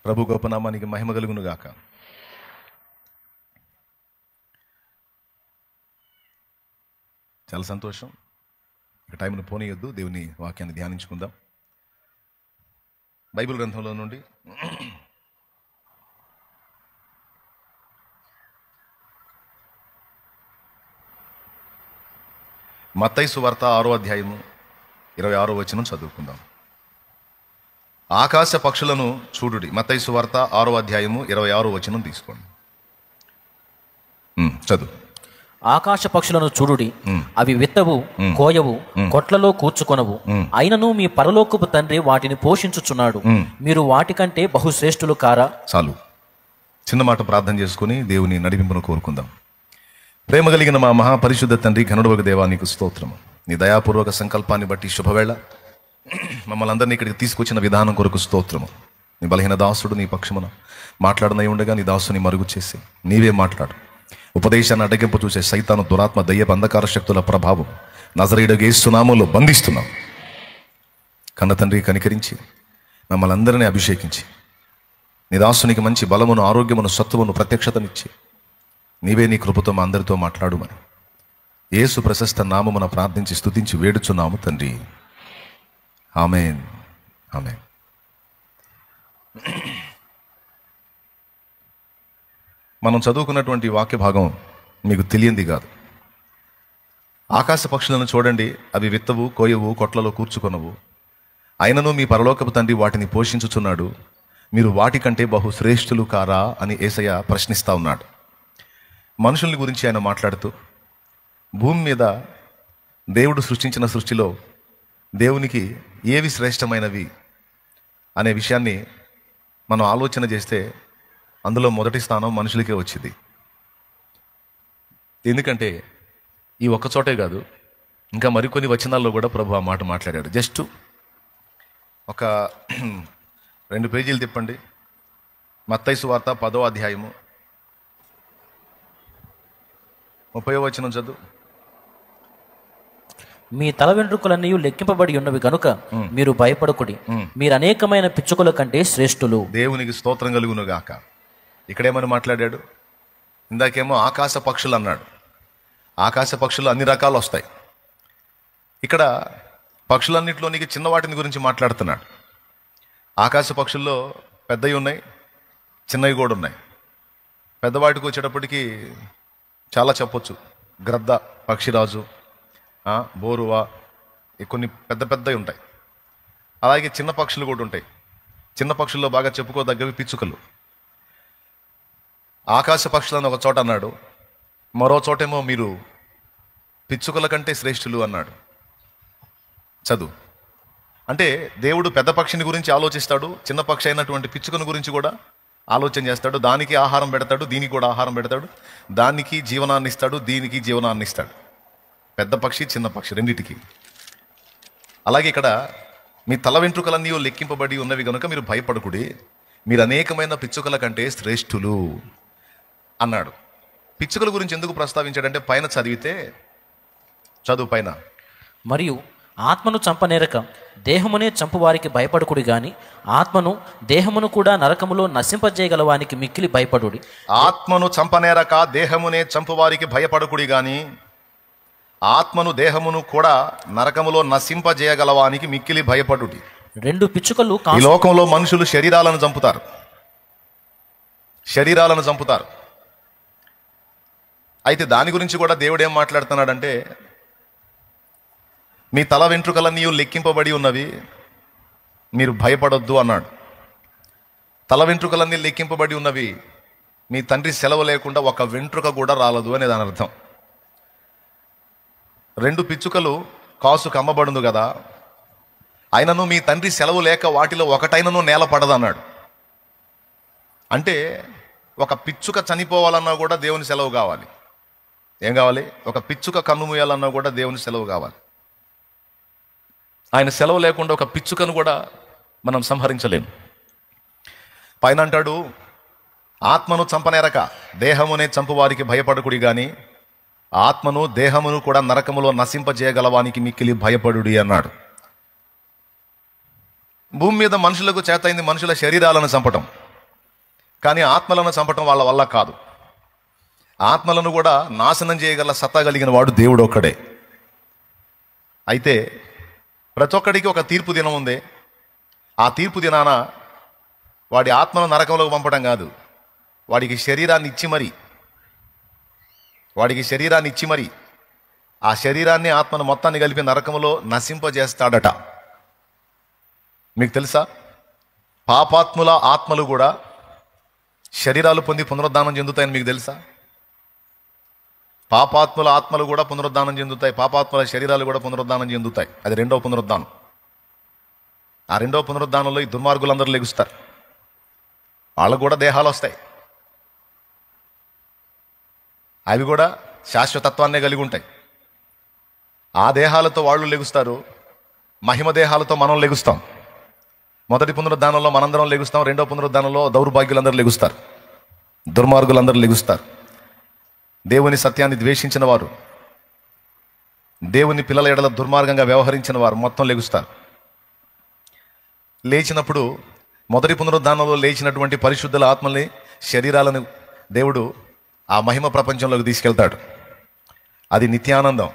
ప్రభు గొప్పనామానికి మహిమ కలుగును గాక. చాలా సంతోషం. ఇక టైంను పోనీయొద్దు, దేవుని వాక్యాన్ని ధ్యానించుకుందాం. బైబిల్ గ్రంథంలో నుండి మత్తయి సువార్త 6వ అధ్యాయము 26వ వచనం చదువుకుందాం. ఆకాశ పక్షులను చూడుడి. మత్తయి సువార్త 6వ అధ్యాయము 26వ వచనం తీసుకోండి. చదువు. ఆకాశ పక్షులను చూడుడి, అవి విత్తవు, కోయవు, కొట్లలో కూర్చుకొనవు, అయినను మీ పరలోకపు తండ్రి వాటిని పోషించుచున్నాడు. మీరు వాటికంటే బహుశ్రేష్ఠులు కారా? చాలు. చిన్న మాట ప్రార్థన చేసుకుని దేవుని నడిపింపును కోరుకుందాం. ప్రేమ కలిగిన మా మహాపరిశుద్ధ తండ్రి, ఘనుడవగు దేవా, నీకు స్తోత్రము. నీ దయాపూర్వక సంకల్పాన్ని బట్టి శుభవేళ మమ్మల్ని అందరినీ ఇక్కడికి తీసుకొచ్చిన విధానం కొరకు స్తోత్రము. నీ బలహీన దాసుడు నీ పక్షమున మాట్లాడనై ఉండగా నీ దాసుని మరుగు చేసి నీవే మాట్లాడు. ఉపదేశాన్ని అడ్డగింపు చూసే సైతాను, దురాత్మ, దయ్యపు అంధకార శక్తుల ప్రభావం నజరేయుడగు యేసు నామములో బంధిస్తున్నాం. కన్న తండ్రి, కనికరించి మమ్మల్ని అందరినీ అభిషేకించి నీ దాసునికి మంచి బలమును, ఆరోగ్యమును, సత్వమును, ప్రత్యక్షతనిచ్చి నీవే నీ కృపతో మా అందరితో మాట్లాడుమని యేసు ప్రశస్త నామమున ప్రార్థించి స్తుతించి వేడుచున్నాము తండ్రి. ఆమేన్, ఆమేన్. మనం చదువుకున్నటువంటి వాక్య భాగం మీకు తెలియంది కాదు. ఆకాశ పక్షులను చూడండి, అవి విత్తవు, కోయవు, కొట్లలో కూర్చుకొనవు, అయినను మీ పరలోకపు తండ్రి వాటిని పోషించుచున్నాడు. మీరు వాటికంటే బహుశ్రేష్ఠులు కారా అని యేసయ్య ప్రశ్నిస్తూ ఉన్నాడు. మనుషుల్ని గురించి ఆయన మాట్లాడుతూ భూమి మీద దేవుడు సృష్టించిన సృష్టిలో దేవునికి ఏవి శ్రేష్టమైనవి అనే విషయాన్ని మనం ఆలోచన చేస్తే అందులో మొదటి స్థానం మనుషులకే వచ్చింది. ఎందుకంటే ఈ ఒక్క చోటే కాదు, ఇంకా మరికొన్ని వచనాల్లో కూడా ప్రభు ఆ మాట మాట్లాడాడు. జస్ట్ ఒక 2 పేజీలు తిప్పండి. మత్తయి సువార్త 10వ అధ్యాయము 30వ వచనం చదువు. మీ తల వెంట్రుకలన్నీ లెక్కింపబడి ఉన్నవి కనుక మీరు భయపడకుడి, మీరు అనేకమైన పిచ్చుకల కంటే శ్రేష్ఠులు. దేవునికి స్తోత్రం కలుగును గాక. ఇక్కడేమని మాట్లాడాడు? ఇందాకేమో ఆకాశ పక్షులు అన్నాడు. ఆకాశ పక్షులు అన్ని రకాలు వస్తాయి. ఇక్కడ పక్షులన్నింటిలోనికి చిన్న వాటిని గురించి మాట్లాడుతున్నాడు. ఆకాశ పక్షుల్లో పెద్దవి ఉన్నాయి, చిన్నవి కూడా ఉన్నాయి. పెద్దవాటికి వచ్చేటప్పటికి చాలా చెప్పొచ్చు. గ్రద్ద, పక్షిరాజు, బోరువా, కొన్ని పెద్ద పెద్దవి ఉంటాయి. అలాగే చిన్న పక్షులు కూడా ఉంటాయి. చిన్న పక్షుల్లో బాగా చెప్పుకోదగ్గవి పిచ్చుకలు. ఆకాశ పక్షులను ఒక చోట అన్నాడు, మరో చోటేమో మీరు పిచ్చుకల కంటే శ్రేష్ఠులు అన్నాడు. చదువు. అంటే దేవుడు పెద్ద పక్షిని గురించి ఆలోచిస్తాడు, చిన్న పక్షి అయినటువంటి పిచ్చుకను గురించి కూడా ఆలోచన చేస్తాడు. దానికి ఆహారం పెడతాడు, దీనికి కూడా ఆహారం పెడతాడు. దానికి జీవనాన్ని ఇస్తాడు, దీనికి జీవనాన్ని ఇస్తాడు. పెద్ద పక్షి, చిన్న పక్షి రెండింటికి. అలాగే ఇక్కడ మీ తల వెంట్రుకలన్నీ లెక్కింపబడి ఉన్నవి కనుక మీరు భయపడకుడి, మీరు అనేకమైన పిచ్చుకల కంటే శ్రేష్ఠులు అన్నాడు. పిచ్చుకల గురించి ఎందుకు ప్రస్తావించాడంటే పైన చదివితే, చదువు పైన, మరియు ఆత్మను చంపనేరక దేహమునే చంపువారికి భయపడకుడి గాని ఆత్మను దేహమును కూడా నరకములో నశింపజేయగలవానికి మిక్కిలి భయపడుడి. ఆత్మను చంపనేరక దేహమునే చంపువారికి భయపడకుడి గాని ఆత్మను దేహమును కూడా నరకములో నశింపజేయగలవానికి మిక్కిలి భయపడుడి. 2 పిచ్చుకలు ఈ లోకంలో మనుషులు శరీరాలను చంపుతారు. అయితే దాని గురించి కూడా దేవుడు ఏం మాట్లాడుతున్నాడంటే, మీ తల వెంట్రుకలన్నీ లెక్కింపబడి ఉన్నవి, మీరు భయపడొద్దు అన్నాడు. తల వెంట్రుకలన్నీ లెక్కింపబడి ఉన్నవి, మీ తండ్రి సెలవు లేకుండా ఒక వెంట్రుక కూడా రాలదు అనే దాని అర్థం. 2 పిచ్చుకలు కాసుకు అమ్మబడును కదా, అయినను మీ తండ్రి సెలవు లేక వాటిలో ఒకటైనను నేల పడదన్నాడు. అంటే ఒక పిచ్చుక చనిపోవాలన్నా కూడా దేవుని సెలవు కావాలి. ఏం కావాలి? ఒక పిచ్చుక కన్ను మూయాలన్నా కూడా దేవుని సెలవు కావాలి. ఆయన సెలవు లేకుండా ఒక పిచ్చుకను కూడా మనం సంహరించలేము. పైన అంటాడు, ఆత్మను చంపనేరక దేహమునే చంపువారికి భయపడకుడి గాని ఆత్మను దేహమును కూడా నరకములో నశింపజేయగలవానికి మిక్కిలి భయపడుడి అన్నాడు. భూమి మీద మనుషులకు చేతైంది మనుషుల శరీరాలను చంపటం. కానీ ఆత్మలను చంపటం వాళ్ళ వల్ల కాదు. ఆత్మలను కూడా నాశనం చేయగల సత్తా కలిగిన వాడు దేవుడు ఒక్కడే. అయితే ప్రతి ఒక్కడికి ఒక తీర్పు దినం ఉంది. ఆ తీర్పు దినాన వాడి ఆత్మను నరకంలోకి పంపడం కాదు, వాడికి శరీరాన్ని ఇచ్చి మరి ఆ శరీరాన్ని ఆత్మను మొత్తాన్ని కలిపి నరకంలో నశింపజేస్తాడట. మీకు తెలుసా, పాపాత్ముల ఆత్మలు కూడా శరీరాలు పొంది పునరుద్ధానం చెందుతాయని మీకు తెలుసా? పాపాత్ముల ఆత్మలు కూడా పునరుద్ధానం చెందుతాయి, పాపాత్ముల శరీరాలు కూడా పునరుద్ధానం చెందుతాయి. అది రెండవ పునరుద్ధానం. ఆ రెండవ పునరుద్ధానంలో ఈ దుర్మార్గులందరూ లెగుస్తారు. వాళ్ళకు కూడా దేహాలు వస్తాయి, అవి కూడా శాశ్వతత్వాన్నే కలిగి ఉంటాయి. ఆ దేహాలతో వాళ్ళు లెగుస్తారు, మహిమ దేహాలతో మనం లెగుస్తాం. మొదటి పునరుద్ధానంలో మనందరం లెగుస్తాం, రెండో పునరుద్ధానంలో దౌర్భాగ్యులందరూ లెగుస్తారు, దుర్మార్గులందరూ లెగుస్తారు. దేవుని సత్యాన్ని ద్వేషించిన వారు, దేవుని పిల్లల ఎడల దుర్మార్గంగా వ్యవహరించిన వారు మొత్తం లెగుస్తారు. లేచినప్పుడు మొదటి పునరుద్ధానంలో లేచినటువంటి పరిశుద్ధుల ఆత్మల్ని, శరీరాలను దేవుడు ఆ మహిమ ప్రపంచంలోకి తీసుకెళ్తాడు. అది నిత్యానందం,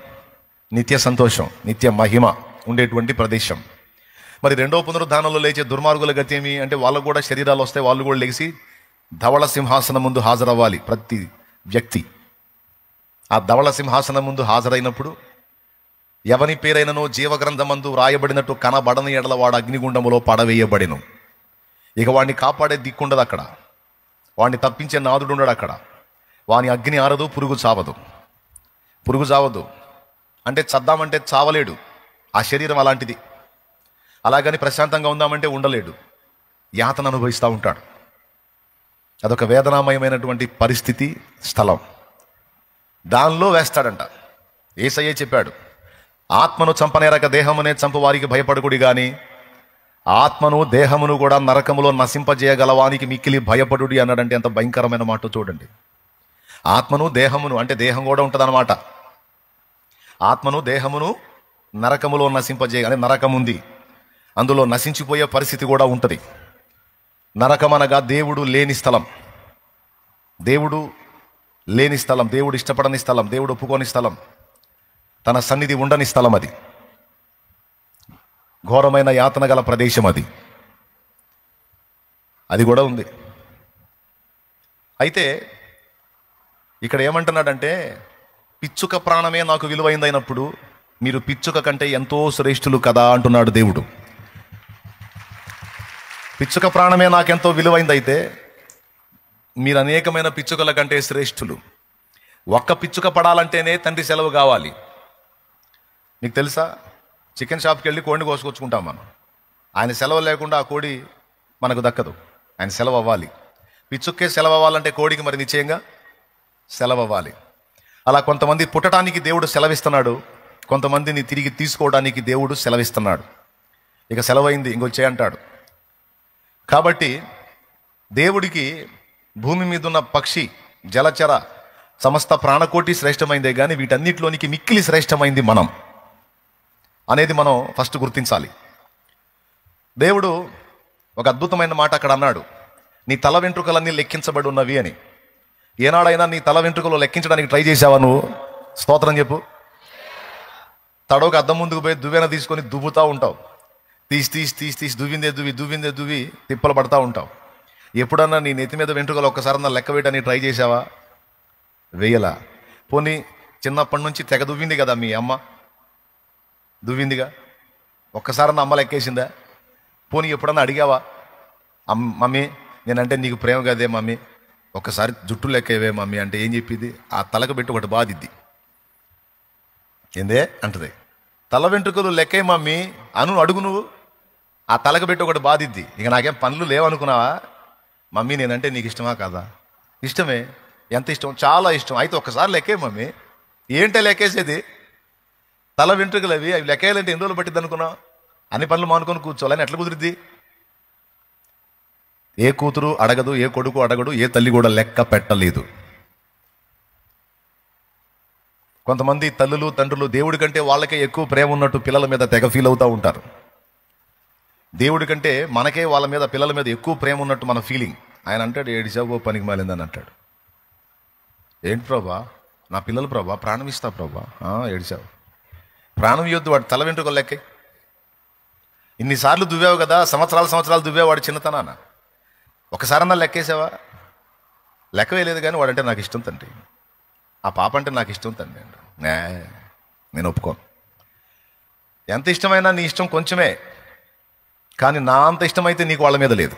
నిత్య సంతోషం, నిత్య మహిమ ఉండేటువంటి ప్రదేశం. మరి రెండవ పునరుద్ధానంలో లేచే దుర్మార్గుల గతి ఏమి అంటే, వాళ్ళకు కూడా శరీరాలు వస్తాయి, వాళ్ళు కూడా లెగిసి ధవళ సింహాసనం ముందు హాజరవ్వాలి. ప్రతి వ్యక్తి ఆ ధవళ సింహాసనం ముందు హాజరైనప్పుడు ఎవని పేరైనను జీవగ్రంథమందు రాయబడినట్టు కనబడని ఎడల వాడు అగ్నిగుండములో పడవేయబడిను. ఇక వాడిని కాపాడే దిక్కుండదు అక్కడ, వాడిని తప్పించే నాదుడు ఉండడు అక్కడ. వాని అగ్ని ఆరదు, పురుగు చావదు. అంటే చద్దామంటే చావలేడు, ఆ శరీరం అలాంటిది. అలాగని ప్రశాంతంగా ఉందామంటే ఉండలేడు, యాతన అనుభవిస్తూ ఉంటాడు. అదొక వేదనామయమైనటువంటి పరిస్థితి, స్థలం. దానిలో వేస్తాడంట. యేసయ్యే చెప్పాడు, ఆత్మను చంపనేరక దేహమునే చంపు వారికి భయపడుకుడి గాని ఆత్మను దేహమును కూడా నరకములో నశింపజేయగలవానికి మిక్కిలి భయపడుడి అన్నాడంటే ఎంత భయంకరమైన మాట చూడండి. ఆత్మను దేహమును అంటే దేహం కూడా ఉంటుంది అన్నమాట. ఆత్మను దేహమును నరకములో అంటే నరకం ఉంది, అందులో నశించిపోయే పరిస్థితి కూడా ఉంటుంది. నరకం అనగా దేవుడు లేని స్థలం, దేవుడు ఇష్టపడని స్థలం, దేవుడు ఒప్పుకోని స్థలం, తన సన్నిధి ఉండని స్థలం. అది ఘోరమైన యాతన గల ప్రదేశం. అది కూడా ఉంది. అయితే ఇక్కడ ఏమంటున్నాడంటే, పిచ్చుక ప్రాణమే నాకు విలువైందైనప్పుడు మీరు పిచ్చుక కంటే ఎంతో శ్రేష్ఠులు కదా అంటున్నాడు దేవుడు. పిచ్చుక ప్రాణమే నాకెంతో విలువైందైతే మీరు అనేకమైన పిచ్చుకల కంటే శ్రేష్ఠులు. ఒక్క పిచ్చుక పడాలంటేనే తండ్రి సెలవు కావాలి. నీకు తెలుసా, చికెన్ షాప్కి వెళ్ళి కోడిని కోసుకొచ్చుకుంటాం మనం. ఆయన సెలవు లేకుండా ఆ కోడి మనకు దక్కదు, ఆయన సెలవు అవ్వాలి. పిచ్చుక్కే సెలవు అవ్వాలంటే కోడికి మరి నిశ్చయంగా సెలవు అవ్వాలి. అలా కొంతమంది పుట్టడానికి దేవుడు సెలవిస్తున్నాడు, కొంతమందిని తిరిగి తీసుకోవడానికి దేవుడు సెలవిస్తున్నాడు. ఇక సెలవైంది ఇంకొచ్చే అంటాడు. కాబట్టి దేవుడికి భూమి మీద ఉన్న పక్షి, జలచర, సమస్త ప్రాణకోటి శ్రేష్టమైందే కానీ వీటన్నిటిలోనికి మిక్కిలి శ్రేష్టమైంది మనం అనేది మనం ఫస్ట్ గుర్తించాలి. దేవుడు ఒక అద్భుతమైన మాట అక్కడ అన్నాడు, నీ తల వెంట్రుకలన్నీ లెక్కించబడి ఉన్నవి అని. ఏనాడైనా నీ తల వెంట్రుకలు లెక్కించడానికి ట్రై చేసావా నువ్వు? స్తోత్రం చెప్పు. తడవకు అద్దం ముందుకు పోయి దువ్వెన తీసుకొని దువ్వుతూ ఉంటావు, తీసి దువ్విందే దువ్వి తిప్పలు పడతా ఉంటావు. ఎప్పుడన్నా నీ నెత్తి మీద వెంట్రుకలు ఒక్కసారన్నా లెక్క వేయడానికి ట్రై చేసావా? వేయలా. పోనీ చిన్నప్పటి నుంచి తెగ దువ్వింది కదా మీ అమ్మ, దువ్విందిగా, ఒక్కసారన్నా అమ్మ లెక్కేసిందా? పోనీ ఎప్పుడన్నా అడిగావా, మమ్మీ నేనంటే నీకు ప్రేమ కదే మమ్మీ, ఒక్కసారి జుట్టు లెక్కవే మమ్మీ అంటే ఏం చెప్పింది? ఆ తలకు పెట్టి ఒకటి బాధిద్ది. ఏందే అంటది, తల వెంట్రుకలు లెక్కే మమ్మీ అడుగు నువ్వు, ఆ తలకు పెట్టి ఒకటి బాధిద్ది. ఇక నాకేం పనులు లేవనుకున్నావా? మమ్మీ నేనంటే నీకు ఇష్టమా కాదా? ఇష్టమే. ఎంత ఇష్టం? చాలా ఇష్టం. అయితే ఒక్కసారి లెక్కే మమ్మీ. ఏంటే లెక్కేసేది? తల వెంట్రుకలు అవి లెక్కేయాలంటే ఎన్ని రోజులు పట్టిద్ది అనుకున్నావు? అన్ని పనులు మానుకొని కూర్చోవాలని ఎట్లా కుదిరిద్ది? ఏ కూతురు అడగదు, ఏ కొడుకు అడగడు, ఏ తల్లి కూడా లెక్క పెట్టలేదు. కొంతమంది తల్లులు తండ్రులు దేవుడి కంటే వాళ్ళకే ఎక్కువ ప్రేమ ఉన్నట్టు పిల్లల మీద తెగ ఫీల్ అవుతూ ఉంటారు. దేవుడి కంటే మనకే వాళ్ళ మీద, పిల్లల మీద ఎక్కువ ప్రేమ ఉన్నట్టు మన ఫీలింగ్. ఆయన అంటాడు, ఏడిచావు పనికి మాలిందని అంటాడు. ఏంటి ప్రభా, నా పిల్లలు ప్రభా, ప్రాణం ఇస్తా ప్రభా. ఏడిచావు, ప్రాణం ఇవ్వద్దు, వాడు తల వెంట్రుకలు లెక్క. ఇన్నిసార్లు దువ్వావు కదా, సంవత్సరాలు దువ్వేవాడు చిన్నతనాన, ఒకసారన్నా లెక్కేసావా? లెక్క వేయలేదు. కానీ వాడంటే నాకు ఇష్టం తండ్రి, ఆ పాప అంటే నాకు ఇష్టం తండ్రి. నేను ఒప్పుకోను. ఎంత ఇష్టమైనా నీ ఇష్టం కొంచెమే, కానీ నా అంత ఇష్టమైతే నీకు వాళ్ళ మీద లేదు,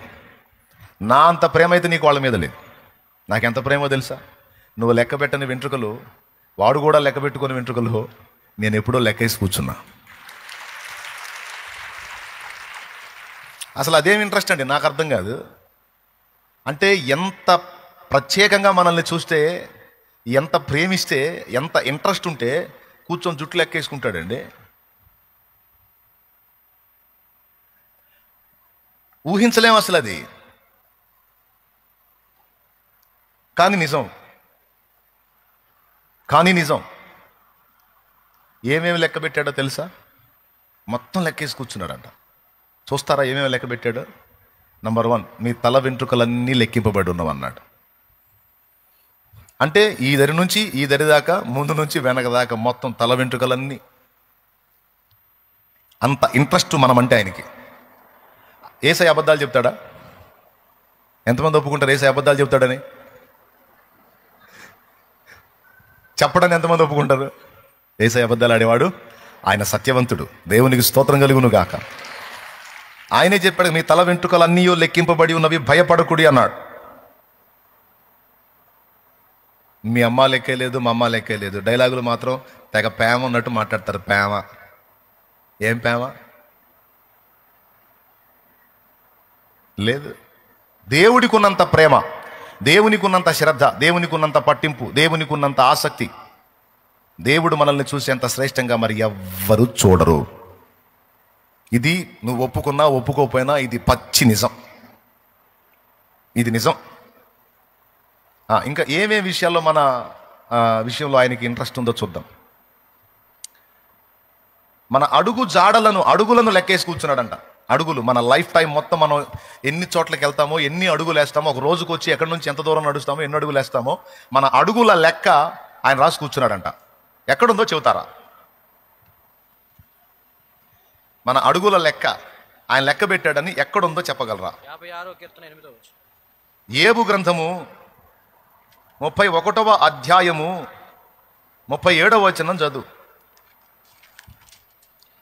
నా అంత ప్రేమ అయితే నీకు వాళ్ళ మీద లేదు. నాకెంత ప్రేమో తెలుసా? నువ్వు లెక్క పెట్టని వెంట్రుకలు, వాడు కూడా లెక్క పెట్టుకుని వెంట్రుకలు నేను ఎప్పుడో లెక్కేసి కూర్చున్నా. అసలు అదేం ఇంట్రెస్ట్ అండి, నాకు అర్థం కాదు. అంటే ఎంత ప్రత్యేకంగా మనల్ని చూస్తే, ఎంత ప్రేమిస్తే, ఎంత ఇంట్రెస్ట్ ఉంటే కూర్చొని జుట్టు లెక్కేసుకుంటాడండి. ఊహించలేం అసలు అది, కానీ నిజం. ఏమేమి లెక్క పెట్టాడో తెలుసా? మొత్తం లెక్కేసి కూర్చున్నాడంట. చూస్తారా ఏమేమి లెక్క పెట్టాడో? నంబర్ 1, మీ తల వెంట్రుకలన్నీ లెక్కింపబడి ఉన్నవన్నాడు. అంటే ఈ దరి నుంచి ఈ దరి దాకా, ముందు నుంచి వెనక దాకా మొత్తం తల వెంట్రుకలన్నీ. అంత ఇంట్రెస్ట్ మనమంటే ఆయనకి. యేసయ్య అబద్ధాలు చెప్తాడా? ఎంతమంది ఒప్పుకుంటారు యేసయ్య అబద్ధాలు చెప్తాడని? చెప్పడానికి ఎంతమంది ఒప్పుకుంటారు? యేసయ్య అబద్ధాలు ఆడేవాడు, ఆయన సత్యవంతుడు, దేవునికి స్తోత్రం కలుగును గాక. ఆయనే చెప్పాడు, మీ తల వెంట్రుకలన్నీ లెక్కింపబడి ఉన్నవి, భయపడకుడి అన్నాడు. మీ అమ్మ లెక్కే లేదు, మా అమ్మ లెక్కే లేదు. డైలాగులు మాత్రం తెగ ప్రేమ ఉన్నట్టు మాట్లాడతారు. ప్రేమ ఏం ప్రేమ లేదు. దేవుడికి ఉన్నంత ప్రేమ, దేవునికి ఉన్నంత శ్రద్ధ, దేవునికి ఉన్నంత పట్టింపు, దేవునికి ఉన్నంత ఆసక్తి, దేవుడు మనల్ని చూసేంత శ్రేష్టంగా మరి ఎవ్వరూ చూడరు. ఇది నువ్వు ఒప్పుకున్నా ఒప్పుకోకపోయినా ఇది పచ్చి నిజం, ఇది నిజం. ఇంకా ఏమేమి విషయాల్లో మన విషయంలో ఆయనకి ఇంట్రెస్ట్ ఉందో చూద్దాం. మన అడుగులను లెక్కేసి కూర్చున్నాడంట. అడుగులు, మన లైఫ్ టైం మొత్తం మనం ఎన్ని చోట్లకి వెళ్తామో, ఎన్ని అడుగులు వేస్తామో, ఒక రోజుకు వచ్చి ఎక్కడి నుంచి ఎంత దూరం నడుస్తామో, ఎన్ని అడుగులు వేస్తామో, మన అడుగుల లెక్క ఆయన రాసి కూర్చున్నాడంట. ఎక్కడుందో చెబుతారా? మన అడుగుల లెక్క ఆయన లెక్క పెట్టాడని ఎక్కడుందో చెప్పగలరా? 56వ కీర్తన 8వ వచనం. యోబు గ్రంథము 31వ అధ్యాయము 37వ వచనం చదువు.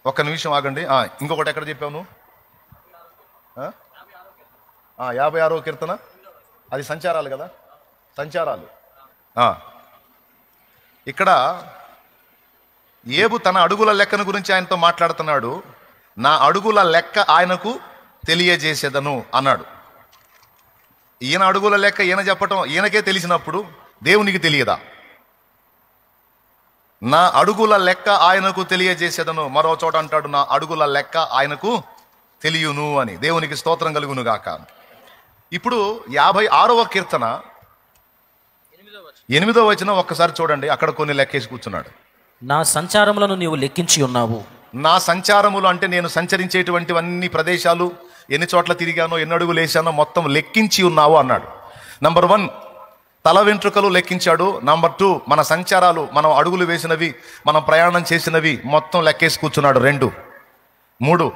ఒక్క నిమిషం ఆగండి. ఇంకొకటి ఎక్కడ చెప్పావు నువ్వు? 56వ కీర్తన, అది సంచారాలు కదా, సంచారాలు. ఇక్కడ యోబు తన అడుగుల లెక్కను గురించి ఆయనతో మాట్లాడుతున్నాడు. నా అడుగుల లెక్క ఆయనకు తెలియజేసేదను అన్నాడు. ఈయన అడుగుల లెక్క ఈయన చెప్పటం ఈయనకే తెలిసినప్పుడు దేవునికి తెలియదా? నా అడుగుల లెక్క ఆయనకు తెలియజేసేదను. మరో చోట అంటాడు, నా అడుగుల లెక్క ఆయనకు తెలియను అని. దేవునికి స్తోత్రం కలుగును గాక. ఇప్పుడు 56వ కీర్తన 8వ వచనం ఒక్కసారి చూడండి. అక్కడ కొన్ని లెక్కేసి కూర్చున్నాడు. నా సంచారములను నీవు లెక్కించి ఉన్నావు. నా సంచారములు అంటే నేను సంచరించేటువంటివన్నీ ప్రదేశాలు, ఎన్ని చోట్ల తిరిగానో, ఎన్ని అడుగులు వేసానో మొత్తం లెక్కించి ఉన్నావు అన్నాడు. నంబర్ 1 తల వెంట్రుకలు లెక్కించాడు. నంబర్ 2 మన సంచారాలు, మనం అడుగులు వేసినవి, మనం ప్రయాణం చేసినవి మొత్తం లెక్కేసి కూర్చున్నాడు. 2, 3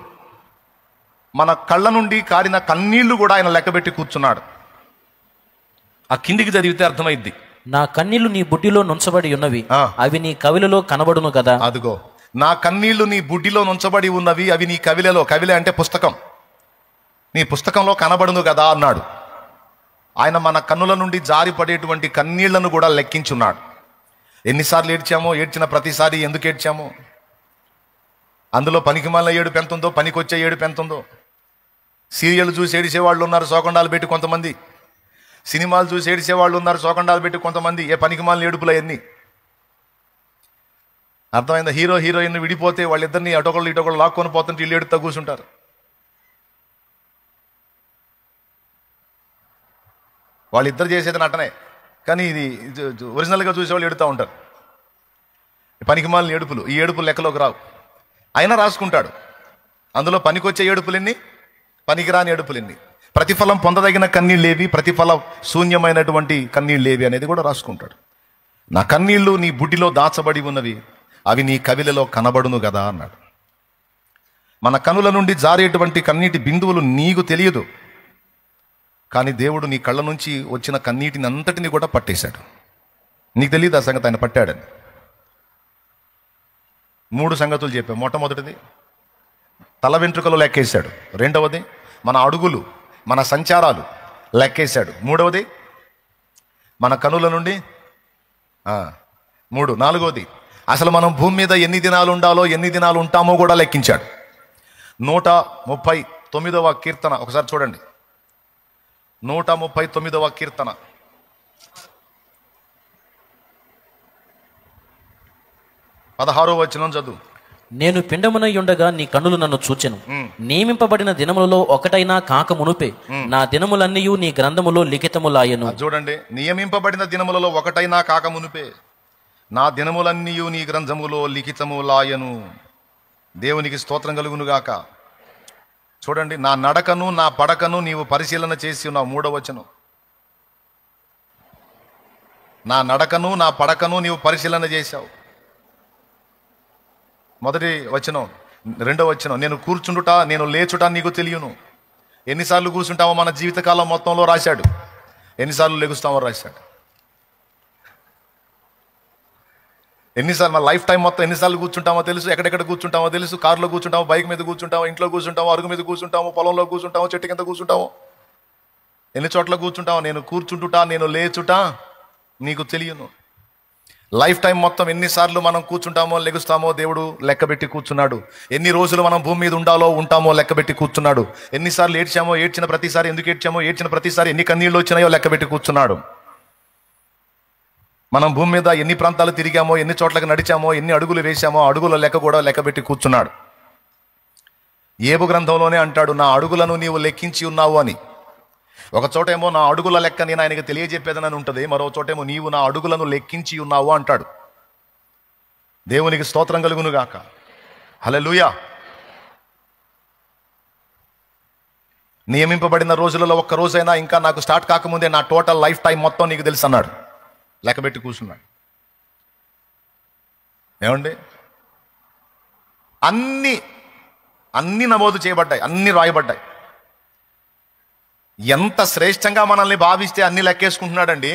మన కళ్ళ నుండి కారిన కన్నీళ్లు కూడా ఆయన లెక్కబెట్టి కూర్చున్నాడు. ఆ కిందికి చదివితే అర్థమైద్ది. నా కన్నీళ్లు నీ బుడ్డిలో నుంచబడి ఉన్నవి, అవి నీ కవిలలో కనబడును కదా. అదిగో, నా కన్నీళ్లు నీ బుడ్డిలో నుంచబడి ఉన్నవి, అవి నీ కవిలలో, కవిలే అంటే పుస్తకం, నీ పుస్తకంలో కనబడును కదా అన్నాడు. ఆయన మన కన్నుల నుండి జారిపడేటువంటి కన్నీళ్లను కూడా లెక్కించున్నాడు. ఎన్నిసార్లు ఏడ్చామో, ఏడ్చిన ప్రతిసారి ఎందుకు ఏడ్చామో, అందులో పనికిమాలిన ఏడుపు ఎంత ఉందో, పనికొచ్చే ఏడుపు ఎంత ఉందో. సీరియల్ చూసి ఏడిసేవాళ్ళు ఉన్నారు శోకండాలు పెట్టి కొంతమంది, సినిమాలు చూసి ఏడిసేవాళ్ళు ఉన్నారు శోకండాలు పెట్టి కొంతమంది. ఏ పనికిమాలిన ఏడుపులు అవన్నీ. అర్థమైందా? హీరో హీరోయిన్ విడిపోతే వాళ్ళిద్దరిని అటొకళ్ళు ఇటొకళ్ళు లాక్కొని పోతుంటే వీళ్ళు ఏడుతా కూర్చుంటారు. వాళ్ళిద్దరు చేసేది నటనే, కానీ ఇది ఒరిజినల్గా చూసేవాళ్ళు ఏడుతూ ఉంటారు. పనికిమాలిన ఏడుపులు, ఈ ఏడుపులు లెక్కలోకి రావు. అయినా రాసుకుంటాడు. అందులో పనికొచ్చే ఏడుపులెన్ని, పనికిరాని ఏడుపులెన్ని. ప్రతిఫలం పొందదగిన కన్నీళ్ళేవి, ప్రతిఫలం శూన్యమైనటువంటి కన్నీళ్ళేవి అనేది కూడా రాసుకుంటాడు. నా కన్నీళ్లు నీ బుడ్డిలో దాచబడి ఉన్నవి, అవి నీ కవిలలో కనబడును కదా అన్నాడు. మన కనుల నుండి జారేటువంటి కన్నీటి బిందువులు నీకు తెలియదు, కానీ దేవుడు నీ కళ్ళ నుంచి వచ్చిన కన్నీటిని అంతటిని కూడా పట్టేశాడు. నీకు తెలియదు ఆ సంగతి, ఆయన పట్టాడని. 3 సంగతులు చెప్పాం. మొట్టమొదటిది తల వెంట్రుకలు లెక్కేశాడు. రెండవది మన అడుగులు, మన సంచారాలు లెక్కేశాడు. మూడవది మన కనుల నుండి 3. నాలుగవది అసలు మనం భూమి మీద ఎన్ని దినాలు ఉండాలో, ఎన్ని దినాలు ఉంటామో కూడా లెక్కించాడు. 139వ కీర్తన ఒకసారి చూడండి. 139వ కీర్తన 16వ వచనం చదువు. నేను పిండమునై ఉండగా నీ కన్నులు నన్ను చూచెను. నియమింపబడిన దినములలో ఒకటైనా కాక మునుపే నా దినములన్నీయు నీ గ్రంథములో లిఖితములాయెను. చూడండి, నియమింపబడిన దినములలో ఒకటైనా కాక మునుపే నా దినములన్నీయు నీ గ్రంథములో లిఖితములాయెను. దేవునికి స్తోత్రం కలుగునుగాక. చూడండి, నా నడకను నా పడకను నీవు పరిశీలన చేసి ఉన్నావు. 3వ వచనం. నా నడకను నా పడకను నీవు పరిశీలన చేశావు. మొదటి వచనం. 2వ వచనం, నేను కూర్చుండుట నేను లేచుట నీకు తెలియను. ఎన్నిసార్లు కూర్చుంటామో మన జీవితకాలం మొత్తంలో రాశాడు, ఎన్నిసార్లు లెగుస్తామో రాశాడు. ఎన్నిసార్లు మన లైఫ్ టైం మొత్తం ఎన్నిసార్లు కూర్చుంటామో తెలుసు, ఎక్కడెక్కడ కూర్చుంటామో తెలుసు. కారులో కూర్చుంటామో, బైక్ మీద కూర్చుంటామో, ఇంట్లో కూర్చుంటామో, అరుగు మీద కూర్చుంటామో, పొలంలో కూర్చుంటామో, చెట్టు కింద కూర్చుంటామో, ఎన్ని చోట్ల కూర్చుంటామో. నేను కూర్చుంటుట నేను లేచుట నీకు తెలియను. లైఫ్ టైం మొత్తం ఎన్నిసార్లు మనం కూర్చుంటామో లెగుస్తామో దేవుడు లెక్కబెట్టి కూర్చున్నాడు. ఎన్ని రోజులు మనం భూమి మీద ఉండాలో ఉంటామో లెక్కబెట్టి కూర్చున్నాడు. ఎన్నిసార్లు ఏడ్చామో, ఏడ్చిన ప్రతిసారి ఎందుకు ఏడ్చామో, ఏడ్చిన ప్రతిసారి ఎన్ని కన్నీళ్ళు వచ్చినాయో లెక్కబెట్టి కూర్చున్నాడు. మనం భూమి మీద ఎన్ని ప్రాంతాలు తిరిగామో, ఎన్ని చోట్లకు నడిచామో, ఎన్ని అడుగులు వేశామో, అడుగుల లెక్క కూడా లెక్కబెట్టి కూర్చున్నాడు. ఏబు గ్రంథంలోనే అంటాడు, నా అడుగులను నీవు లెక్కించి ఉన్నావు అని. ఒక చోటేమో నా అడుగుల లెక్క నేను ఆయనకి తెలియజెప్పేదని ఉంటుంది, మరో చోటేమో నీవు నా అడుగులను లెక్కించి ఉన్నావు అంటాడు. దేవునికి స్తోత్రం కలుగునుగాక. హల్లెలూయా. నియమింపబడిన రోజులలో ఒక్క రోజైనా ఇంకా నాకు స్టార్ట్ కాకముందే నా టోటల్ లైఫ్ టైం మొత్తం నీకు తెలుసు అన్నాడు. లెక్కబెట్టి కూర్చున్నాడు. ఏమండి, అన్ని నమోదు చేయబడ్డాయి, అన్ని రాయబడ్డాయి. ఎంత శ్రేష్టంగా మనల్ని భావిస్తే అన్ని లెక్కేసుకుంటున్నాడండి.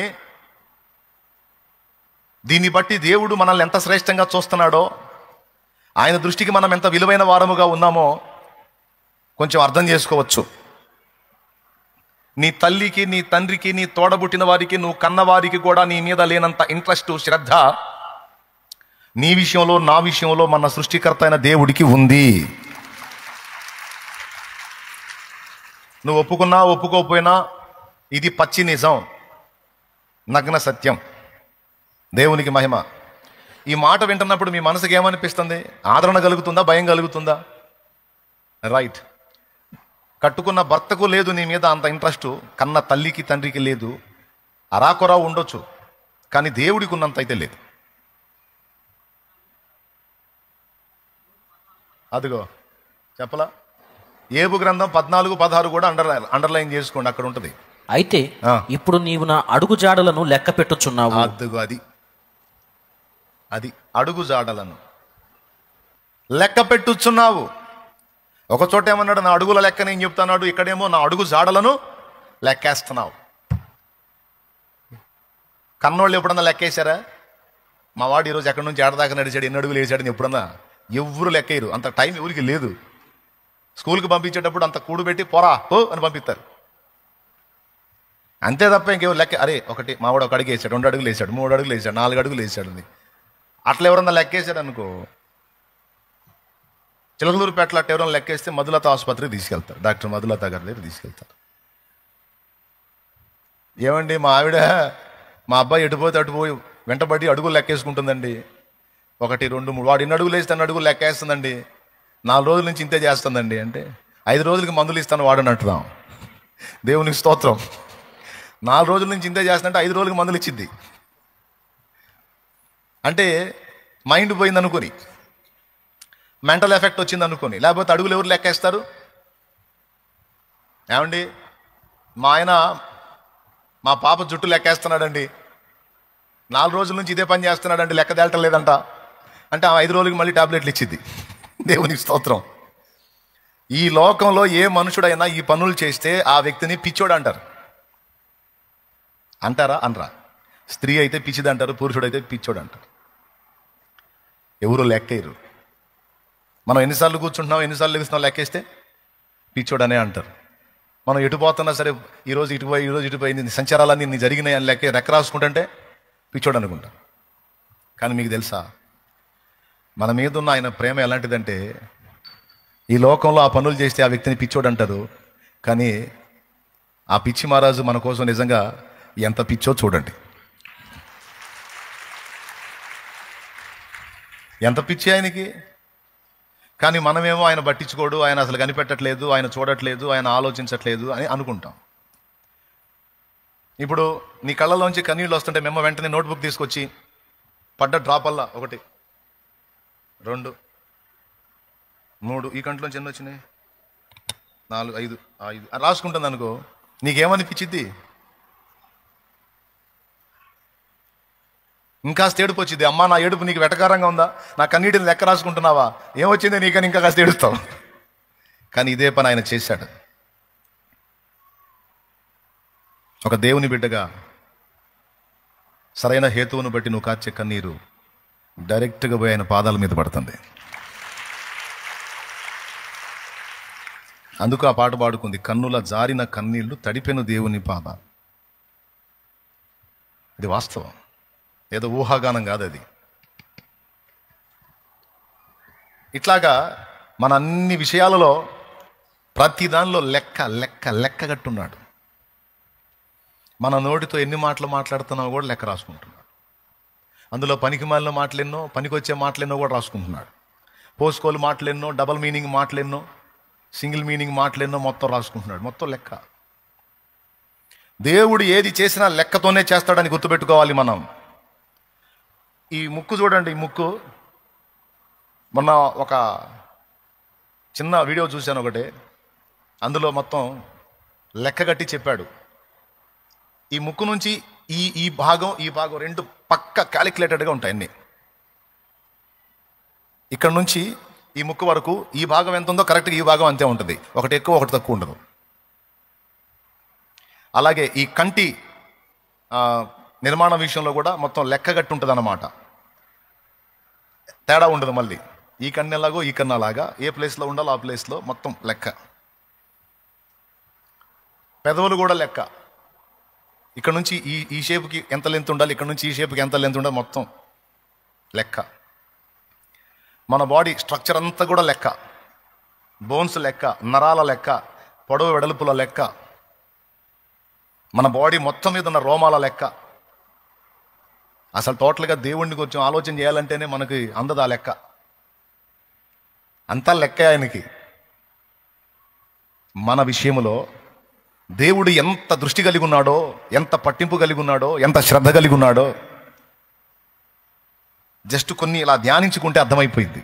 దీన్ని బట్టి దేవుడు మనల్ని ఎంత శ్రేష్టంగా చూస్తున్నాడో, ఆయన దృష్టికి మనం ఎంత విలువైన వారముగా ఉన్నామో కొంచెం అర్థం చేసుకోవచ్చు. నీ తల్లికి, నీ తండ్రికి, నీ తోడబుట్టిన వారికి, నువ్వు కన్నవారికి కూడా నీ మీద లేనంత ఇంట్రెస్ట్, శ్రద్ధ నీ విషయంలో, నా విషయంలో మన సృష్టికర్త అయిన దేవుడికి ఉంది. నువ్వు ఒప్పుకున్నా ఒప్పుకోకపోయినా ఇది పచ్చి నిజం, నగ్న సత్యం. దేవునికి మహిమ. ఈ మాట వింటున్నప్పుడు మీ మనసుకి ఏమనిపిస్తుంది? ఆదరణ కలుగుతుందా? భయం కలుగుతుందా? రైట్. కట్టుకున్న భర్తకు లేదు నీ మీద అంత ఇంట్రెస్ట్, కన్న తల్లికి తండ్రికి లేదు. అరాకొరా ఉండొచ్చు, కానీ దేవుడికి ఉన్నంత అయితే లేదు. అదిగో చెప్పలా, ఏబు గ్రంథం 14, 16 కూడా అండర్లైన్ చేసుకోండి, అక్కడ ఉంటుంది. అయితే ఇప్పుడు నీవు నా అడుగు జాడలను లెక్క పెట్టుచున్నావు. అదిగో అది అడుగు జాడలను లెక్క పెట్టుచున్నావు. ఒక చోట ఏమన్నాడు, నా అడుగుల లెక్క నేను చెప్తున్నాడు, ఇక్కడేమో నా అడుగు జాడలను లెక్కేస్తున్నావు. కన్నోళ్ళు ఎప్పుడన్నా లెక్కేశారా? మా వాడు ఈరోజు ఎక్కడి నుంచి ఏడదాకా నడిచాడు, ఎన్ని అడుగులు వేసాడని ఎప్పుడన్నా ఎవ్వరు లెక్కేయరు. అంత టైం ఎవరికి లేదు. స్కూల్కి పంపించేటప్పుడు అంత కూడుబెట్టి పోరా ఓ అని పంపిస్తారు, అంతే తప్ప ఇంకేమో లెక్క. అరే ఒకటి మావాడు 1 అడుగు వేసాడు, 2 అడుగులు వేసాడు, 3 అడుగులు వేసాడు, 4 అడుగులు వేసాడు అని అట్లా ఎవరన్నా లెక్కేసాడు అనుకో, చిలకలూరుపేటలో అట్లా ఎవరైనా లెక్కేస్తే మధులత ఆసుపత్రికి తీసుకెళ్తారు, డాక్టర్ మధులత గారి దగ్గర తీసుకెళ్తారు. ఏమండి మా ఆవిడ మా అబ్బాయి ఎటుపోతే అటుపోయి వెంటబడి అడుగులు లెక్కేసుకుంటుందండి. 1, 2, 3 వాడు 2 అడుగులు వేస్తే 2 అడుగులు లెక్కేస్తుందండి. 4 రోజుల నుంచి ఇంతే చేస్తుందండి అంటే 5 రోజులకి మందులు ఇస్తాను వాడని అంటున్నాం. దేవునికి స్తోత్రం. 4 రోజుల నుంచి ఇంతే చేస్తుందంటే 5 రోజులకి మందులు ఇచ్చింది. అంటే మైండ్ పోయింది అనుకొని, మెంటల్ ఎఫెక్ట్ వచ్చింది అనుకొని. లేకపోతే అడుగులు ఎవరు లెక్కేస్తారు? ఏమండి, మా ఆయన మా పాప జుట్టు లెక్కేస్తున్నాడండి, 4 రోజుల నుంచి ఇదే పని చేస్తున్నాడండి, లెక్క తేలటం లేదంట అంటే ఆ 5 రోజులకి మళ్ళీ టాబ్లెట్లు ఇచ్చింది. దేవునికి స్తోత్రం. ఈ లోకంలో ఏ మనుషుడైనా ఈ పనులు చేస్తే ఆ వ్యక్తిని పిచ్చోడు అంటారు. అంటారా? అనరా? స్త్రీ అయితే పిచ్చిది అంటారు, పురుషుడైతే పిచ్చోడు అంటారు. ఎవరు లెక్కయ్యరు. మనం ఎన్నిసార్లు కూర్చుంటున్నాం, ఎన్నిసార్లు లెగిస్తున్నాం లెక్కేస్తే పిచ్చోడనే అంటారు. మనం ఎటు పోతున్నా సరే, ఈరోజు ఇటుపోయి ఈరోజు ఇటుపోయింది, సంచారాలన్నీ నీ జరిగినాయి అని లెక్క రాసుకుంటుంటే పిచ్చోడు అనుకుంటా. కానీ మీకు తెలుసా, మన మీద ఉన్న ఆయన ప్రేమ ఎలాంటిదంటే, ఈ లోకంలో ఆ పనులు చేస్తే ఆ వ్యక్తిని పిచ్చోడు అంటారు, కానీ ఆ పిచ్చి మహారాజు మన కోసం నిజంగా ఎంత పిచ్చో చూడండి. ఎంత పిచ్చి ఆయనకి. కానీ మనమేమో ఆయన పట్టించుకోడు, ఆయన అసలు కనిపెట్టట్లేదు, ఆయన చూడట్లేదు, ఆయన ఆలోచించట్లేదు అని అనుకుంటాం. ఇప్పుడు నీ కళ్ళలోంచి కన్నీళ్ళు వస్తుంటే మేము వెంటనే నోట్బుక్ తీసుకొచ్చి పడ్డ డ్రాపల్లా 1 2 3 ఈ కంట్లోంచి ఎన్ని వచ్చినాయి 4 5 5 రాసుకుంటుంది అనుకో, నీకేమనిపించిద్ది? ఇంకాస్త ఏడుపు వచ్చింది. అమ్మా నా ఏడుపు నీకు వెటకారంగా ఉందా, నా కన్నీటిని లెక్క రాసుకుంటున్నావా, ఏమొచ్చింది నీకని ఇంకా కాస్త ఏడుస్తావు. కానీ ఇదే పని ఆయన చేశాడు. ఒక దేవుని బిడ్డగా సరైన హేతువును బట్టి నువ్వు కార్చే కన్నీరు డైరెక్ట్గా పోయి ఆయన పాదాల మీద పడుతుంది. అందుకు ఆ పాట పాడుకుంది, కన్నుల జారిన కన్నీళ్లు తడిపెను దేవుని పాద. ఇది వాస్తవం, ఏదో ఊహాగానం కాదు అది. ఇట్లాగా మన అన్ని విషయాలలో ప్రతి దానిలో లెక్క లెక్క లెక్క కట్టున్నాడు. మన నోటితో ఎన్ని మాటలు మాట్లాడుతున్నావో కూడా లెక్క రాసుకుంటున్నాడు. అందులో పనికి మాలిన మాటలెన్నో, పనికొచ్చే మాటలెన్నో కూడా రాసుకుంటున్నాడు. పోసుకోలు మాటలెన్నో, డబల్ మీనింగ్ మాటలెన్నో, సింగిల్ మీనింగ్ మాటలెన్నో మొత్తం రాసుకుంటున్నాడు. మొత్తం లెక్క. దేవుడు ఏది చేసినా లెక్కతోనే చేస్తాడని గుర్తుపెట్టుకోవాలి మనం. ఈ ముక్కు చూడండి, ఈ ముక్కు మొన్న ఒక చిన్న వీడియో చూశాను ఒకటే, అందులో మొత్తం లెక్క కట్టి చెప్పాడు. ఈ ముక్కు నుంచి ఈ భాగం 2 పక్క క్యాలిక్యులేటెడ్గా ఉంటాయి అన్నీ. ఇక్కడ నుంచి ఈ ముక్కు వరకు ఈ భాగం ఎంత ఉందో కరెక్ట్గా ఈ భాగం అంతే ఉంటుంది, ఒకటి ఎక్కువ ఒకటి తక్కువ ఉండదు. అలాగే ఈ కంటి నిర్మాణం విషయంలో కూడా మొత్తం లెక్కగట్టి ఉంటుంది అన్నమాట. తేడా ఉండదు. మళ్ళీ ఈ కన్ను ఎలాగో ఈ కన్ను అలాగా, ఏ ప్లేస్లో ఉండాలో ఆ ప్లేస్లో మొత్తం లెక్క. పెదవులు కూడా లెక్క. ఇక్కడ నుంచి ఈ షేప్కి ఎంత లెంత్ ఉండాలి, ఇక్కడ నుంచి ఈ షేప్కి ఎంత లెంత్ ఉండాలి, మొత్తం లెక్క. మన బాడీ స్ట్రక్చర్ అంతా కూడా లెక్క. బోన్స్ లెక్క, నరాల లెక్క, పొడవు వెడల్పుల లెక్క, మన బాడీ మొత్తం మీద ఉన్న రోమాల లెక్క. అసలు టోటల్గా దేవుడిని కొంచెం ఆలోచన చేయాలంటేనే మనకి అందదా లెక్క. అంతా లెక్క ఆయనకి. మన విషయంలో దేవుడు ఎంత దృష్టి కలిగి ఉన్నాడో, ఎంత పట్టింపు కలిగి ఉన్నాడో, ఎంత శ్రద్ధ కలిగి ఉన్నాడో జస్ట్ కొన్ని ఇలా ధ్యానించుకుంటే అర్థమైపోయింది.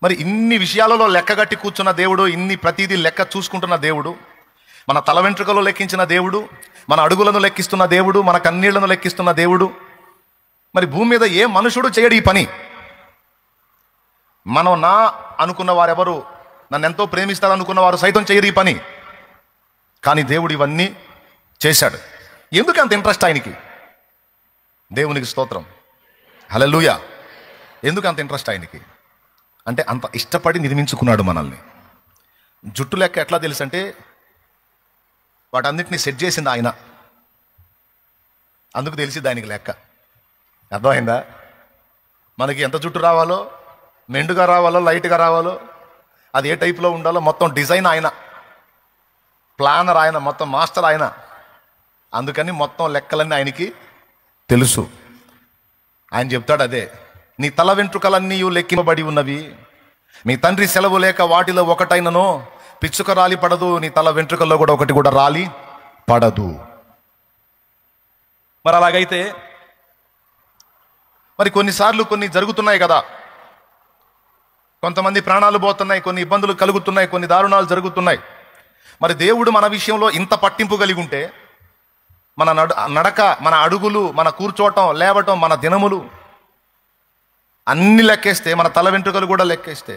మరి ఇన్ని విషయాలలో లెక్కగట్టి కూర్చున్న దేవుడు, ప్రతిదీ లెక్క చూసుకుంటున్న దేవుడు, మన తల వెంట్రుకలు లెక్కించిన దేవుడు, మన అడుగులను లెక్కిస్తున్న దేవుడు, మన కన్నీళ్లను లెక్కిస్తున్న దేవుడు, మరి భూమి మీద ఏ మనుషుడు చేయడు ఈ పని. మనం నా అనుకున్న వారెవరు, నన్ను ఎంతో ప్రేమిస్తారనుకున్న వారు సైతం చేయరు ఈ పని. కానీ దేవుడు ఇవన్నీ చేశాడు. ఎందుకు అంత ఇంట్రెస్ట్ ఆయనకి? దేవునికి స్తోత్రం, హల్లెలూయా. ఎందుకు అంత ఇంట్రెస్ట్ ఆయనకి అంటే, అంత ఇష్టపడి నిర్మించుకున్నాడు మనల్ని. జుట్టు లెక్క ఎట్లా తెలుసు అంటే, వాటన్నిటిని సెట్ చేసింది ఆయన, అందుకు తెలిసింది ఆయనకి లెక్క. అర్థమైందా? మనకి ఎంత జుట్టు రావాలో, మెండుగా రావాలో, లైట్గా రావాలో, అది ఏ టైప్లో ఉండాలో మొత్తం డిజైన్ ఆయన, ప్లానర్ ఆయన, మొత్తం మాస్టర్ ఆయన. అందుకని మొత్తం లెక్కలన్నీ ఆయనకి తెలుసు. ఆయన చెప్తాడు అదే, నీ తల వెంట్రుకలన్నీ లెక్కింపబడి ఉన్నవి, నీ తండ్రి సెలవు లేక వాటిలో ఒకటైనను పిచ్చుక రాలి పడదు, నీ తల వెంట్రుకల్లో కూడా ఒకటి కూడా రాలి పడదు. మరి అలాగైతే మరి కొన్నిసార్లు కొన్ని జరుగుతున్నాయి కదా, కొంతమంది ప్రాణాలు పోతున్నాయి, కొన్ని ఇబ్బందులు కలుగుతున్నాయి, కొన్ని దారుణాలు జరుగుతున్నాయి. మరి దేవుడు మన విషయంలో ఇంత పట్టింపు కలిగి ఉంటే మన నడక, మన అడుగులు, మన కూర్చోవటం, లేవటం, మన దినములు అన్ని లెక్కేస్తే, మన తల వెంట్రుకలు కూడా లెక్కేస్తే,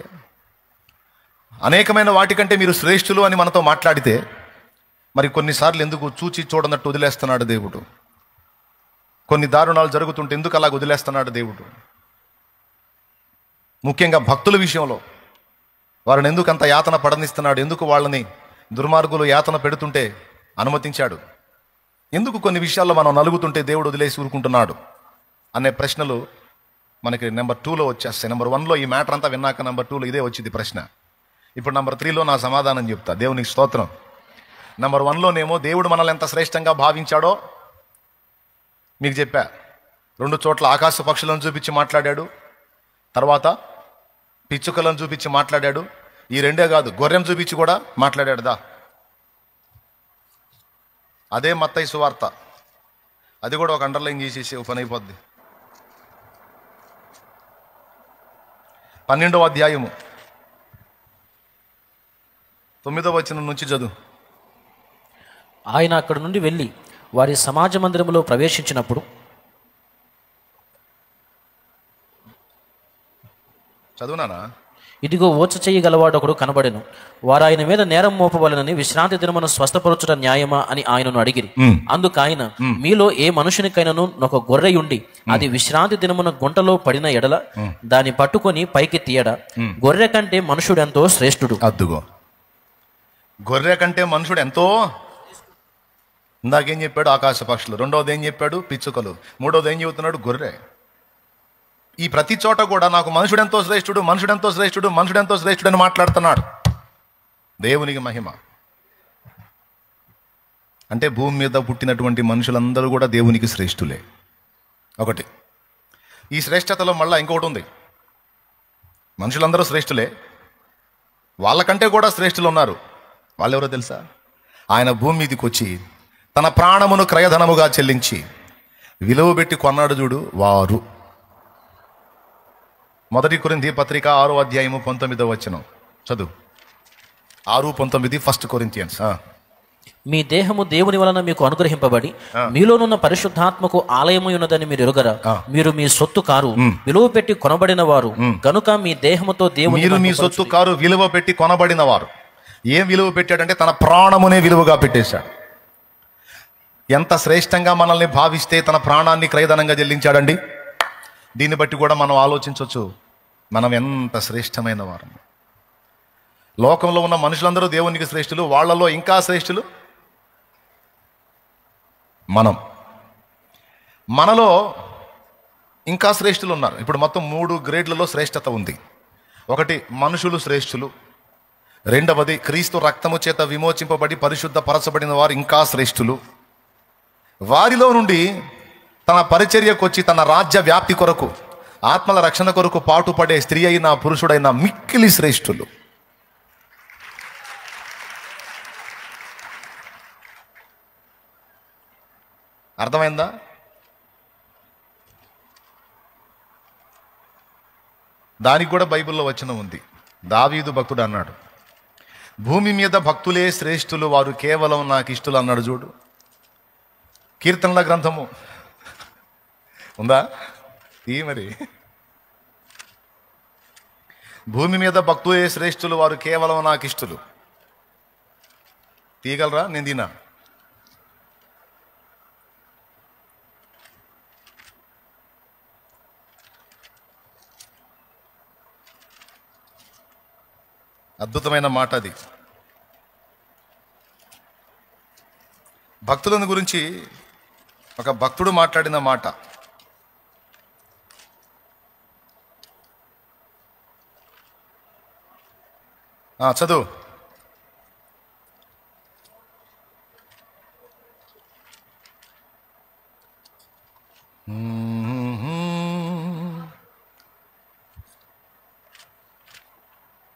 అనేకమైన వాటికంటే మీరు శ్రేష్ఠులు అని మనతో మాట్లాడితే, మరి కొన్నిసార్లు ఎందుకు చూచి చూడనట్టు వదిలేస్తున్నాడు దేవుడు? కొన్ని దారుణాలు జరుగుతుంటే ఎందుకు అలా వదిలేస్తున్నాడు దేవుడు? ముఖ్యంగా భక్తుల విషయంలో వారిని ఎందుకు అంత యాతన పడనిస్తున్నాడు? ఎందుకు వాళ్ళని దుర్మార్గులు యాతన పెడుతుంటే అనుమతించాడు? ఎందుకు కొన్ని విషయాల్లో మనం నలుగుతుంటే దేవుడు వదిలేసి ఊరుకుంటున్నాడు అనే ప్రశ్నలు మనకి నెంబర్ 2లో వచ్చేస్తాయి. నెంబర్ 1లో ఈ మ్యాటర్ అంతా విన్నాక నెంబర్ 2లో ఇదే వచ్చింది ప్రశ్న. ఇప్పుడు నెంబర్ 3లో నా సమాధానం చెప్తా. దేవునికి స్తోత్రం. నెంబర్ 1లోనేమో దేవుడు మనల్ని ఎంత శ్రేష్టంగా భావించాడో మీకు చెప్పా. 2 చోట్ల ఆకాశ పక్షులను చూపించి మాట్లాడాడు, తర్వాత పిచ్చుకలను చూపించి మాట్లాడాడు. ఈ 2 కాదు, గొర్రెం చూపించి కూడా మాట్లాడాడు. అదే మత్తయి సువార్త. అది కూడా ఒక అండర్లైన్ చేసేసి ఒక పని అయిపోద్ది. 12వ అధ్యాయము 9వ వచనం నుంచి చదువు. ఆయన అక్కడి నుండి వెళ్ళి వారి సమాజ మందిరములో ప్రవేశించినప్పుడు, చదువునానా? ఇదిగో ఓచ చేయగలవాడు ఒకడు కనబడెను. వారు ఆయన మీద నేరం మోపవలనని విశ్రాంతి దినమును స్వస్థపరచుట న్యాయమా అని ఆయనను అడిగిరి. అందుకు ఆయన, మీలో ఏ మనుషునికైనను ఒక గొర్రెయుండి అది విశ్రాంతి దినమున గుంటలో పడిన ఎడల దాన్ని పట్టుకొని పైకి తీయడా? గొర్రె కంటే మనుషుడెంతో శ్రేష్ఠుడు. అద్దుగో, గొర్రె కంటే మనుషుడు ఎంతో. ఇందాకేం చెప్పాడు? ఆకాశ పక్షులు. 2వది ఏం చెప్పాడు? పిచ్చుకలు. 3వది ఏం చెబుతున్నాడు? గొర్రె. ఈ ప్రతి చోట కూడా నాకు మనుషుడెంతో శ్రేష్ఠుడు, మనుషుడెంతో శ్రేష్ఠుడు, మనుషుడెంతో శ్రేష్ఠుడు అని మాట్లాడుతున్నాడు. దేవునికి మహిమ. అంటే భూమి మీద పుట్టినటువంటి మనుషులందరూ కూడా దేవునికి శ్రేష్ఠులే. ఒకటి. ఈ శ్రేష్టతలో మళ్ళీ ఇంకొకటి ఉంది. మనుషులందరూ శ్రేష్ఠులే, వాళ్ళకంటే కూడా శ్రేష్ఠులు ఉన్నారు. వాళ్ళెవరో తెలుసా? ఆయన భూమి మీదకి వచ్చి తన ప్రాణమును క్రయధనముగా చెల్లించి విలువ పెట్టి కొన్నాడు చూడు, వారు. 1 కొరింథీ పత్రిక 6వ అధ్యాయము 19వ వచనం చదువు. 6:19 1 కొరింథియన్స్. మీ దేహము దేవుని వలన మీకు అనుగ్రహింపబడి మీలోనున్న పరిశుద్ధాత్మకు ఆలయమై ఉన్నదని మీరు ఎరుగరా? మీరు మీ సొత్తు కారు, విలువ పెట్టి కొనబడిన వారు గనుక మీ దేహముతో దేవుని. మీరు మీ సొత్తు కారు, విలువ పెట్టి కొనబడిన వారు. ఏం విలువ పెట్టాడంటే తన ప్రాణమునే విలువగా పెట్టేశాడు. ఎంత శ్రేష్టంగా మనల్ని భావిస్తే తన ప్రాణాన్ని క్రయధనంగా చెల్లించాడండి. దీన్ని బట్టి కూడా మనం ఆలోచించవచ్చు, మనం ఎంత శ్రేష్టమైన వారం. లోకంలో ఉన్న మనుషులందరూ దేవునికి శ్రేష్ఠులు, వాళ్ళలో ఇంకా శ్రేష్ఠులు మనలో ఇంకా శ్రేష్ఠులు ఉన్నారు. ఇప్పుడు మొత్తం 3 గ్రేడ్లలో శ్రేష్టత ఉంది. 1 మనుషులు శ్రేష్ఠులు, 2వది క్రీస్తు రక్తము చేత విమోచింపబడి పరిశుద్ధ పరచబడిన వారు ఇంకా శ్రేష్ఠులు. వారిలో నుండి తన పరిచర్యకు వచ్చి తన రాజ్య వ్యాప్తి కొరకు, ఆత్మల రక్షణ కొరకు పాటుపడే స్త్రీ అయినా పురుషుడైనా మిక్కిలి శ్రేష్ఠులు. అర్థమైందా? దానికి కూడా బైబిల్లో వచనం ఉంది. దావీదు భక్తుడు అన్నాడు, భూమి మీద భక్తులే శ్రేష్ఠులు, వారు కేవలం నాకు ఇష్టలు అన్నాడు చూడు. కీర్తనల గ్రంథము ఉందా? మరి భూమి మీద భక్తులే శ్రేష్ఠులు, వారు కేవలం నాకు ఇష్టలు. తీయగలరా? నేను తినా. అద్భుతమైన మాట అది. భక్తులను గురించి ఒక భక్తుడు మాట్లాడిన మాట. చదువు.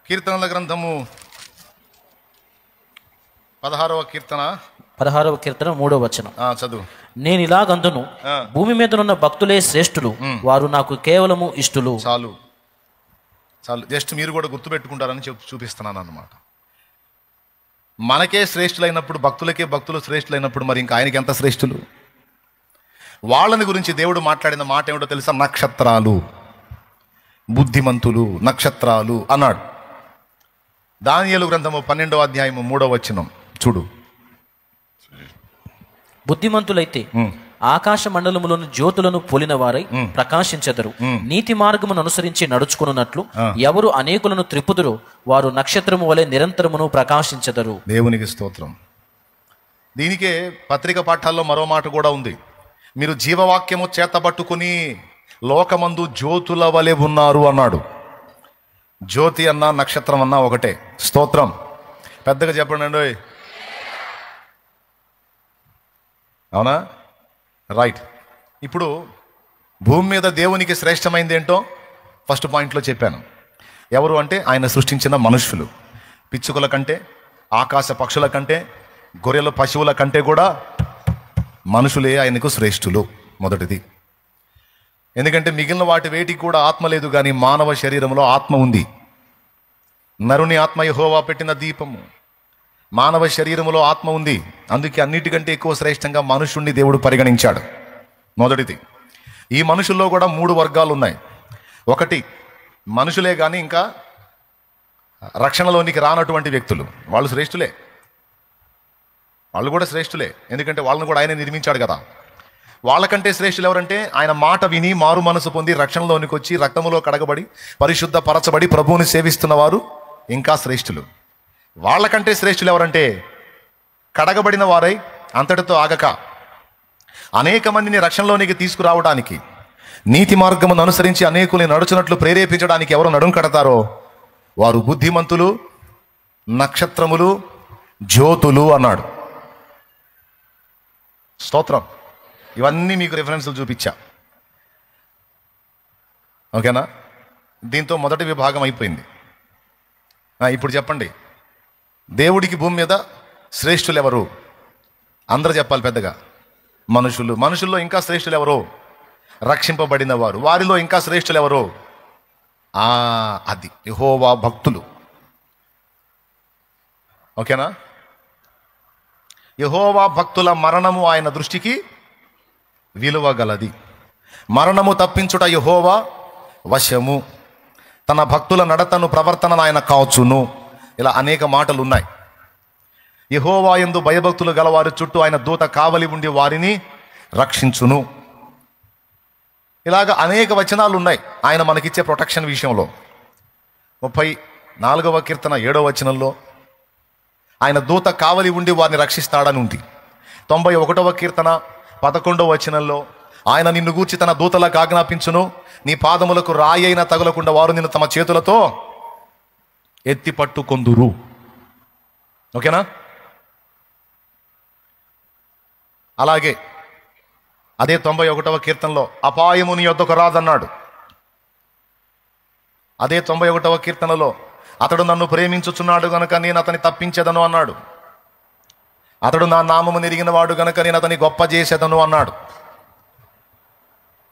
కీర్తనల గ్రంథము 16వ కీర్తన 16వ కీర్తన 3వ వచనం చదువు. నేను ఇలాగందును, భూమి మీదనున్న భక్తులే శ్రేష్ఠులు, వారు నాకు కేవలము ఇష్టలు. చాలు చాలు, జస్ట్ మీరు కూడా గుర్తుపెట్టుకుంటారని చూపిస్తున్నాను అన్నమాట. మనకే శ్రేష్ఠులైనప్పుడు, భక్తులు శ్రేష్ఠులైనప్పుడు మరి ఇంకా ఆయనకి ఎంత శ్రేష్ఠులు? వాళ్ళని గురించి దేవుడు మాట్లాడిన మాట ఏమిటో తెలుసా? నక్షత్రాలు, బుద్ధిమంతులు, నక్షత్రాలు అన్నాడు. దానియేలు గ్రంథము 12వ అధ్యాయము 3వ వచనం చూడు. బుద్ధిమంతులైతే ఆకాశ మండలములోని జ్యోతులను పోలిన వారై ప్రకాశించెదరు. నీతి మార్గమును అనుసరించి నడుచుకున్నట్లు ఎవరు అనేకులను త్రిప్పుదురో వారు నక్షత్రము వలె నిరంతరమును ప్రకాశించెదరు. దేవునికి స్తోత్రం. దీనికే పత్రిక పాఠాల్లో మరో మాట కూడా ఉంది. మీరు జీవవాక్యము చేతబట్టుకుని లోకమందు జ్యోతుల వలె ఉన్నారు అన్నాడు. జ్యోతి అన్నా నక్షత్రం అన్నా ఒకటే. స్తోత్రం. పెద్దగా చెప్పండి అండి. అవునా? రైట్. ఇప్పుడు భూమి మీద దేవునికి శ్రేష్టమైంది ఏంటో ఫస్ట్ పాయింట్లో చెప్పాను. ఎవరు అంటే ఆయన సృష్టించిన మనుషులు. పిచ్చుకల కంటే, ఆకాశ పక్షుల కంటే, గొర్రెల పశువుల కంటే కూడా మనుషులే ఆయనకు శ్రేష్ఠులు. మొదటిది. ఎందుకంటే మిగిలిన వాటి వేటికి కూడా ఆత్మ లేదు, కానీ మానవ శరీరంలో ఆత్మ ఉంది. నరుని ఆత్మ యెహోవా పెట్టిన దీపము. మానవ శరీరంలో ఆత్మ ఉంది. అందుకే అన్నిటికంటే ఎక్కువ శ్రేష్టంగా మనుషుణ్ణి దేవుడు పరిగణించాడు. మొదటిది. ఈ మనుషుల్లో కూడా 3 వర్గాలు ఉన్నాయి. ఒకటి మనుషులే కానీ ఇంకా రక్షణలోనికి రానటువంటి వ్యక్తులు. వాళ్ళు శ్రేష్ఠులే, వాళ్ళు కూడా శ్రేష్ఠులే. ఎందుకంటే వాళ్ళని కూడా ఆయన నిర్మించాడు కదా. వాళ్ళకంటే శ్రేష్ఠులు ఎవరంటే ఆయన మాట విని మారు మనసు పొంది రక్షణలోనికి వచ్చి రక్తములో కడగబడి పరిశుద్ధ పరచబడి ప్రభువుని సేవిస్తున్న వారు ఇంకా శ్రేష్ఠులు. వాళ్ళకంటే శ్రేష్ఠులు ఎవరంటే కడగబడిన వారై అంతటితో ఆగక అనేక మందిని రక్షణలోనికి తీసుకురావడానికి, నీతి మార్గమును అనుసరించి అనేకుల్ని నడుచునట్లు ప్రేరేపించడానికి ఎవరు నడుం కడతారో వారు బుద్ధిమంతులు, నక్షత్రములు, జ్యోతులు అన్నాడు. స్తోత్రం. ఇవన్నీ మీకు రిఫరెన్సులు చూపించా. ఓకేనా? దీంతో మొదటి విభాగం అయిపోయింది. ఇప్పుడు చెప్పండి, దేవుడికి భూమి మీద శ్రేష్ఠులు ఎవరు? అందరూ చెప్పాలి పెద్దగా. మనుషులు. మనుషుల్లో ఇంకా శ్రేష్ఠులు ఎవరు? రక్షింపబడిన వారు. వారిలో ఇంకా శ్రేష్ఠులు ఎవరు? అది యెహోవా భక్తులు. ఓకేనా? యెహోవా భక్తుల మరణము ఆయన దృష్టికి విలువ గలది. మరణము తప్పించుట యెహోవా వశము. తన భక్తుల నడతను ప్రవర్తనను ఆయన కాచును. ఇలా అనేక మాటలు ఉన్నాయి. యెహోవా యందు భయభక్తులు గలవారి చుట్టూ ఆయన దూత కావలి ఉండి వారిని రక్షించును. ఇలాగ అనేక వచనాలు ఉన్నాయి ఆయన మనకిచ్చే ప్రొటెక్షన్ విషయంలో. 34వ కీర్తన 7వ వచనంలో ఆయన దూత కావలి ఉండి వారిని రక్షిస్తాడని ఉంది. 91వ కీర్తన 11వ వచనంలో ఆయన నిన్ను గూర్చి తన దూతలకు ఆజ్ఞాపించును, నీ పాదములకు రాయి అయినా తగలకుండా వారు నిన్ను తమ చేతులతో ఎత్తి పట్టుకొందురు. ఓకేనా? అలాగే అదే 91వ కీర్తనలో అపాయము నీ యొద్దకు రాదన్నాడు. అదే 91వ కీర్తనలో అతడు నన్ను ప్రేమించుచున్నాడు గనుక నేను అతని తప్పించేదను అన్నాడు. అతడు నా నామము నెరిగిన వాడు గనుక నేను అతని గొప్ప చేసేదను అన్నాడు.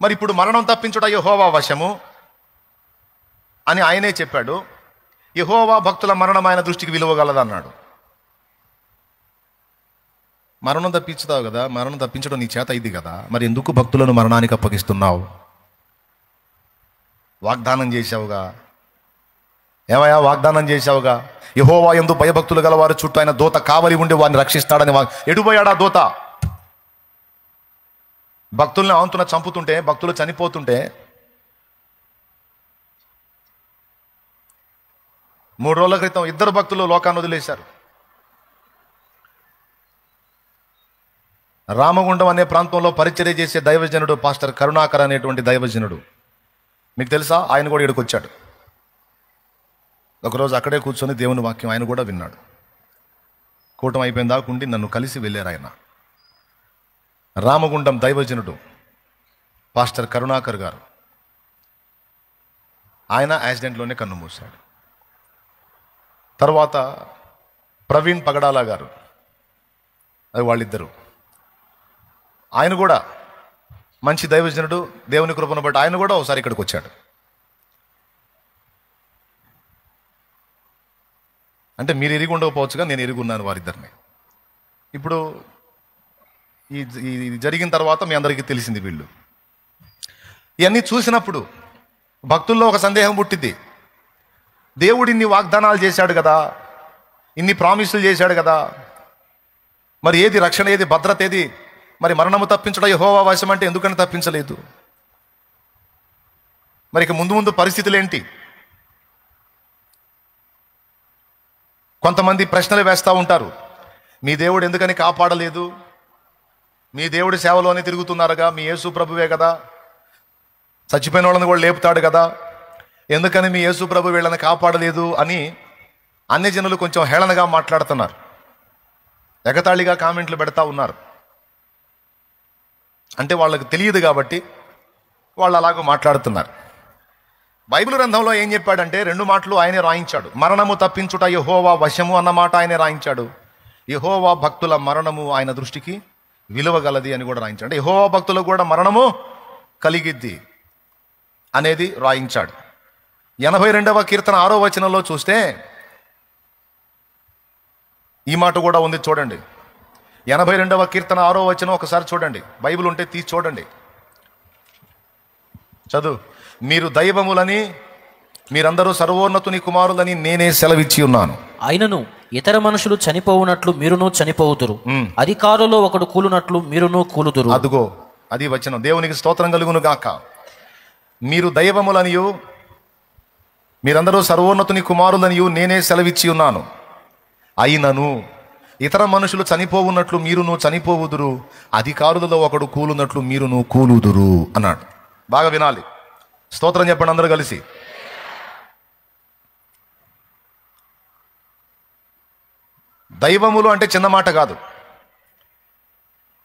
మరి ఇప్పుడు మరణం తప్పించుట యెహోవా వశము అని ఆయనే చెప్పాడు. యెహోవా భక్తుల మరణం ఆయన దృష్టికి విలువగలదన్నాడు. మరణం తప్పించుతావు కదా, మరణం తప్పించడం నీ చేత ఇది కదా, మరి ఎందుకు భక్తులను మరణానికి అప్పగిస్తున్నావు? వాగ్దానం చేశావుగా. ఏమయ్యా వాగ్దానం చేశావుగా, యెహోవా యందు భయభక్తులు గల వారి చుట్టూ ఆయన దూత కావలి ఉండి వారిని రక్షిస్తాడని. ఎటుపోయాడా దూత? భక్తుల్ని ఆంతున చంపుతుంటే, భక్తులు చనిపోతుంటే 3 రోజుల క్రితం 2 భక్తులు లోకాన్ని వదిలేశారు. రామగుండం అనే ప్రాంతంలో పరిచర్య చేసే దైవజనుడు పాస్టర్ కరుణాకర్ అనేటువంటి దైవజనుడు, మీకు తెలుసా? ఆయన కూడా ఇక్కడికి వచ్చాడు. ఒకరోజు అక్కడే కూర్చొని దేవుని వాక్యం ఆయన కూడా విన్నాడు. కూటం అయిపోయిన దాకా ఉండి నన్ను కలిసి వెళ్ళారు ఆయన. రామగుండం దైవజనుడు పాస్టర్ కరుణాకర్ గారు, ఆయన యాక్సిడెంట్లోనే కన్ను మూశాడు. తర్వాత ప్రవీణ్ పగడాల గారు, అది వాళ్ళిద్దరు. ఆయన కూడా మంచి దైవజనుడు, దేవుని కృపను బట్టి ఆయన కూడా ఒకసారి ఇక్కడికి వచ్చాడు. అంటే మీరు ఎరిగి ఉండకపోవచ్చుగా, నేను ఎరిగి ఉన్నాను వారిద్దరిని. ఇప్పుడు ఈ జరిగిన తర్వాత మీ అందరికీ తెలిసింది. వీళ్ళు ఇవన్నీ చూసినప్పుడు భక్తుల్లో ఒక సందేహం పుట్టింది. దేవుడు ఇన్ని వాగ్దానాలు చేశాడు కదా, ఇన్ని ప్రామిసులు చేశాడు కదా, మరి ఏది రక్షణ, ఏది భద్రత, ఏది మరి మరణము తప్పించడం యెహోవా వశం అంటే ఎందుకని తప్పించలేదు? మరి ఇక ముందు ముందు పరిస్థితులు ఏంటి? కొంతమంది ప్రశ్నలు వేస్తూ ఉంటారు. మీ దేవుడు ఎందుకని కాపాడలేదు? మీ దేవుడి సేవలోనే తిరుగుతున్నారుగా, మీ యేసు ప్రభువే కదా, చచ్చిపోయిన వాళ్ళని కూడా లేపుతాడు కదా, ఎందుకని మీ యేసు ప్రభు వీళ్ళని కాపాడలేదు అని అన్ని జనులు కొంచెం హేళనగా మాట్లాడుతున్నారు, ఎగతాళిగా కామెంట్లు పెడతా ఉన్నారు. అంటే వాళ్ళకి తెలియదు కాబట్టి వాళ్ళు అలాగ మాట్లాడుతున్నారు. బైబిల్ గ్రంథంలో ఏం చెప్పాడంటే 2 మాటలు ఆయనే రాయించాడు. మరణము తప్పించుట యెహోవా వశము అన్న మాట ఆయనే రాయించాడు. యెహోవా భక్తుల మరణము ఆయన దృష్టికి విలువగలది అని కూడా రాయించాడు. అంటే యెహోవా భక్తులకు కూడా మరణము కలిగిద్ది అనేది రాయించాడు. 82వ కీర్తన 6వ వచనంలో చూస్తే ఈ మాట కూడా ఉంది, చూడండి. 82వ కీర్తన 6వ వచనం ఒకసారి చూడండి, బైబిల్ ఉంటే తీసి చూడండి, చదువు. మీరు దైవములని, మీరందరూ సర్వోన్నతుని కుమారులని నేనే సెలవిచ్చి ఉన్నాను. అయినను ఇతర మనుషులు చనిపోవునట్లు మీరును చనిపోవుదురు, అధికారులో ఒకడు కూలునట్లు మీరును కూలుదురు. అదుగో అది వచనం. దేవునికి స్తోత్రం కలుగును గాక. మీరు దైవములనియు మీరందరూ సర్వోన్నతుని కుమారులనియు నేనే సెలవిచ్చి ఉన్నాను. అయినను ఇతర మనుషులు చనిపోవున్నట్లు మీరును చనిపోవుదురు, అధికారులలో ఒకడు కూలున్నట్లు మీరును కూలుదురు అన్నాడు. బాగా వినాలి, స్తోత్రం చెప్పండి అందరూ కలిసి. దైవములు అంటే చిన్న మాట కాదు.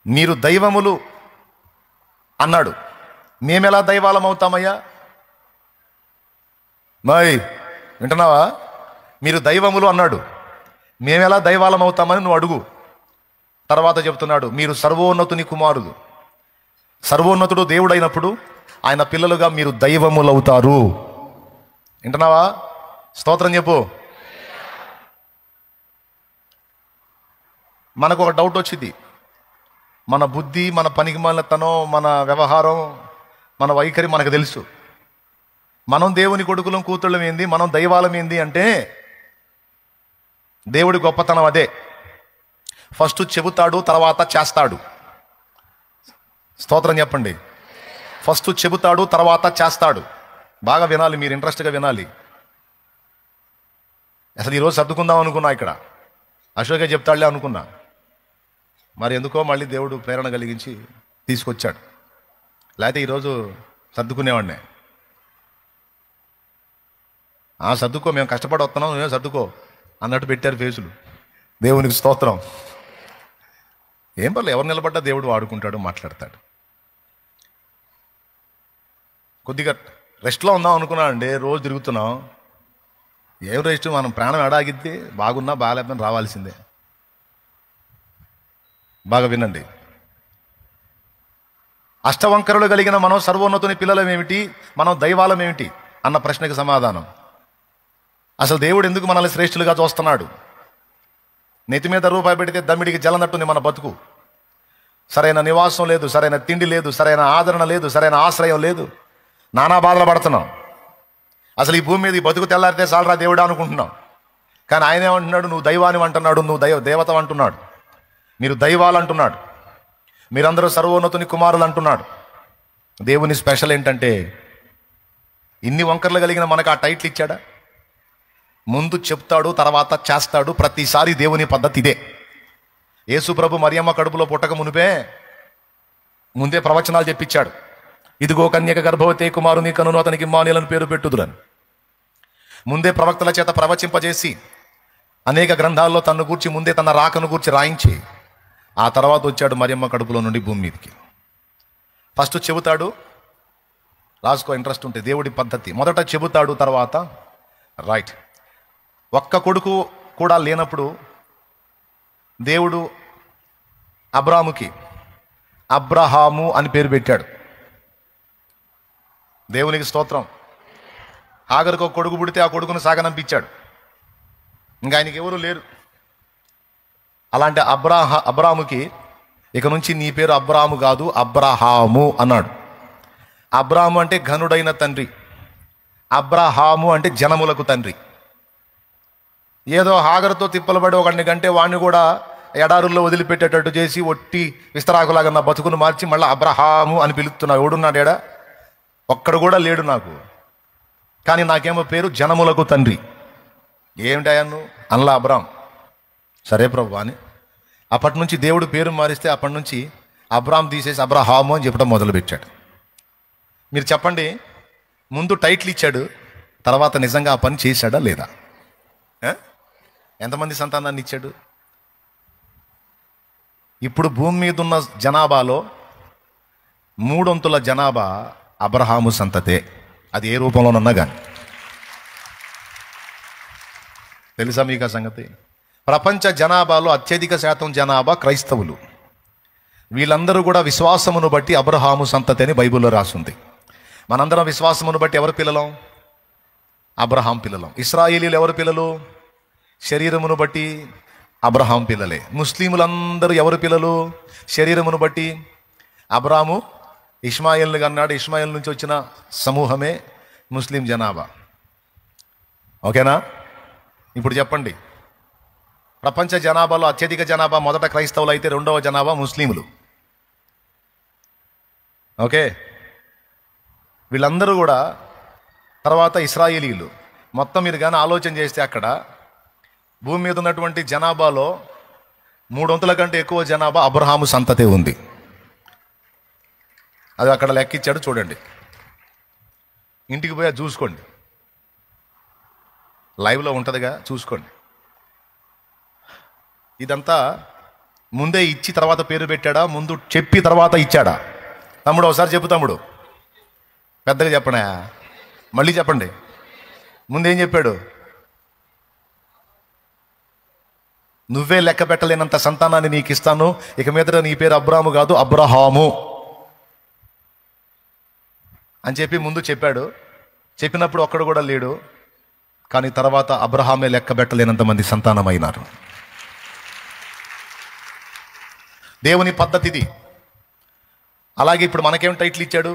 మీరు దైవములు అన్నాడు. మేమెలా దైవాలం అవుతామయ్యా? మై వింటున్నావా? మీరు దైవములు అన్నాడు, మేమెలా దైవాలం అవుతామని నువ్వు అడుగు. తర్వాత చెప్తున్నాడు, మీరు సర్వోన్నతుని కుమారులు. సర్వోన్నతుడు దేవుడైనప్పుడు ఆయన పిల్లలుగా మీరు దైవములు అవుతారు. వింటున్నావా? స్తోత్రం చెప్పు. మనకు ఒక డౌట్ వచ్చింది. మన బుద్ధి, మన పనికిమాలినతనం, మన వ్యవహారం, మన వైఖరి మనకు తెలుసు. మనం దేవుని కొడుకులం కూతుళ్ళం ఏంది, మనం దైవాలం ఏంది అంటే దేవుడి గొప్పతనం అదే. ఫస్ట్ చెబుతాడు, తర్వాత చేస్తాడు. స్తోత్రం చెప్పండి. ఫస్ట్ చెబుతాడు, తర్వాత చేస్తాడు. బాగా వినాలి, మీరు ఇంట్రెస్ట్గా వినాలి. అసలు ఈరోజు సర్దుకుందాం అనుకున్నా, ఇక్కడ అశోకే చెప్తాడులే అనుకున్నా. మరి ఎందుకో మళ్ళీ దేవుడు ప్రేరణ కలిగించి తీసుకొచ్చాడు. లేకపోతే ఈరోజు సర్దుకునేవాడినే. సర్దుకో, మేము కష్టపడి వస్తున్నాం, నువ్వే సర్దుకో అన్నట్టు పెట్టారు ఫేసులు. దేవునికి స్తోత్రం. ఏం పర్లేదు, ఎవరు నిలబడ్డా దేవుడు వాడుకుంటాడు, మాట్లాడతాడు. కొద్దిగా రెస్ట్లో ఉందాం అనుకున్నా అండి, రోజు తిరుగుతున్నాం. ఏం రెస్ట్, మనం ప్రాణం ఎడాగిద్ది, బాగున్నా బాగాలేదని రావాల్సిందే. బాగా వినండి. అష్టవంకరులు కలిగిన మనం సర్వోన్నతుని పిల్లలం ఏమిటి, మనం దైవాలం ఏమిటి అన్న ప్రశ్నకి సమాధానం. అసలు దేవుడు ఎందుకు మనల్ని శ్రేష్ఠులుగా చూస్తున్నాడు? నెత్తి మీద రూపాయి పెడితే దమ్మిడికి జలనట్టుంది మన బతుకు. సరైన నివాసం లేదు, సరైన తిండి లేదు, సరైన ఆదరణ లేదు, సరైన ఆశ్రయం లేదు. నానా బాధలు పడుతున్నాం. అసలు ఈ భూమి మీద ఈ బతుకు తెల్లారితే చాలరా దేవుడా అనుకుంటున్నాం. కానీ ఆయన ఏమంటున్నాడు? నువ్వు దైవాన్ని అంటున్నాడు, నువ్వు దేవత అంటున్నాడు, మీరు దైవాలు అంటున్నాడు, మీరందరూ సర్వోన్నతుని కుమారులు అంటున్నాడు. దేవుని స్పెషల్ ఏంటంటే ఇన్ని వంకర్లు కలిగిన మనకు ఆ టైటిల్ ఇచ్చాడా? ముందు చెప్తాడు, తర్వాత చేస్తాడు. ప్రతిసారి దేవుని పద్ధతి ఇదే. యేసు ప్రభు మరియమ్మ కడుపులో పుట్టక మునిపే ముందే ప్రవచనాలు చెప్పించాడు. ఇదిగో కన్యక గర్భవతి, కుమారుని కనును, అతనికి ఇమ్మానుయేలు పేరు పెట్టుదురని ముందే ప్రవక్తల చేత ప్రవచింపజేసి అనేక గ్రంథాల్లో తన్ను గూర్చి ముందే తన రాకను గూర్చి రాయించి ఆ తర్వాత వచ్చాడు మరియమ్మ కడుపులో నుండి భూమి మీదకి. ఫస్ట్ చెబుతాడు, రాసుకో ఇంట్రెస్ట్ ఉంటే, దేవుడి పద్ధతి. మొదట చెబుతాడు, తర్వాత రైట్. ఒక్క కొడుకు కూడా లేనప్పుడు దేవుడు అబ్రాముకి అబ్రహాము అని పేరు పెట్టాడు. దేవునికి స్తోత్రం. హాగరుకు ఒక కొడుకు పుడితే ఆ కొడుకును సాగనంపించాడు. ఇంకా ఆయనకి ఎవరు లేరు. అలాంటి అబ్రాముకి ఇక నుంచి నీ పేరు అబ్రాము కాదు అబ్రహాము అన్నాడు. అబ్రాము అంటే ఘనుడైన తండ్రి, అబ్రహాము అంటే జనములకు తండ్రి. ఏదో హాగరుతో తిప్పలబడి ఒకడిని కంటే వాడిని కూడా ఎడారుల్లో వదిలిపెట్టేటట్టు చేసి ఒట్టి విస్తరాకులాగా నా బతుకును మార్చి మళ్ళీ అబ్రహాము అని పిలుస్తున్నావు. ఎవడున్నాడు ఏడా? ఒక్కడు కూడా లేడు నాకు. కానీ నాకేమో పేరు జనములకు తండ్రి. ఏమిటాయన్ను అన్లా అబ్రాం. సరే ప్రభు అని అప్పటి నుంచి దేవుడు పేరు మారిస్తే అప్పటి నుంచి అబ్రాం తీసేసి అబ్రహాము అని చెప్పడం మొదలుపెట్టాడు. మీరు చెప్పండి, ముందు టైటిల్ ఇచ్చాడు, తర్వాత నిజంగా ఆ పని చేశాడా లేదా? ఎంతమంది సంతానాన్ని ఇచ్చాడు? ఇప్పుడు భూమి మీద ఉన్న జనాభాలో 3/4 జనాభా అబ్రహాము సంతతే. అది ఏ రూపంలోనన్నా కానీ. తెలుసా మీకు ఆ సంగతి? ప్రపంచ జనాభాలో అత్యధిక శాతం జనాభా క్రైస్తవులు. వీళ్ళందరూ కూడా విశ్వాసమును బట్టి అబ్రహాము సంతతి అని బైబిల్లో రాసుంది. మనందరం విశ్వాసమును బట్టి ఎవరు పిల్లలం? అబ్రహాం పిల్లలం. ఇశ్రాయేలీలు ఎవరు పిల్లలు? శరీరమును బట్టి అబ్రహాం పిల్లలే. ముస్లింలందరూ ఎవరు పిల్లలు? శరీరమును బట్టి అబ్రాము ఇష్మాయిల్ని కన్నాడు. ఇష్మాయిల్ నుంచి వచ్చిన సమూహమే ముస్లిం జనాభా. ఓకేనా? ఇప్పుడు చెప్పండి, ప్రపంచ జనాభాలో అత్యధిక జనాభా మొదట క్రైస్తవులు అయితే రెండవ జనాభా ముస్లింలు. ఓకే, వీళ్ళందరూ కూడా తర్వాత ఇశ్రాయేలీలు. మొత్తం మీరు కానీ ఆలోచన చేస్తే అక్కడ భూమి మీద ఉన్నటువంటి జనాభాలో 3/4 కంటే ఎక్కువ జనాభా అబ్రహాము సంతతే ఉంది. అది అక్కడ లెక్కిచ్చాడు, చూడండి. ఇంటికి పోయి అది చూసుకోండి, లైవ్లో ఉంటుందిగా, చూసుకోండి. ఇదంతా ముందే ఇచ్చి తర్వాత పేరు పెట్టాడా? ముందు చెప్పి తర్వాత ఇచ్చాడా? తమ్ముడు ఒకసారి చెప్పు తమ్ముడు, పెద్దగా చెప్పనా? మళ్ళీ చెప్పండి. ముందేం చెప్పాడు? నువ్వే లెక్క పెట్టలేనంత సంతానాన్ని నీకు ఇస్తాను, ఇక మీద నీ పేరు అబ్రాము కాదు అబ్రహాము అని చెప్పి ముందు చెప్పాడు. చెప్పినప్పుడు ఒక్కడు కూడా లేడు, కానీ తర్వాత అబ్రహామే లెక్క పెట్టలేనంత మంది సంతానం అయినారు. దేవుని పద్ధతిది. అలాగే ఇప్పుడు మనకేం టైటిల్ ఇచ్చాడు?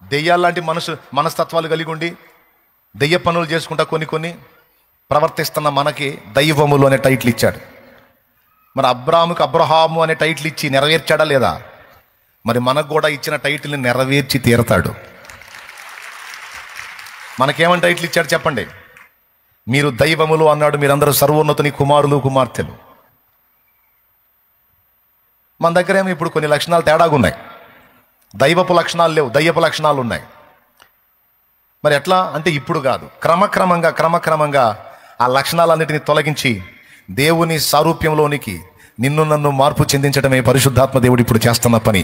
దెయ్యాల్లాంటి మనస్తత్వాలు కలిగి ఉండి దెయ్య పనులు చేసుకుంటా కొన్ని ప్రవర్తిస్తున్న మనకి దైవములు అనే టైటిల్ ఇచ్చాడు. మరి అబ్రాముకు అబ్రహాము అనే టైటిల్ ఇచ్చి నెరవేర్చాడా లేదా? మరి మనకు కూడా ఇచ్చిన టైటిల్ని నెరవేర్చి తీరతాడు. మనకేమని టైటిల్ ఇచ్చాడు చెప్పండి? మీరు దైవములు అన్నాడు. మీరందరూ సర్వోన్నతుని కుమారులు కుమార్తెలు. మన దగ్గర ఏమో ఇప్పుడు కొన్ని లక్షణాలు తేడాగా ఉన్నాయి. దైవపు లక్షణాలు లేవు, దయ్యపు లక్షణాలు ఉన్నాయి. మరి ఎట్లా అంటే ఇప్పుడు కాదు, క్రమక్రమంగా ఆ లక్షణాలన్నిటిని తొలగించి దేవుని సారూప్యంలోనికి నిన్ను నన్ను మార్పు చెందించడమే పరిశుద్ధాత్మ దేవుడు ఇప్పుడు చేస్తున్న పని.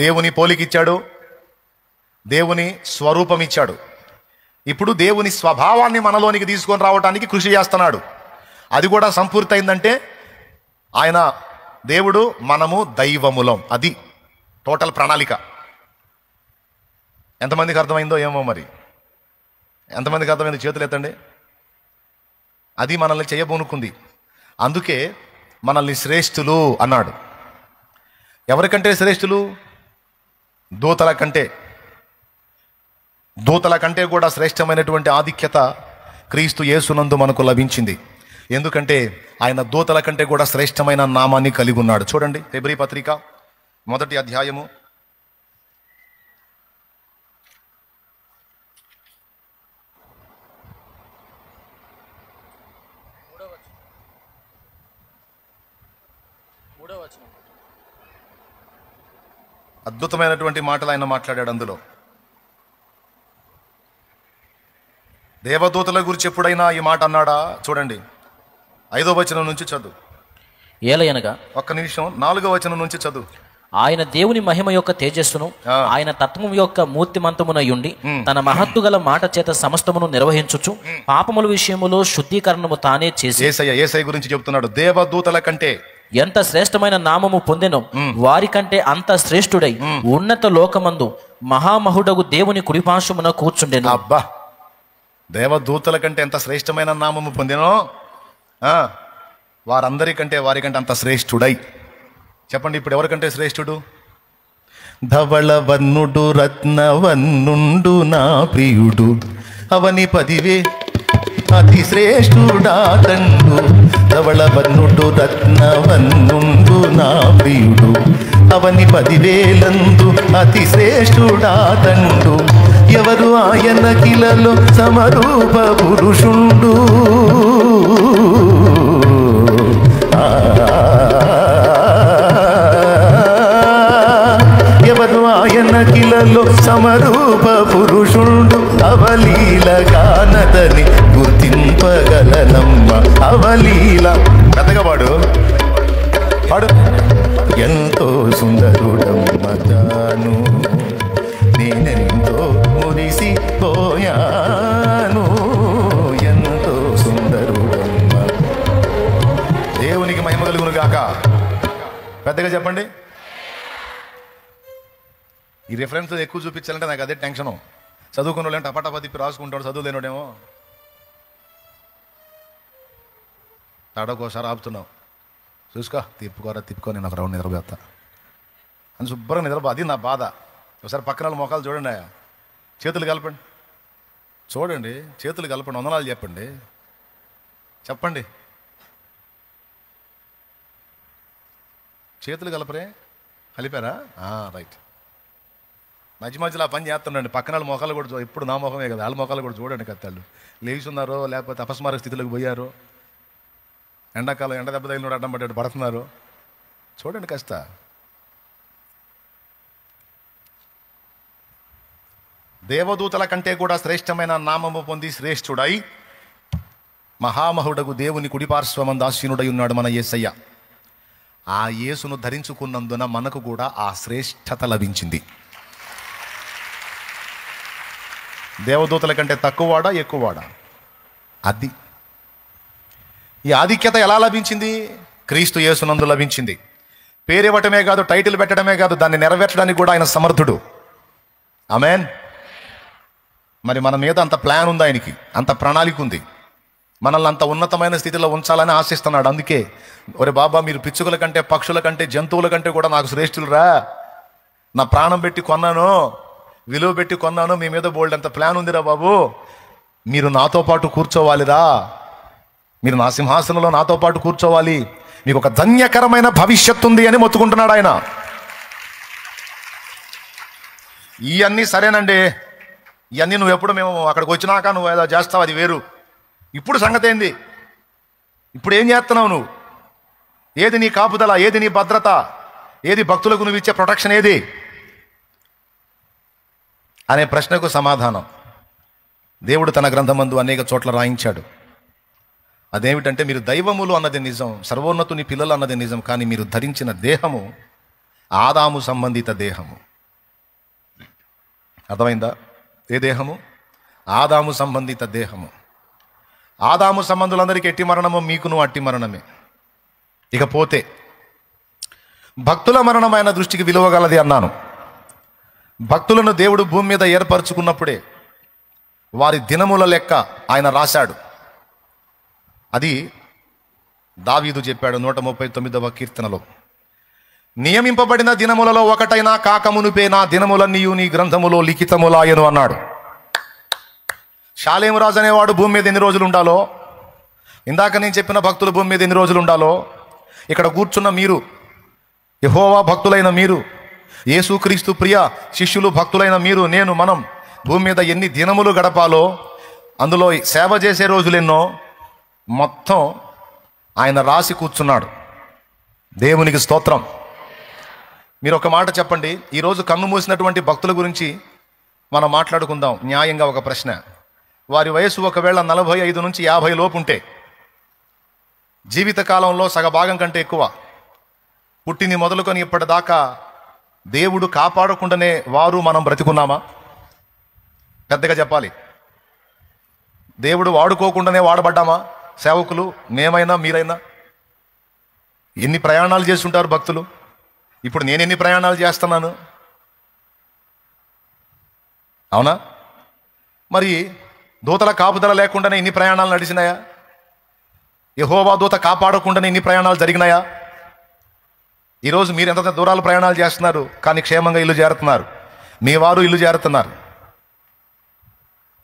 దేవుని పోలికిచ్చాడు, దేవుని స్వరూపం ఇచ్చాడు. ఇప్పుడు దేవుని స్వభావాన్ని మనలోనికి తీసుకొని రావడానికి కృషి చేస్తున్నాడు. అది కూడా సంపూర్తయిందంటే ఆయన దేవుడు, మనము దైవములం. అది టోటల్ ప్రణాళిక. ఎంతమందికి అర్థమైందో ఏమో, మరి ఎంతమందికి అర్థమైందో చేతులు ఎత్తండి. అది మనల్ని చేయబోనుకుంది. అందుకే మనల్ని శ్రేష్ఠులు అన్నాడు. ఎవరికంటే శ్రేష్ఠులు? దూతల కంటే కూడా శ్రేష్టమైనటువంటి ఆధిక్యత క్రీస్తు యేసునందు మనకు లభించింది. ఎందుకంటే ఆయన దూతల కంటే కూడా శ్రేష్టమైన నామాన్ని కలిగి ఉన్నాడు. చూడండి, హెబ్రీ పత్రిక 1వ అధ్యాయము 3వ వచనం. అద్భుతమైనటువంటి మాటలు ఆయన మాట్లాడాడు. అందులో దేవదూతల గురించి ఎప్పుడైనా ఈ మాట అన్నాడా? చూడండి, 5వ వచనం నుంచి చదువు. ఏలయనగా, ఒక్క నిమిషం, 4వ వచనం నుంచి చదువు. ఆయన దేవుని మహిమ యొక్క తేజస్సును, ఆయన తత్వము యొక్క మూర్తిమంతమునయుండి తన మహత్తు గల మాట చేత సమస్తమును నిర్వహించుచు పాపముల విషయములో శుద్ధీకరణము తానే చేసి. యేసయ్య గురించి చెప్తున్నాడు. దేవదూతల కంటే ఎంత శ్రేష్టమైన నామము పొందెనో వారికంటే అంత శ్రేష్ఠుడై ఉన్నత లోకమందు మహామహుడగు దేవుని కుడిపార్శ్వమున కూర్చుండెను. అబ్బా, దేవదూతల కంటే ఎంత శ్రేష్టమైన నామము పొందినో వారికంటే అంత శ్రేష్ఠుడై. చెప్పండి, ఇప్పుడు ఎవరికంటే శ్రేష్ఠుడు? ధవళవన్నుడు రత్నవన్నుండు నా ప్రియుడు అవని 10,000 అతి శ్రేష్ఠుడా తండు. ధవళవన్నుడు రత్నవన్నుండు నా ప్రియుడు అవని 10,000 అతి శ్రేష్ఠుడా తండు. ఎవరు ఆయన కిలలో సమరూప పురుషుండు. ఎవరు ఆయన కిలలో సమరూప పురుషుండు. అవలీల గానదని గుర్తింపగలనమ్మ. అవలీల పెద్దగా పాడు ఎంతో సుందరుడమ్మ తాను, నేనెంతో మురిసిపోయాను. ఎంతో సుందరుడమ్మ. దేవునికి మహిమ కలుగును గాక. పెద్దగా చెప్పండి. ఈ రిఫరెన్స్ ఎక్కువ చూపించాలంటే నాకు అదే టెన్షను. చదువుకున్న వాళ్ళు టపాటపా తిప్పి రాసుకుంటాడు, చదువు లేనోడేమో. తాడోకోసారి ఆపుతున్నావు, చూసుకో, తిప్పుకో, నేను ఒక రౌండ్ నిద్రపోతా అని శుభ్రంగా నిద్రపో. అది నా బాధ. ఒకసారి పక్కన మోకాలు చూడండి, చేతులు కలపండి, చూడండి, చేతులు కలపండి, వందనాలు చెప్పండి. చేతులు కలపరే, కలిపారా? రైట్. మధ్యలో ఆ పని చేస్తుండండి. పక్కన వాళ్ళ మోకాలు కూడా ఇప్పుడు నా మొఖమే కదా, వాళ్ళ మోకాలు కూడా చూడండి. కత్తాళ్ళు లేచున్నారో లేకపోతే అపస్మారక స్థితిలోకి పోయారో, ఎండాకాలం ఎండ దెబ్బ తగిలినోడు అడ్డం పడ్డాడు పడుతున్నారు, చూడండి కాస్త. దేవదూతల కంటే కూడా శ్రేష్టమైన నామము పొంది శ్రేష్ఠుడై మహామహుడగు దేవుని కుడిపార్శ్వమందు ఆసీనుడై ఉన్నాడు మన యేసయ్య. ఆ యేసును ధరించుకున్నందున మనకు కూడా ఆ శ్రేష్టత లభించింది. దేవదూతల కంటే తక్కువవాడా ఎక్కువవాడా? అది ఈ ఆధిక్యత ఎలా లభించింది? క్రీస్తు యేసునందు లభించింది. పేరివ్వటమే కాదు, టైటిల్ పెట్టడమే కాదు, దాన్ని నెరవేర్చడానికి కూడా ఆయన సమర్థుడు. ఆమేన్. మరి మన మీద అంత ప్లాన్ ఉంది, ఆయనకి అంత ప్రణాళిక ఉంది, మనల్ని అంత ఉన్నతమైన స్థితిలో ఉంచాలని ఆశిస్తున్నాడు. అందుకే ఒరే బాబా, మీరు పిచ్చుకల కంటే పక్షుల కంటే జంతువుల కంటే కూడా నాకు శ్రేష్ఠులురా, నా ప్రాణం పెట్టి కొన్నాను, విలువ పెట్టి కొన్నాను, మీ మీద బోల్డ్ అంత ప్లాన్ ఉందిరా బాబు, మీరు నాతో పాటు కూర్చోవాలిరా, మీరు నా సింహాసనంలో నాతో పాటు కూర్చోవాలి, మీకు ఒక ధన్యకరమైన భవిష్యత్తు ఉంది అని మొత్తుకుంటున్నాడు ఆయన. ఇవన్నీ సరేనండి, ఇవన్నీ నువ్వు ఎప్పుడు మేము అక్కడికి వచ్చినాక నువ్వు ఏదో చేస్తావు, అది వేరు. ఇప్పుడు సంగతి ఏంది? ఇప్పుడు ఏం చేస్తున్నావు నువ్వు? ఏది నీ కాపుదల, ఏది నీ భద్రత, ఏది భక్తులకు నువ్వు ఇచ్చే ప్రొటెక్షన్ ఏది అనే ప్రశ్నకు సమాధానం దేవుడు తన గ్రంథమందు అనేక చోట్ల రాయించాడు. అదేమిటంటే, మీరు దైవములు అన్నది నిజం, సర్వోన్నతుని పిల్లలు అన్నది నిజం, కానీ మీరు ధరించిన దేహము ఆదాము సంబంధిత దేహము. అర్థమైందా? ఏ దేహము? ఆదాము సంబంధిత దేహము. ఆదాము సంబంధులందరికీ ఎట్టి మరణము, మీకును అట్టి మరణమే. ఇకపోతే భక్తుల మరణం ఆయన దృష్టికి విలువగలది అన్నాను. భక్తులను దేవుడు భూమి మీద ఏర్పరచుకున్నప్పుడే వారి దినముల లెక్క ఆయన రాశాడు. అది దావీదు చెప్పాడు 139వ కీర్తనలో. నియమింపబడిన దినములలో ఒకటైనా కాకమునుపే నా దినములన్నీయు నీ గ్రంథములో లిఖితములాయను అన్నాడు. షాలేము రాజు అనేవాడు భూమి మీద ఎన్ని రోజులు ఉండాలో, ఇందాక నేను చెప్పిన భక్తులు భూమి మీద ఎన్ని రోజులు ఉండాలో, ఇక్కడ కూర్చున్న మీరు, యెహోవా భక్తులైన మీరు, యేసుక్రీస్తు ప్రియ శిష్యులు భక్తులైన మీరు, నేను, మనం భూమి మీద ఎన్ని దినములు గడపాలో, అందులో సేవ చేసే రోజులెన్నో మొత్తం ఆయన రాసి కూర్చున్నాడు. దేవునికి స్తోత్రం. మీరు ఒక మాట చెప్పండి, ఈరోజు కన్ను మూసినటువంటి భక్తుల గురించి మనం మాట్లాడుకుందాం. న్యాయంగా ఒక ప్రశ్న. వారి వయసు ఒకవేళ 45 నుంచి 50 లోపు ఉంటే, జీవితకాలంలో సగభాగం కంటే ఎక్కువ, పుట్టింది మొదలుకొని ఇప్పటిదాకా దేవుడు కాపాడకుండానే వారు మనం బ్రతికున్నామా? పెద్దగా చెప్పాలి. దేవుడు వాడుకోకుండానే వాడబడ్డామా? సేవకులు, మేమైనా మీరైనా ఎన్ని ప్రయాణాలు చేస్తుంటారు భక్తులు. ఇప్పుడు నేను ఎన్ని ప్రయాణాలు చేస్తున్నాను, అవునా? మరి దూతల కాపుదల లేకుండానే ఇన్ని ప్రయాణాలు నడిచినాయా? యెహోవా దూత కాపాడకుండానే ఇన్ని ప్రయాణాలు జరిగినాయా? ఈరోజు మీరు ఎంత దూరాలు ప్రయాణాలు చేస్తున్నారు, కానీ క్షేమంగా ఇల్లు చేరుతున్నారు. మీ వారు ఇల్లు చేరుతున్నారు.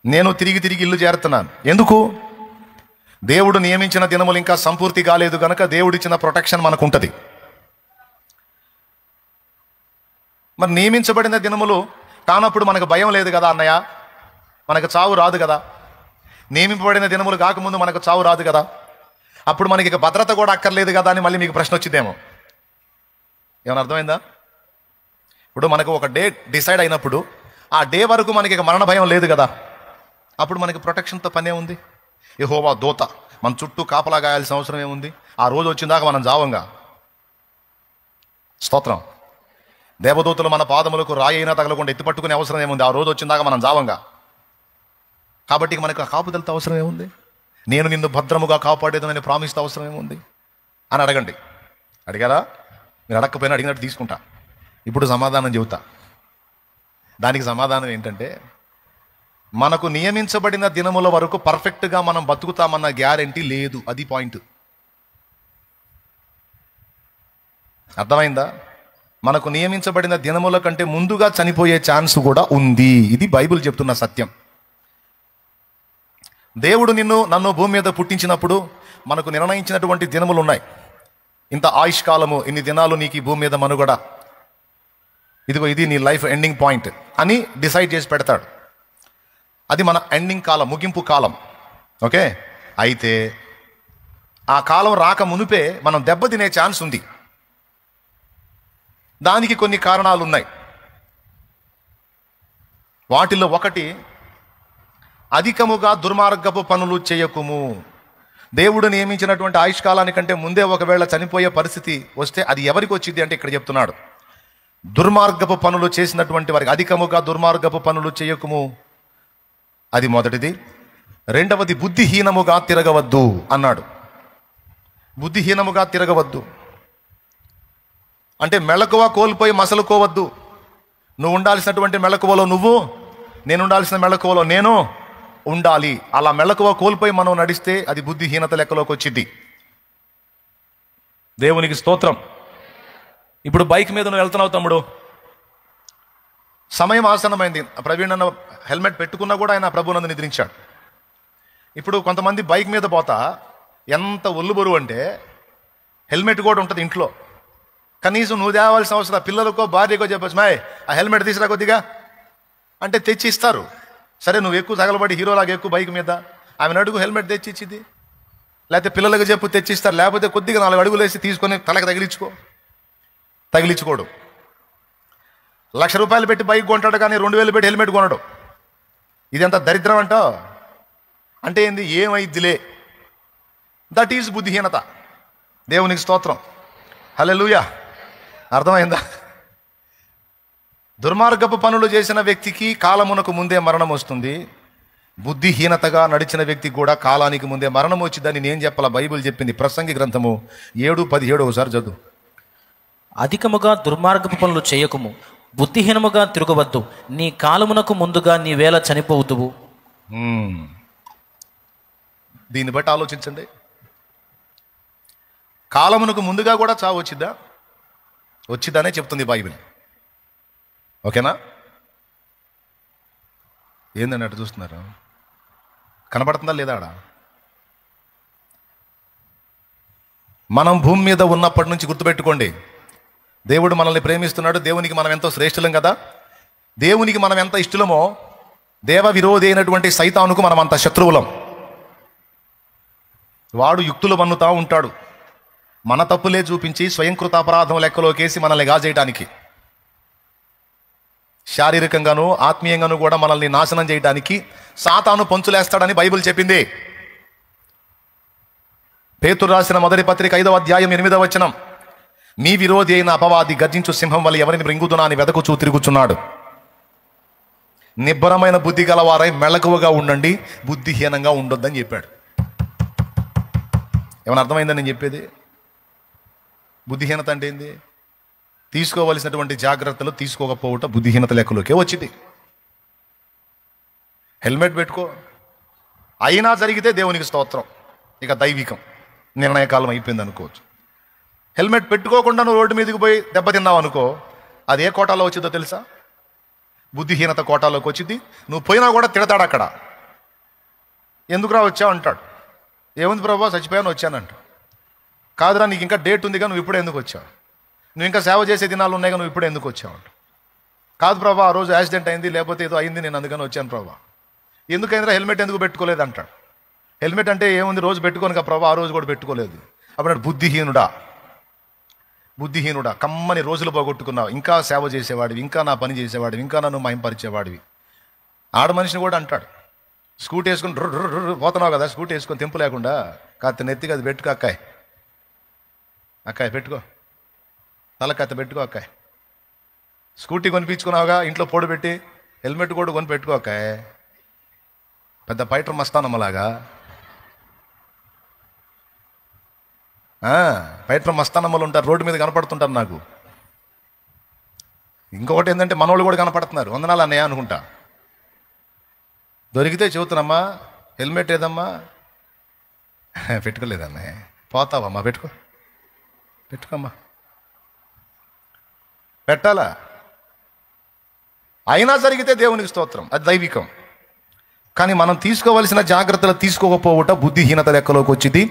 నేను తిరిగి తిరిగి ఇల్లు చేరుతున్నాను. ఎందుకు? దేవుడు నియమించిన దినములు ఇంకా సంపూర్తి కాలేదు కనుక దేవుడిచ్చిన ప్రొటెక్షన్ మనకు ఉంటుంది. మరి నియమించబడిన దినములు కానప్పుడు మనకు భయం లేదు కదా అన్నయ్య, మనకు చావు రాదు కదా. నియమింపబడిన దినములు కాకముందు మనకు చావు రాదు కదా, అప్పుడు మనకి ఇక భద్రత కూడా అక్కర్లేదు కదా అని మళ్ళీ మీకు ప్రశ్న వచ్చిందేమో. ఏమైనా అర్థమైందా? ఇప్పుడు మనకు ఒక డే డిసైడ్ అయినప్పుడు ఆ డే వరకు మనకి ఇక మరణ భయం లేదు కదా, అప్పుడు మనకి ప్రొటెక్షన్తో పనే ఉంది. యెహోవా దూత మన చుట్టూ కాపలా గాయాల్సిన అవసరం ఏముంది? ఆ రోజు వచ్చిందాక మనం జావంగా. స్తోత్రం. దేవదూతలు మన పాదములకు రాయి అయినా తగలకుండా ఎత్తిపట్టుకునే అవసరం ఏముంది? ఆ రోజు వచ్చిందాక మనం జావంగా. కాబట్టి మనకు ఆ కాపుదలతో అవసరం ఏముంది? నేను నిన్ను భద్రముగా కాపాడేదని ప్రామిస్తో అవసరం ఏముంది అని అడగండి. అడిగారా? మీరు అడగకపోయినా అడిగినట్టు తీసుకుంటా. ఇప్పుడు సమాధానం చెబుతా. దానికి సమాధానం ఏంటంటే, మనకు నియమించబడిన దినముల వరకు పర్ఫెక్ట్గా మనం బతుకుతామన్న గ్యారెంటీ లేదు. అది పాయింట్. అర్థమైందా? మనకు నియమించబడిన దినముల కంటే ముందుగా చనిపోయే ఛాన్స్ కూడా ఉంది. ఇది బైబిల్ చెప్తున్న సత్యం. దేవుడు నన్ను భూమి మీద పుట్టించినప్పుడు మనకు నిర్ణయించినటువంటి దినములు ఉన్నాయి. ఇంత ఆయుష్కాలము, ఇన్ని దినాలు నీకు ఈ భూమి మీద మనుగడ, ఇదిగో ఇది నీ లైఫ్ ఎండింగ్ పాయింట్ అని డిసైడ్ చేసి పెడతాడు. అది మన ఎండింగ్ కాలం, ముగింపు కాలం. ఓకే. అయితే ఆ కాలం రాక మునిపే మనం దెబ్బతినే ఛాన్స్ ఉంది. దానికి కొన్ని కారణాలు ఉన్నాయి. వాటిల్లో ఒకటి, అధికముగా దుర్మార్గపు పనులు చేయకుము. దేవుడు నియమించినటువంటి ఆయుష్కాలానికంటే ముందే ఒకవేళ చనిపోయే పరిస్థితి వస్తే అది ఎవరికి వచ్చింది అంటే ఇక్కడ చెప్తున్నాడు, దుర్మార్గపు పనులు చేసినటువంటి వారికి. అధికముగా దుర్మార్గపు పనులు చేయకుము, అది మొదటిది. రెండవది, బుద్ధిహీనముగా తిరగవద్దు అన్నాడు. బుద్ధిహీనముగా తిరగవద్దు అంటే మెళకువ కోల్పోయి మసలుకోవద్దు. నువ్వు ఉండాల్సినటువంటి మెళకువలో నువ్వు, నేను ఉండాల్సిన మెళకువలో నేను ఉండాలి. అలా మెళకువ కోల్పోయి మనం నడిస్తే అది బుద్ధిహీనత లెక్కలోకి వచ్చింది. దేవునికి స్తోత్రం. ఇప్పుడు బైక్ మీద నువ్వు వెళ్తున్నావు తమ్ముడు, సమయం ఆసన్నమైంది. ప్రవీణ్ అన్న హెల్మెట్ పెట్టుకున్నా కూడా ఆయన ప్రభునందు నిద్రించాడు. ఇప్పుడు కొంతమంది బైక్ మీద పోతా ఎంత ఒళ్ళు బరువు అంటే హెల్మెట్ కూడా ఉంటుంది ఇంట్లో. కనీసం నువ్వు తేవాల్సిన అవసరం, పిల్లలకో భార్యకో చెప్పచ్చు, మాయ్ ఆ హెల్మెట్ తీసుకురా కొద్దిగా అంటే తెచ్చి ఇస్తారు. సరే నువ్వు ఎక్కువ తగలబడి హీరోలాగా ఎక్కువ బైక్ మీద ఆమెను అడుగు, హెల్మెట్ తెచ్చి ఇచ్చింది. లేకపోతే పిల్లలకు చెప్పు తెచ్చిస్తారు. లేకపోతే కొద్దిగా 4 అడుగులు వేసి తీసుకొని తలకు తగిలించుకోడు. 1,00,000 రూపాయలు పెట్టి బైక్ కొంటాడు కానీ 2,000 పెట్టి హెల్మెట్ కొనడు. ఇది ఎంత దరిద్రం అంటావు? అంటే ఏంది? ఏమైద్దిలే. దట్ ఈజ్ బుద్ధిహీనత. దేవునికి స్తోత్రం. హల్లెలూయా. అర్థమైందా? దుర్మార్గపు పనులు చేసిన వ్యక్తికి కాలమునకు ముందే మరణం వస్తుంది. బుద్ధిహీనతగా నడిచిన వ్యక్తికి కూడా కాలానికి ముందే మరణం వచ్చిందని నేను చెప్పాల, బైబిల్ చెప్పింది. ప్రసంగి గ్రంథము 7:17 ఒకసారి చదువు. అధికముగా దుర్మార్గపు పనులు చేయకుము, బుద్ధిహీనముగా తిరగవద్దు, నీ కాలమునకు ముందుగా నీ వేళ చనిపోవుదువు. దీన్ని బట్టి ఆలోచించండి. కాలమునకు ముందుగా కూడా చావు వచ్చిద్దా? వచ్చిద్దనే చెప్తుంది బైబిల్. ఓకేనా? ఏందండి అటు చూస్తున్నారు? కనబడుతుందా లేదా ఆడ? మనం భూమి మీద ఉన్నప్పటి నుంచి గుర్తుపెట్టుకోండి, దేవుడు మనల్ని ప్రేమిస్తున్నాడు. దేవునికి మనం ఎంతో శ్రేష్ఠులం కదా. దేవునికి మనం ఎంత ఇష్టలమో దేవ విరోధి అయినటువంటి సైతానుకు మనం అంత శత్రువులం. వాడు యుక్తులు పన్నుతా ఉంటాడు, మన తప్పులే చూపించి స్వయంకృత అపరాధం లెక్కలోకేసి మనల్ని గాజేయడానికి, శారీరకంగాను ఆత్మీయంగాను కూడా మనల్ని నాశనం చేయడానికి సాతాను పొంచులేస్తాడని బైబిల్ చెప్పింది. పేతురు రాసిన మొదటి పత్రిక 5వ అధ్యాయం 8వ వచనం, మీ విరోధి అయిన అపవాది గర్జించు సింహం వల్ల ఎవరిని మృంగుదునా అని వెదకుచూ తిరుగుచున్నాడు. నిబ్బరమైన బుద్ధి గలవారై మెళకువగా ఉండండి, బుద్ధిహీనంగా ఉండొద్దని చెప్పాడు. ఏమైనా అర్థమైందని నేను చెప్పేది? బుద్ధిహీనత అంటే ఏంది? తీసుకోవలసినటువంటి జాగ్రత్తలు తీసుకోకపోవటం బుద్ధిహీనత లెక్కలోకే వచ్చింది. హెల్మెట్ పెట్టుకో, అయినా జరిగితే దేవునికి స్తోత్రం, ఇక దైవికం నిర్ణయకాలం అయిపోయింది అనుకోవచ్చు. హెల్మెట్ పెట్టుకోకుండా నువ్వు రోడ్డు మీదకి పోయి దెబ్బతిన్నావు అనుకో, అది ఏ కోటాలో వచ్చిందో తెలుసా? బుద్ధిహీనత కోటాలోకి వచ్చింది. నువ్వు పోయినా కూడా తిడతాడు అక్కడ. ఎందుకురా వచ్చావు అంటాడు. ఏముంది ప్రభా, చచ్చిపోయాను వచ్చానంట. కాదురా, నీకు ఇంకా డేట్ ఉందిగా, నువ్వు ఇప్పుడే ఎందుకు వచ్చావు? నువ్వు ఇంకా సేవ చేసే దినాలు ఉన్నాయిగా, నువ్వు ఇప్పుడే ఎందుకు వచ్చావు అంట. కాదు ప్రభా, ఆ రోజు యాక్సిడెంట్ అయింది, లేకపోతే ఏదో అయింది, నేను అందుకని వచ్చాను ప్రభా. ఎందుకైందిరా, హెల్మెట్ ఎందుకు పెట్టుకోలేదు అంటాడు. హెల్మెట్ అంటే ఏముంది, రోజు పెట్టుకోనుగా ప్రభా, ఆ రోజు కూడా పెట్టుకోలేదు. అప్పుడు బుద్ధిహీనుడా, బుద్ధిహీనుడా, కమ్మని రోజులు పోగొట్టుకున్నావు, ఇంకా సేవ చేసేవాడివి, ఇంకా నా పని చేసేవాడివి, ఇంకా నన్ను మహింపరిచేవాడివి. ఆడ మనిషిని కూడా అంటాడు. స్కూటీ వేసుకొని పోతున్నావు కదా, స్కూటీ వేసుకొని తెంపు లేకుండా కాస్త నెత్తికి అది పెట్టుకో అక్కాయ్, అక్కాయ్ పెట్టుకో, తలకత్త పెట్టుకో అక్కాయ్. స్కూటీ కొనిపించుకున్నావుగా, ఇంట్లో పొడి పెట్టి హెల్మెట్ కూడా కొని పెట్టుకో అక్కాయ్. పెద్ద పైటర్ మస్తానమ్మలాగా, పైటర్ మస్తానమ్మలు ఉంటారు, రోడ్డు మీద కనపడుతుంటారు నాకు. ఇంకొకటి ఏంటంటే మనోళ్ళు కూడా కనపడుతున్నారు, వందనాలు అన్నయ్య అనుకుంటా. దొరికితే చెబుతున్నామ్మా, హెల్మెట్ ఏదమ్మా, పెట్టుకోలేదన్నయ్య, పోతావమ్మా, పెట్టుకో, పెట్టుకోమ్మా, పెట్టాలా. అయినా జరిగితే దేవునికి స్తోత్రం, అది దైవికం. కానీ మనం తీసుకోవలసిన జాగ్రత్తలు తీసుకోకపోవటం బుద్ధిహీనత లెక్కలోకి వచ్చింది.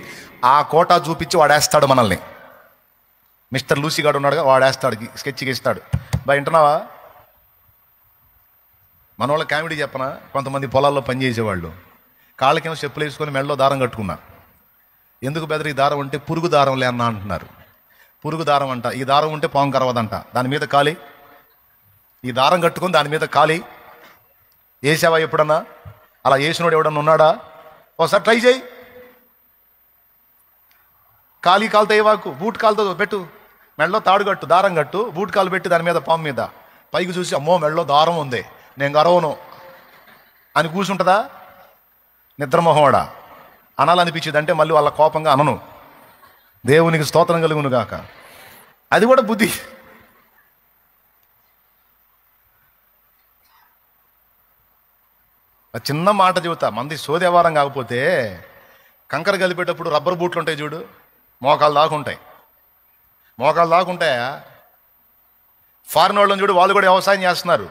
ఆ కోటా చూపించి వాడేస్తాడు మనల్ని. మిస్టర్ లూసిగాడు ఉన్నాడుగా, వాడేస్తాడు, స్కెచ్కి ఇస్తాడు. బా వింటున్నావా? మన వాళ్ళ కామెడీ చెప్పనా, కొంతమంది పొలాల్లో పనిచేసేవాళ్ళు కాళ్ళకేమో చెప్పులు వేసుకొని మెడలో దారం కట్టుకున్నారు. ఎందుకు బెదరు ఈ దారం ఉంటే? పురుగు దారం లేనా అంటున్నారు. పురుగు దారం అంట, ఈ దారం ఉంటే పాము కరవదంట. దాని మీద కాలి, ఈ దారం కట్టుకొని దాని మీద కాలి వేసావా ఎప్పుడన్నా? అలా వేసినోడు ఎవడన్నా ఉన్నాడా? ఒకసారి ట్రై చేయి. కాలి కాలుతో ఏవాకు, బూట్ కాలుతో పెట్టు, మెడలో తాడు కట్టు, దారం కట్టు, బూట్ కాలు పెట్టి దాని మీద పాము మీద పైకి చూసి, అమ్మో మెడలో దారం ఉంది, నేను గరవను అని కూర్చుంటుందా? నిద్రమోహవాడా అనాలనిపించింది. అంటే మళ్ళీ వాళ్ళ కోపంగా అనను, దేవునికి స్తోత్రం కలుగును గాక. అది కూడా బుద్ధి. చిన్న మాట చెబుతా, మంది సోది వ్యవహారం కాకపోతే కంకర కలిపేటప్పుడు రబ్బర్ బూట్లు ఉంటాయి చూడు, మోకాలు దాకుంటాయి, మోకాలు దాకుంటాయా? ఫారిన్ వాళ్ళని చూడు, వాళ్ళు కూడా వ్యవసాయం చేస్తున్నారు,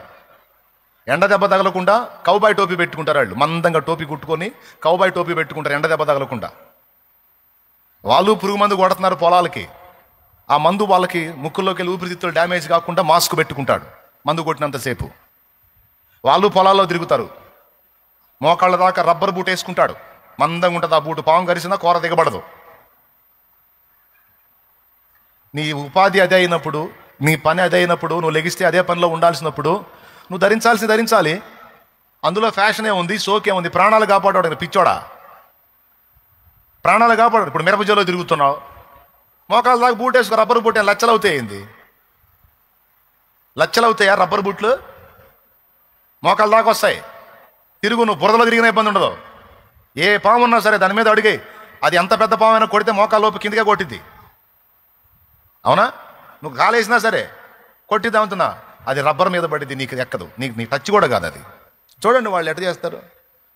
ఎండ దెబ్బ తగలకుండా కౌబాయ్ టోపీ పెట్టుకుంటారు. వాళ్ళు మందంగా టోపీ కుట్టుకొని కౌబాయ్ టోపీ పెట్టుకుంటారు, ఎండ దెబ్బ తగలకుండా. వాళ్ళు పురుగు మందు కొడుతున్నారు పొలాలకి. ఆ మందు వాళ్ళకి ముక్కుల్లోకి వెళ్ళి ఊపిరితిత్తులు డ్యామేజ్ కాకుండా మాస్క్ పెట్టుకుంటాడు మందు కొట్టినంతసేపు. వాళ్ళు పొలాల్లో తిరుగుతారు, మోకాళ్ళ దాకా రబ్బర్ బూట్ వేసుకుంటాడు, మందంగా ఉంటుంది ఆ బూటు, పాము కరిసినా కూర దిగబడదు. నీ ఉపాధి అదే అయినప్పుడు, నీ పని అదే అయినప్పుడు, నువ్వు లెగిస్తే అదే పనిలో ఉండాల్సినప్పుడు నువ్వు ధరించాలి. అందులో ఫ్యాషనే ఉంది, సోకే ఉంది. ప్రాణాలు కాపాడాడు పిచ్చోడా, ప్రాణాలు కాపాడాడు. ఇప్పుడు మిరపజలో తిరుగుతున్నావు, మోకాళ్ళ దాకా బూట్ వేసుకో, రబ్బర్ బూట్ లచ్చలు అవుతాయింది, లచ్చలు అవుతాయా రబ్బర్ బూట్లు? మోకాళ్ళ దాకా వస్తాయి. తిరుగు, నువ్వు బురదలో తిరిగిన ఇబ్బంది ఉండదు. ఏ పాము ఉన్నా సరే దాని మీద అడిగే, అది ఎంత పెద్ద పాము అయినా కొడితే మోకాళ్ళ లోపు కిందకే కొట్టిద్ది. అవునా? నువ్వు కాలేసినా సరే కొట్టిద్ది అవుతున్నా, అది రబ్బర్ మీద పడిద్ది, నీకు ఎక్కదు, నీకు టచ్ కూడా కాదు అది. చూడండి వాళ్ళు ఎట్లా చేస్తారు.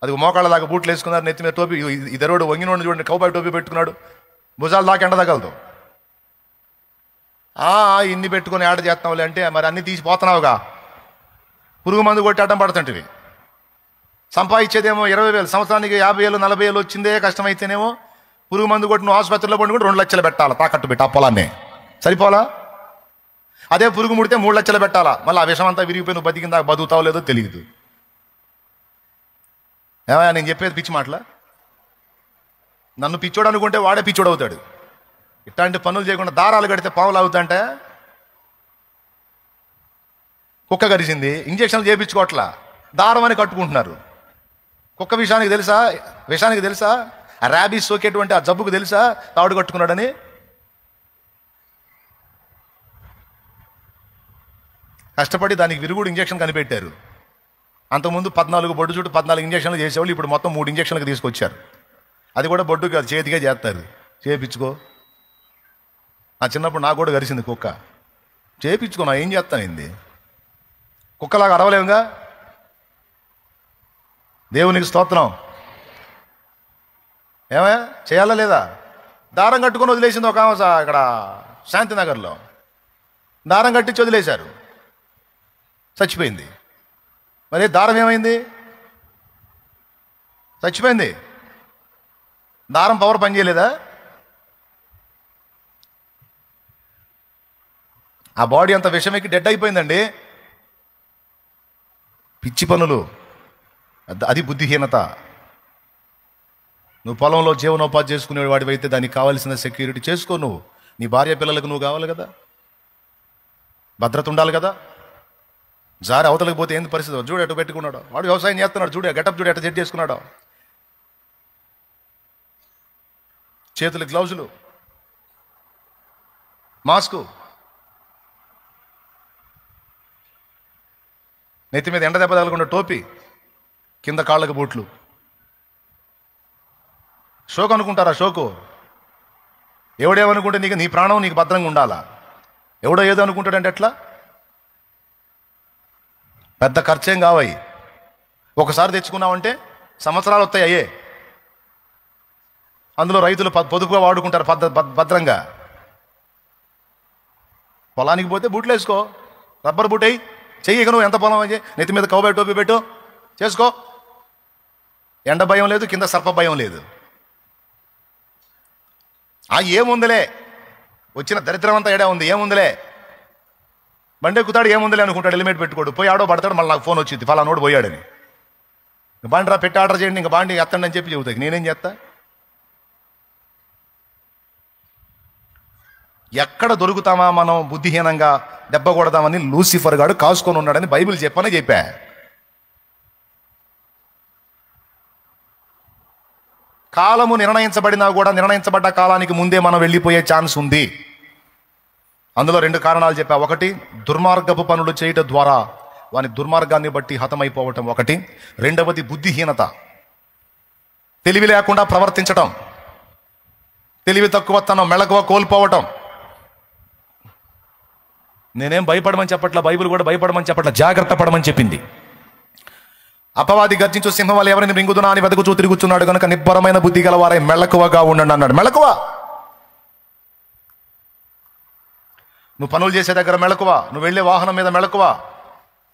అది మోకాళ్ళ దాకా బూట్లు వేసుకున్నారు, నెత్తి మీద టోపీ, ఇద్దరోడు వంగినోడు చూడండి, కౌబాయ్ టోపీ పెట్టుకున్నాడు, భుజాల దాకా ఎండ తగలదు. ఇన్ని పెట్టుకొని ఆట చేస్తున్నావులే అంటే, మరి అన్ని తీసిపోతున్నావుగా, పురుగు మందు కొట్టి అడ్డం పడుతుంటివి. సంపాదించేదేమో 20,000, సంవత్సరానికి 50,000 40,000 వచ్చిందే కష్టమైతేనేమో పురుగు మందు కొట్టి నువ్వు ఆసుపత్రిలో పడి కూడా 2 లక్షలు పెట్టాలా, తాకట్టు పెట్టి ఆ పొలాన్ని, సరిపోలా? అదే పురుగు ముడితే 3 లక్షలు పెట్టాలా, మళ్ళీ ఆ విషం అంతా విరిగిపోయి నువ్వు బతికిందా బతుకుతావు లేదో తెలియదు. ఏమయ్యా నేను చెప్పేది పిచ్చి మాటలా? నన్ను పిచ్చోడు అనుకుంటే వాడే పిచ్చోడు అవుతాడు. ఇట్లాంటి పనులు చేయకుండా దారాలు కడితే పావులు అవుతాంటే, కుక్క కరిసింది, ఇంజక్షన్లు చేయించుకోవట్లా, దారం అని కట్టుకుంటున్నారు. కుక్క విషయానికి తెలుసా ఆ ర్యాబీస్ సోకేటువంటి ఆ జబ్బుకు తెలుసా తాడు కట్టుకున్నాడని? కష్టపడి దానికి విరుగుడు ఇంజక్షన్ కనిపెట్టారు. అంతకుముందు 14 బొడ్డు చుట్టూ 14 ఇంజక్షన్లు చేసేవాళ్ళు, ఇప్పుడు మొత్తం 3 ఇంజక్షన్లకు తీసుకొచ్చారు. అది కూడా బొడ్డు కాదు, చేతికే చేస్తారు. చేయించుకో. నా చిన్నప్పుడు నాకు కూడా గరిచింది కుక్క. చేయించుకున్నా, ఏం చేస్తానండి, కుక్కలాగా అరవలేముగా. దేవునికి స్తోత్రం. ఏమయ్యా చేయాలా లేదా? దారం కట్టుకొని వదిలేసింది ఒక ఆమె ఇక్కడ శాంతినగర్లో. దారం కట్టించి వదిలేశారు, చచ్చిపోయింది. మరి దారం ఏమైంది? చచ్చిపోయింది. దారం పవర్ పనిచేయలేదా? ఆ బాడీ అంత విషమెక్కి డెడ్ అయిపోయిందండి. పిచ్చి పనులు, అది బుద్ధిహీనత. నువ్వు పొలంలో జీవనోపాధి చేసుకునే వాడివైతే దానికి కావాల్సిన సెక్యూరిటీ చేసుకో. నువ్వు నీ భార్య పిల్లలకు నువ్వు కావాలి కదా, భద్రత ఉండాలి కదా. జారి అవతలకి పోతే ఏంది పరిస్థితి? చూడు ఎటు పెట్టుకున్నాడు వాడు, వ్యవసాయం చేస్తున్నాడు, చూడు గెటప్ చూడు ఎట్ట సెట్ చేసుకున్నాడు. చేతులు గ్లౌజులు, మాస్కు, నెత్తి మీద ఎండ దెబ్బ తగలకుండా టోపీ, కింద కాళ్ళకు బూట్లు. షోకు అనుకుంటారా? షోకు ఎవడేమనుకుంటే నీకు నీ ప్రాణం నీకు భద్రంగా ఉండాలా. ఎవడో ఏదో అనుకుంటాడంటే ఎట్లా? పెద్ద ఖర్చేం కావయి. ఒకసారి తెచ్చుకున్నావంటే సంవత్సరాలు వస్తాయి అయ్యే. అందులో రైతులు పొదుపుగా వాడుకుంటారు భద్రంగా. పొలానికి పోతే బూట్లు వేసుకో, రబ్బర్ బూట్ అయ్యి చెయ్యి. ఇక నువ్వు ఎంత పొలం అయ్యి నెత్తి మీద కౌబాయ్ టోపీ పెట్టు, చేసుకో. ఎండ భయం లేదు, కింద సర్ప భయం లేదు. ఏముందిలే, వచ్చిన దరిద్రం అంతా ఏడా ఉంది, ఏముందిలే, బండి ఎక్కుతాడు, ఏముందిలే అనుకుంటాడు, హెల్మెట్ పెట్టుకోడు, పోయి ఆడో పడతాడు. మళ్ళీ నాకు ఫోన్ వచ్చింది, ఫలానోడు పోయాడని. బాండి రా, పెట్టి ఆర్డర్ చేయండి, ఇంకా బాండి ఎత్తండి అని చెప్పి చెబుతాయి. నేనేం చేస్తా? ఎక్కడ దొరుకుతామా మనం బుద్ధిహీనంగా దెబ్బ కొడదామని లూసిఫర్ గాడు కాసుకొని ఉన్నాడని బైబిల్ చెప్పా. కాలము నిర్ణయించబడినా కూడా నిర్ణయించబడ్డ కాలానికి ముందే మనం వెళ్ళిపోయే ఛాన్స్ ఉంది. అందులో 2 కారణాలు చెప్పా. ఒకటి, దుర్మార్గపు పనులు చేయటం ద్వారా వాని దుర్మార్గాన్ని బట్టి హతమైపోవటం ఒకటి. రెండవది బుద్ధిహీనత, తెలివి లేకుండా ప్రవర్తించటం, తెలివి తక్కువతనం, మెళకువ కోల్పోవటం. నేనేం భయపడమని చెప్పట్లా, బైబిల్ కూడా భయపడమని చెప్పట్లా, జాగ్రత్త పడమని చెప్పింది. అపవాది గర్జించు సింహం వల్ల ఎవరిని మింగుదునా అని వెతుకుచూ తిరుగుతున్నాడు కనుక నిబ్బరమైన బుద్ధి గలవారై మెళకువగా ఉండండి అన్నాడు. మెళకువ, నువ్వు పనులు చేసే దగ్గర మెళకువ, నువ్వు వెళ్ళే వాహనం మీద మెళకువ,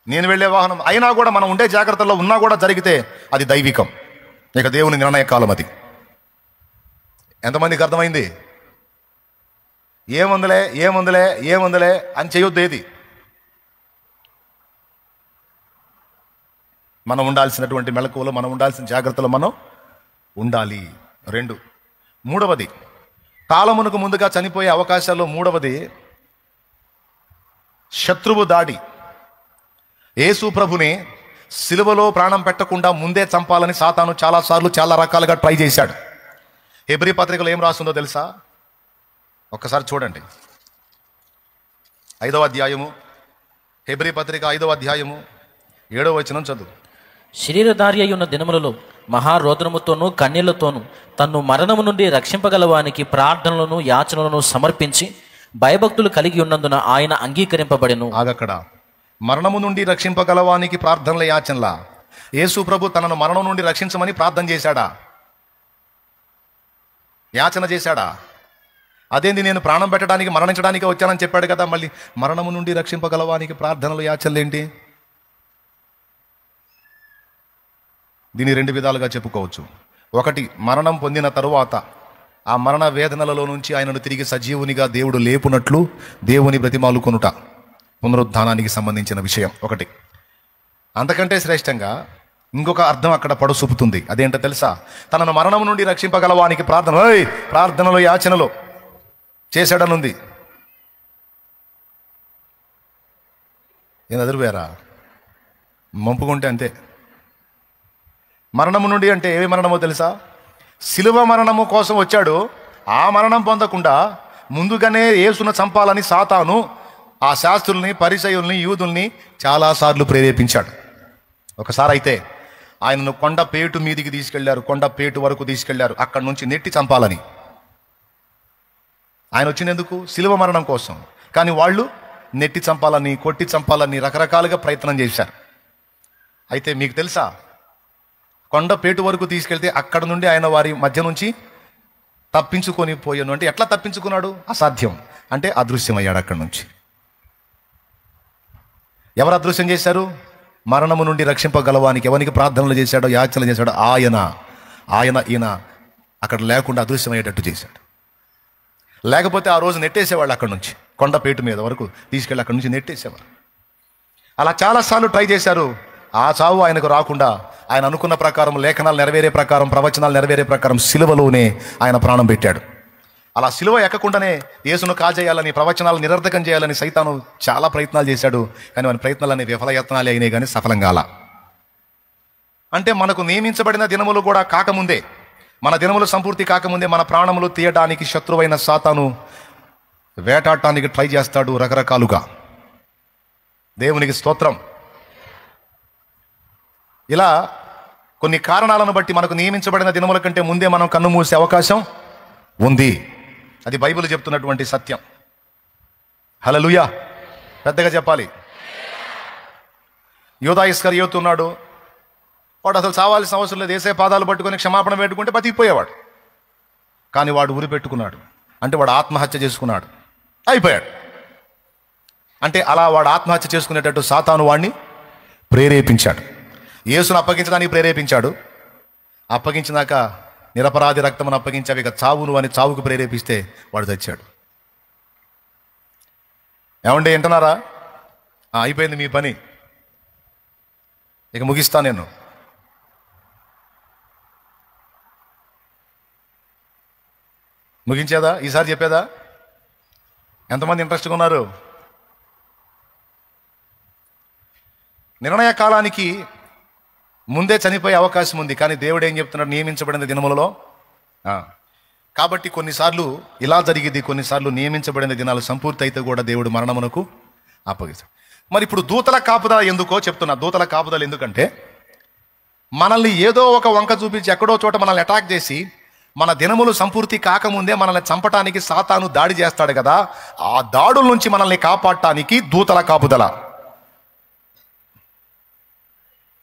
నేను వెళ్ళే వాహనం అయినా కూడా మనం ఉండే జాగ్రత్తలో ఉన్నా కూడా జరిగితే అది దైవికం. ఇక దేవుని నిర్ణయ కాలం అది. ఎంతమందికి అర్థమైంది? ఏముందలే ఏముందలే ఏముందలే అని చేయొద్దు. ఏది మనం ఉండాల్సినటువంటి మెళకువలో, మనం ఉండాల్సిన జాగ్రత్తలో మనం ఉండాలి. 2, మూడవది, కాలమునకు ముందుగా చనిపోయే అవకాశాల్లో మూడవది శత్రువు దాడి. యేసు ప్రభుని సిలువలో ప్రాణం పెట్టకుండా ముందే చంపాలని సాతాను చాలాసార్లు చాలా రకాలుగా ట్రై చేశాడు. హెబ్రీ పత్రికలో ఏం రాస్తుందో తెలుసా? ఒక్కసారి చూడండి. 5వ అధ్యాయము, హెబ్రీ పత్రిక 5వ అధ్యాయము 7వ వచనం చదువు. శరీరధారి అయి ఉన్న దినములలో మహారోదనముతోనూ కన్నీళ్లతోనూ తన్ను మరణము నుండి రక్షింపగలవానికి ప్రార్థనలను యాచనలను సమర్పించి భయభక్తులు కలిగి ఉన్నందున ఆయన అంగీకరింపబడెను. ఆగక్కడ మరణము నుండి రక్షింపగలవానికి ప్రార్థనల యాచనలా? యేసు ప్రభు తనను మరణం నుండి రక్షించమని ప్రార్థన చేశాడా? యాచన చేశాడా? అదేంది, నేను ప్రాణం పెట్టడానికి మరణించడానికి వచ్చానని చెప్పాడు కదా, మళ్ళీ మరణము నుండి రక్షింపగలవానికి ప్రార్థనలు యాచనలు ఏంటి? దీన్ని 2 విధాలుగా చెప్పుకోవచ్చు. ఒకటి, మరణం పొందిన తరువాత ఆ మరణ వేదనలలో నుంచి ఆయనను తిరిగి సజీవునిగా దేవుడు లేపునట్లు దేవుని బ్రతిమాలుకొనుట పునరుద్ధానానికి సంబంధించిన విషయం ఒకటి. అంతకంటే శ్రేష్టంగా ఇంకొక అర్థం అక్కడ పడుసూపుతుంది. అదేంటో తెలుసా? తనను మరణం నుండి రక్షింపగలవానికి ప్రార్థనలు యాచనలు చేశాడనుంది. ఏం ఎదురువేరా మంపుకుంటే అంతే. మరణము నుండి అంటే ఏ మరణమో తెలుసా? శిలువ మరణము కోసం వచ్చాడు. ఆ మరణం పొందకుండా ముందుగానే యేసును చంపాలని సాతాను ఆ శాస్త్రుల్ని, పరిసయ్యుల్ని, యూదుల్ని చాలాసార్లు ప్రేరేపించాడు. ఒకసారి అయితే ఆయనను కొండపేటు మీదికి తీసుకెళ్లారు, కొండపేటు వరకు తీసుకెళ్లారు, అక్కడి నుంచి నెట్టి చంపాలని. ఆయన వచ్చినందుకు శిలువ మరణం కోసం. కానీ వాళ్ళు నెట్టి చంపాలని, కొట్టి చంపాలని రకరకాలుగా ప్రయత్నం చేశారు. అయితే మీకు తెలుసా, కొండపేటు వరకు తీసుకెళ్తే అక్కడ నుండి ఆయన వారి మధ్య నుంచి తప్పించుకొని పోయాను. అంటే ఎట్లా తప్పించుకున్నాడు? అసాధ్యం. అంటే అదృశ్యమయ్యాడు అక్కడి నుంచి. ఎవరు అదృశ్యం చేశారు? మరణము నుండి రక్షింపగలవానికి ఎవరికి ప్రార్థనలు చేశాడో, యాచనలు చేశాడో ఈయన అక్కడ లేకుండా అదృశ్యమయ్యేటట్టు చేశాడు. లేకపోతే ఆ రోజు నెట్టేసేవాళ్ళు అక్కడి నుంచి, కొండపేటు మీద వరకు తీసుకెళ్ళి అక్కడి నుంచి నెట్టేసేవారు. అలా చాలాసార్లు ట్రై చేశారు. ఆ చావు ఆయనకు రాకుండా ఆయన అనుకున్న ప్రకారం, లేఖనాలు నెరవేరే ప్రకారం, ప్రవచనాలు నెరవేరే ప్రకారం సిలువలోనే ఆయన ప్రాణం పెట్టాడు. అలా సిలువ ఎక్కకుండానే యేసును కాజేయాలని, ప్రవచనాలు నిరర్ధకం చేయాలని సైతాను చాలా ప్రయత్నాలు చేశాడు. కానీ మన ప్రయత్నాలన్నీ విఫలయత్నాలే అయినాయి, కానీ సఫలం కాల. అంటే మనకు నియమించబడిన దినములు కూడా కాకముందే, మన దినములు సంపూర్తి కాకముందే మన ప్రాణములు తీయడానికి శత్రువైన సాతాను వేటాడటానికి ట్రై చేస్తాడు రకరకాలుగా. దేవునికి స్తోత్రం. ఇలా కొన్ని కారణాలను బట్టి మనకు నియమించబడిన దినముల కంటే ముందే మనం కన్ను మూసే అవకాశం ఉంది. అది బైబిల్ చెప్తున్నటువంటి సత్యం. హల్లెలూయా. పెద్దగా చెప్పాలి. యూదా ఇస్కరియోతు ఉన్నాడు. వాడు అసలు చావాల్సిన అవసరం లేదు, యేసే పాదాలు పట్టుకొని క్షమాపణ పెట్టుకుంటే బతికిపోయేవాడు. కానీ వాడు ఉరి పెట్టుకున్నాడు. అంటే వాడు ఆత్మహత్య చేసుకున్నాడు, అయిపోయాడు. అంటే అలా వాడు ఆత్మహత్య చేసుకునేటట్టు సాతాను వాడిని ప్రేరేపించాడు. యేసును అప్పగించడానికి ప్రేరేపించాడు. అప్పగించినాక నిరపరాధి రక్తమును అప్పగించావు, ఇక చావును అని చావుకు ప్రేరేపిస్తే వాడు చచ్చాడు. ఏమంటే వింటున్నారా? అయిపోయింది మీ పని, ఇక ముగిస్తా నేను. ముగించేదా? ఈసారి చెప్పేదా? ఎంతమంది ఇంట్రెస్ట్గా ఉన్నారు? నిర్ణయ కాలానికి ముందే చనిపోయే అవకాశం ఉంది. కానీ దేవుడు ఏం చెప్తున్నాడు? నియమించబడిన దినములలో. కాబట్టి కొన్నిసార్లు ఇలా జరిగింది, కొన్నిసార్లు నియమించబడిన దినాలు సంపూర్తి అయితే కూడా దేవుడు మరణమునకు అప్పగిస్తాడు. మరి ఇప్పుడు దూతల కాపుదల ఎందుకో చెప్తున్నా. దూతల కాపుదల ఎందుకంటే, మనల్ని ఏదో ఒక వంక చూపించి ఎక్కడో చోట మనల్ని అటాక్ చేసి, మన దినములు సంపూర్తి కాకముందే మనల్ని చంపటానికి సాతాను దాడి చేస్తాడు కదా. ఆ దాడుల నుంచి మనల్ని కాపాడటానికి దూతల కాపుదల.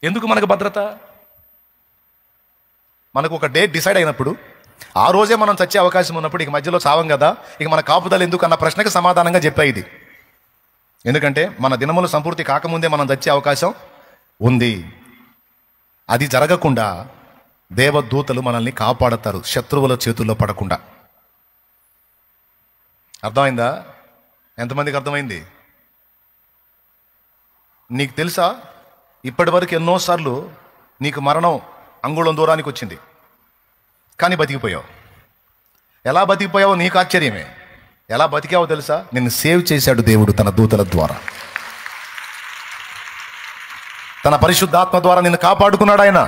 ఎందుకు మనకు భద్రత? మనకు ఒక డేట్ డిసైడ్ అయినప్పుడు, ఆ రోజే మనం చచ్చే అవకాశం ఉన్నప్పుడు, ఇక మధ్యలో చావం కదా, ఇక మన కాపుదల ఎందుకు అన్న ప్రశ్నకు సమాధానంగా చెప్పా ఇది. ఎందుకంటే మన దినములు సంపూర్తి కాకముందే మనం చచ్చే అవకాశం ఉంది. అది జరగకుండా దేవదూతలు మనల్ని కాపాడతారు, శత్రువుల చేతుల్లో పడకుండా. అర్థమైందా? ఎంతమందికి అర్థమైంది? నీకు తెలుసా, ఇప్పటి వరకు ఎన్నోసార్లు నీకు మరణం అంగుళం దూరానికి వచ్చింది, కానీ బతికిపోయావు. ఎలా బతికిపోయావో నీకు ఆశ్చర్యమే. ఎలా బతికావో తెలుసా? నిన్ను సేవ్ చేశాడు దేవుడు తన దూతల ద్వారా, తన పరిశుద్ధాత్మ ద్వారా నిన్ను కాపాడుకున్నాడు ఆయన.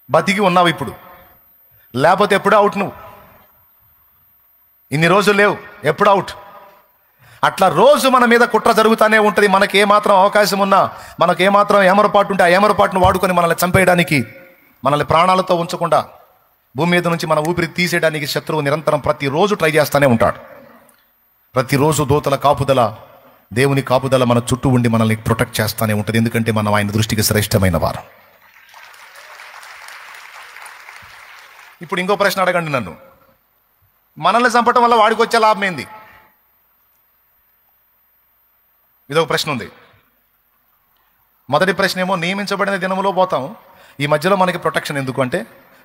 బతికి ఉన్నావు ఇప్పుడు, లేకపోతే ఎప్పుడు అవుట్. నువ్వు ఇన్ని రోజులు లేవు, ఎప్పుడు అవుట్. అట్లా రోజు మన మీద కుట్ర జరుగుతూనే ఉంటుంది. మనకి ఏమాత్రం అవకాశం ఉన్నా, మనకు ఏమాత్రం ఏమరపాటు ఉంటే ఆ ఏమరపాటును వాడుకొని మనల్ని చంపేయడానికి, మనల్ని ప్రాణాలతో ఉంచకుండా భూమి మీద నుంచి మన ఊపిరి తీసేయడానికి శత్రువు నిరంతరం ప్రతిరోజు ట్రై చేస్తూనే ఉంటాడు. ప్రతిరోజు దూతల కాపుదల, దేవుని కాపుదల మన చుట్టూ ఉండి మనల్ని ప్రొటెక్ట్ చేస్తూనే ఉంటుంది. ఎందుకంటే మనం ఆయన దృష్టికి శ్రేష్టమైన వారు. ఇప్పుడు ఇంకో ప్రశ్న అడగండి నన్ను. మనల్ని చంపటం వల్ల వాడికి వచ్చే లాభం ఏంది? ఇదొక ప్రశ్న ఉంది. మొదటి ప్రశ్న ఏమో, నియమించబడిన దినములో పోతాం, ఈ మధ్యలో మనకి ప్రొటెక్షన్ ఎందుకు అంటే,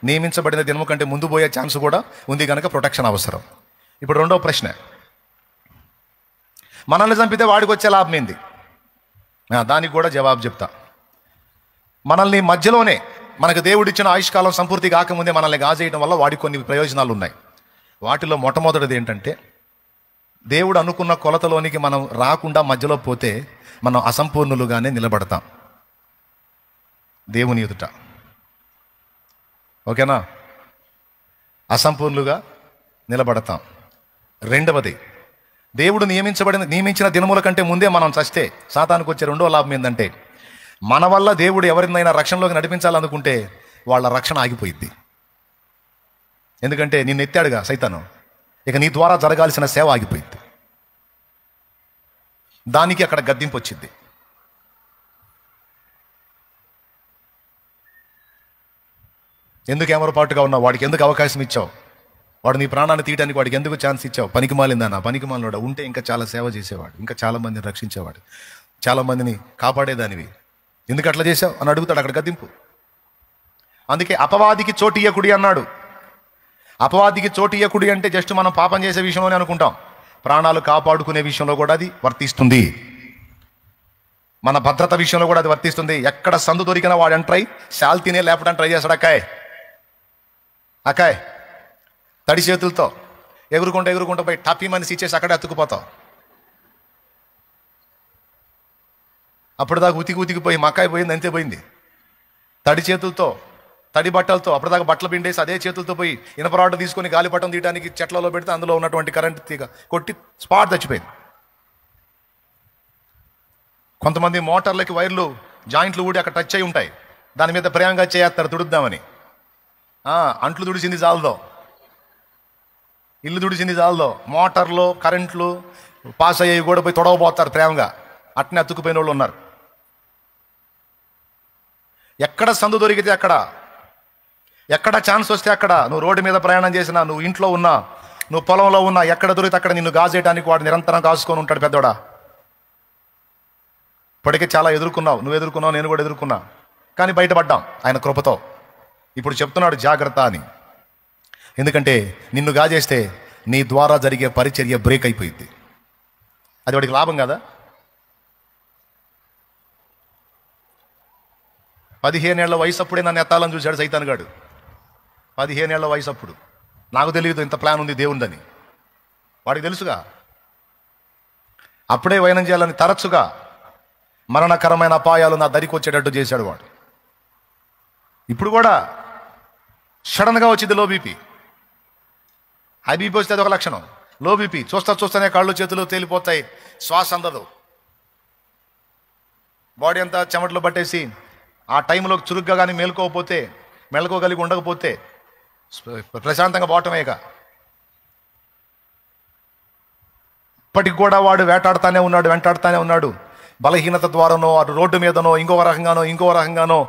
నియమించబడిన దినము కంటే ముందు పోయే ఛాన్స్ కూడా ఉంది కనుక ప్రొటెక్షన్ అవసరం. ఇప్పుడు రెండో ప్రశ్న, మనల్ని చంపితే వాడికి వచ్చే లాభం ఏంది? దానికి కూడా జవాబు చెప్తా. మనల్ని మధ్యలోనే, మనకు దేవుడిచ్చిన ఆయుష్కాలం సంపూర్తి కాకముందే మనల్ని గాజేయడం వల్ల వాడికి కొన్ని ప్రయోజనాలు ఉన్నాయి. వాటిలో మొట్టమొదటిది ఏంటంటే, దేవుడు అనుకున్న కొలతలోనికి మనం రాకుండా మధ్యలో పోతే మనం అసంపూర్ణులుగానే నిలబడతాం దేవుని ఎదుట. ఓకేనా? అసంపూర్ణులుగా నిలబడతాం. రెండవది, దేవుడు నియమించిన దినముల కంటే ముందే మనం చస్తే సాతానికి వచ్చే రెండో లాభం ఏంటంటే, మన వల్ల దేవుడు ఎవరినైనా రక్షణలోకి నడిపించాలనుకుంటే వాళ్ళ రక్షణ ఆగిపోయింది. ఎందుకంటే నిన్ను ఎత్తాడుగా సైతాను, ఇక నీ ద్వారా జరగాల్సిన సేవ ఆగిపోయింది. దానికి అక్కడ గద్దింపు వచ్చింది. ఎందుకు ఏమరపాటుగా ఉన్నావు? వాడికి ఎందుకు అవకాశం ఇచ్చావు? వాడు నీ ప్రాణాన్ని తీయడానికి వాడికి ఎందుకు ఛాన్స్ ఇచ్చావు? పనికి మాలిందన్న, పనికి మాలినోడా ఉంటే ఇంకా చాలా సేవ చేసేవాడు, ఇంకా చాలా మందిని రక్షించేవాడు, చాలా మందిని కాపాడేదానివి, ఎందుకు అట్లా చేశావు అని అడుగుతాడు అక్కడ గద్దింపు. అందుకే అపవాదికి చోటు ఇయ్యకుడి అన్నాడు. అపవాదికి చోటు ఇయ్యకుడి అంటే జస్ట్ మనం పాపం చేసే విషయంలోనే అనుకుంటాం. ప్రాణాలు కాపాడుకునే విషయంలో కూడా అది వర్తిస్తుంది. మన భద్రత విషయంలో కూడా అది వర్తిస్తుంది. ఎక్కడ సందు దొరికిన వాడు ఎంటర్ అయి శాల్తీనే లేపడానికి ట్రై చేస్తాడు. అక్కాయ్ తడి చేతులతో ఎగురుకుంటూ పోయి టపీ మనిషి ఇచ్చేసి అక్కడే అతుక్కుపోతావు. అప్పటిదాకా ఉతికిపోయి మక్కాయి పోయింది, అంతే పోయింది. తడి చేతులతో తడి బట్టలతో అప్పటిదాకా బట్టలు పిండేసి అదే చేతులతో పోయి ఇనపరాడు తీసుకొని గాలిపటం తీయడానికి చెట్లలో పెడితే అందులో ఉన్నటువంటి కరెంట్ తీగ కొట్టి స్పాట్ చచ్చిపోయింది. కొంతమంది మోటార్లకి వైర్లు జాయింట్లు ఊడి అక్కడ టచ్ అయి ఉంటాయి, దాని మీద ప్రేమగా చేస్తారు తుడుద్దామని. అంట్లు తుడిచింది చాలదో, ఇల్లు తుడిచింది చాలదో, మోటార్లు కరెంట్లు పాస్ అయ్యి కూడా పోయి తొడవబోతారు ప్రేమగా. అట్నే అతుక్కుపోయిన వాళ్ళు ఉన్నారు. ఎక్కడ సందు దొరికితే అక్కడ, ఎక్కడ ఛాన్స్ వస్తే అక్కడ, నువ్వు రోడ్డు మీద ప్రయాణం చేసినా, నువ్వు ఇంట్లో ఉన్నా, నువ్వు పొలంలో ఉన్నా, ఎక్కడ దొరికితే అక్కడ నిన్ను గాజేయడానికి వాడు నిరంతరం కాసుకొని ఉంటాడు పెద్దోడా. ఇప్పటికే చాలా ఎదుర్కొన్నావు, నువ్వు ఎదుర్కొన్నావు, నేను కూడా ఎదుర్కొన్నా, కానీ బయటపడ్డాం ఆయన కృపతో. ఇప్పుడు చెప్తున్నాడు జాగ్రత్త అని. ఎందుకంటే నిన్ను గాజేస్తే నీ ద్వారా జరిగే పరిచర్య బ్రేక్ అయిపోయింది. అది వాడికి లాభం కదా. 15 ఏళ్ల వయసు అప్పుడే నన్ను ఎత్తాలని చూశాడు సైతానుగాడు. 15 ఏళ్ల వయసు అప్పుడు. నాకు తెలియదు ఇంత ప్లాన్ ఉంది దేవుందని, వాడికి తెలుసుగా. అప్పుడే వైనం చేయాలని తరచుగా మరణకరమైన అపాయాలు నా దరికి వచ్చేటట్టు చేశాడు వాడు. ఇప్పుడు కూడా సడన్గా వచ్చింది లో బీపీ. హై బీపీ వస్తే అది ఒక లక్షణం. లో బీపీ చూస్తూనే కాళ్ళు చేతులు తేలిపోతాయి, శ్వాస అందదు, బాడీ అంతా చెమటలు పట్టేసి ఆ టైంలో చురుగ్గా కానీ మెలకోగలిగి ఉండకపోతే ప్రశాంతంగా పోవటమేక. ఇప్పటికి కూడా వాడు వెంటాడుతానే ఉన్నాడు. బలహీనత ద్వారానో, అటు రోడ్డు మీదనో, ఇంకో రకంగానో